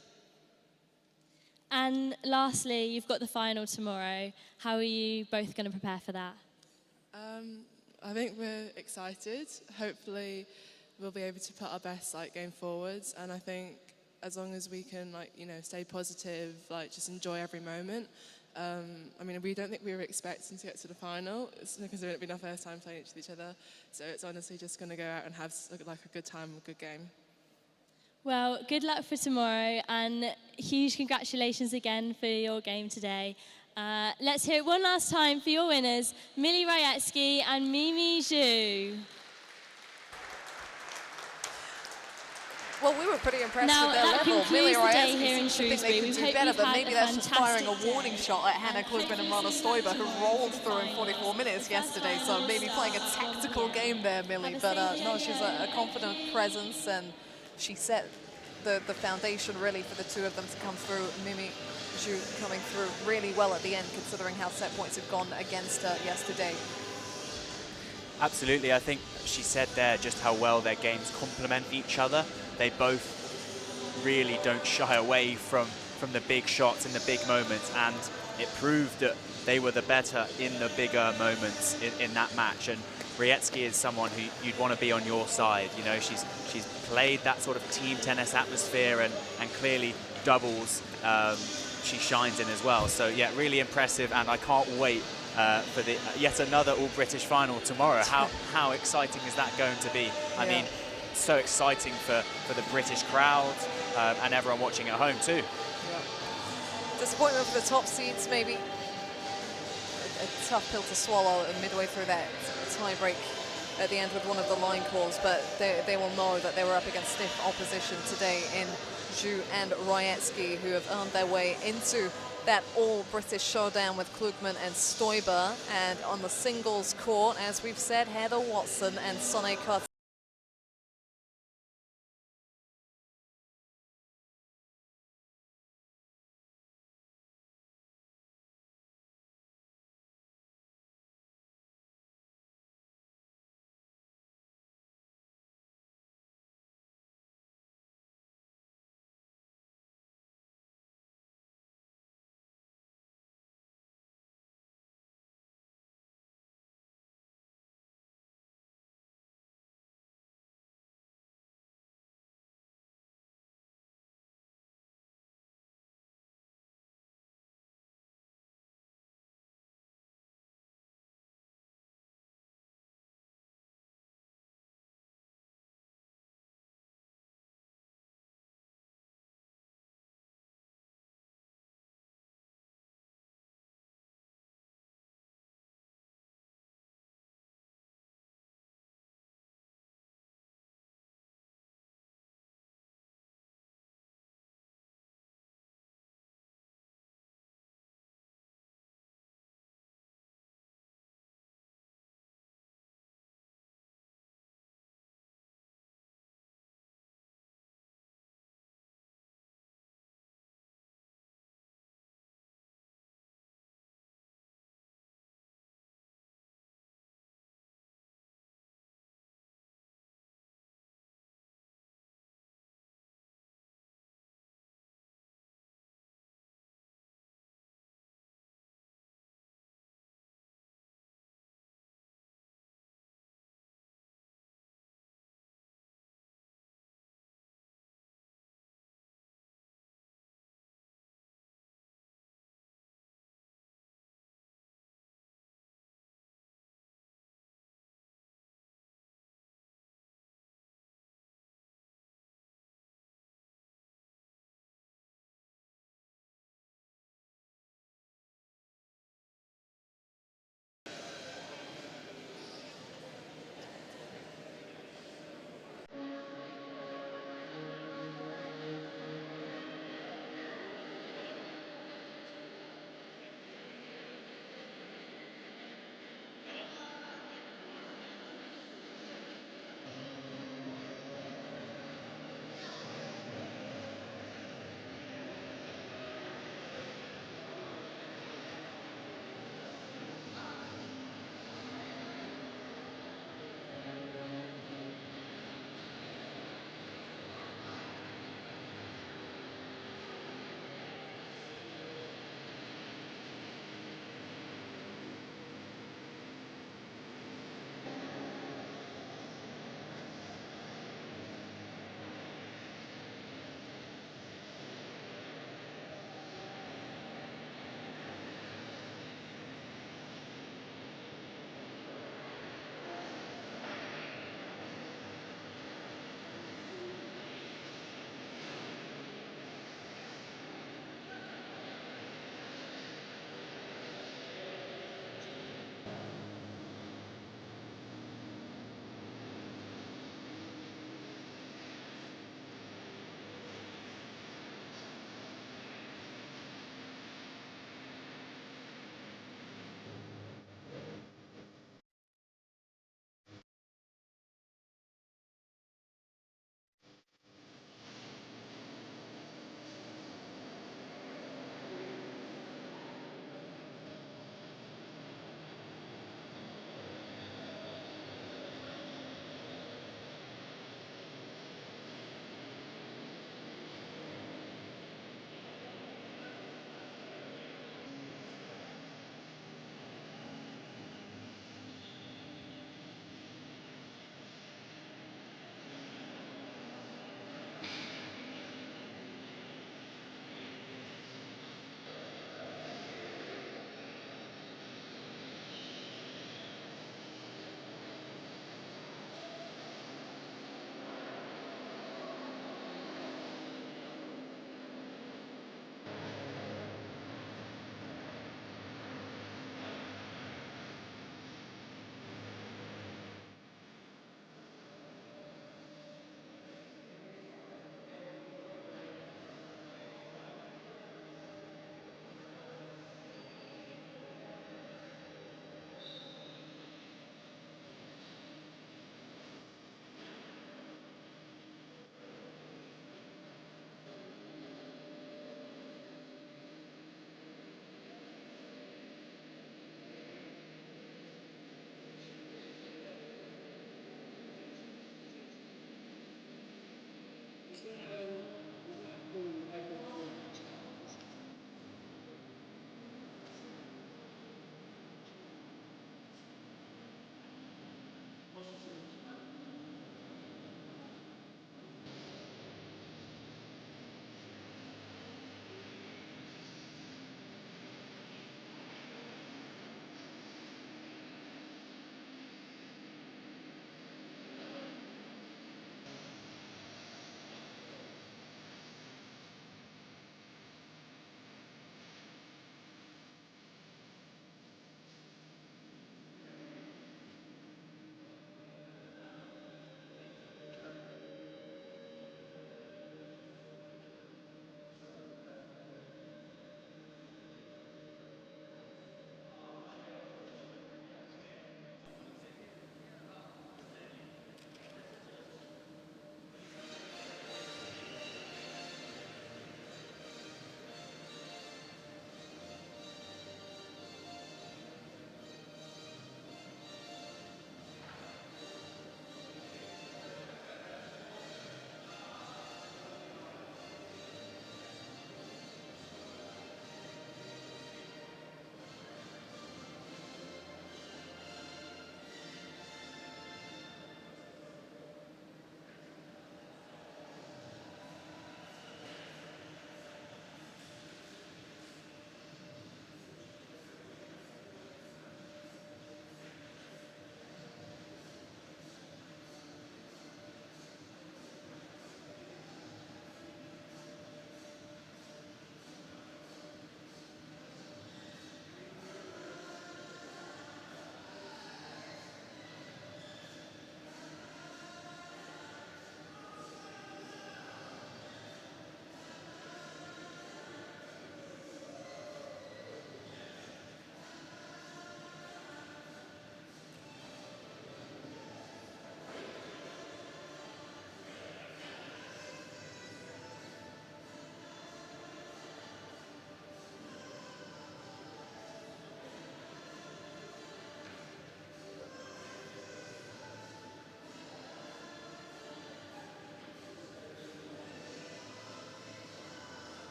And lastly, you've got the final tomorrow. How are you both going to prepare for that? I think we're excited. Hopefully, we'll be able to put our best game forwards, and I think as long as we can stay positive, just enjoy every moment. I mean, we don't think we were expecting to get to the final. It's because it's been our first time playing with each other. So it's honestly just going to go out and have a good time, a good game. Well, good luck for tomorrow, and huge congratulations again for your game today. Let's hear it one last time for your winners, Millie Rajecki and Mimi Zhu. Well, we were pretty impressed Now, with their that level. concludes the day here in seems to think Shrewsbury. they We could hope do better, you've but had maybe a that's just firing a fantastic warning day. shot at Hannah Klugman and Rana Stoiber, who rolled through in 44 minutes yesterday. So maybe playing a tactical game there, Millie. But no, she's a confident presence, and she set the foundation really for the two of them to come through. Mimi Zhu coming through really well at the end, considering how set points had gone against her yesterday. Absolutely, I think she said there just how well their games complement each other. They both really don't shy away from the big shots in the big moments, and it proved that they were the better in the bigger moments in that match. And Rajecki is someone who you'd want to be on your side. You know, she's played that sort of team tennis atmosphere, and clearly doubles she shines in as well. So yeah, really impressive, and I can't wait for the yet another all-British final tomorrow. How exciting is that going to be? I mean, so exciting for the British crowd and everyone watching at home too. Yeah. Disappointment for the top seeds, maybe. A tough pill to swallow midway through that tie-break at the end with one of the line calls, but they will know that they were up against stiff opposition today in Zhu and Rajecki, who have earned their way into that all-British showdown with Klugman and Stoiber. And on the singles court, as we've said, Heather Watson and Sonny Carter.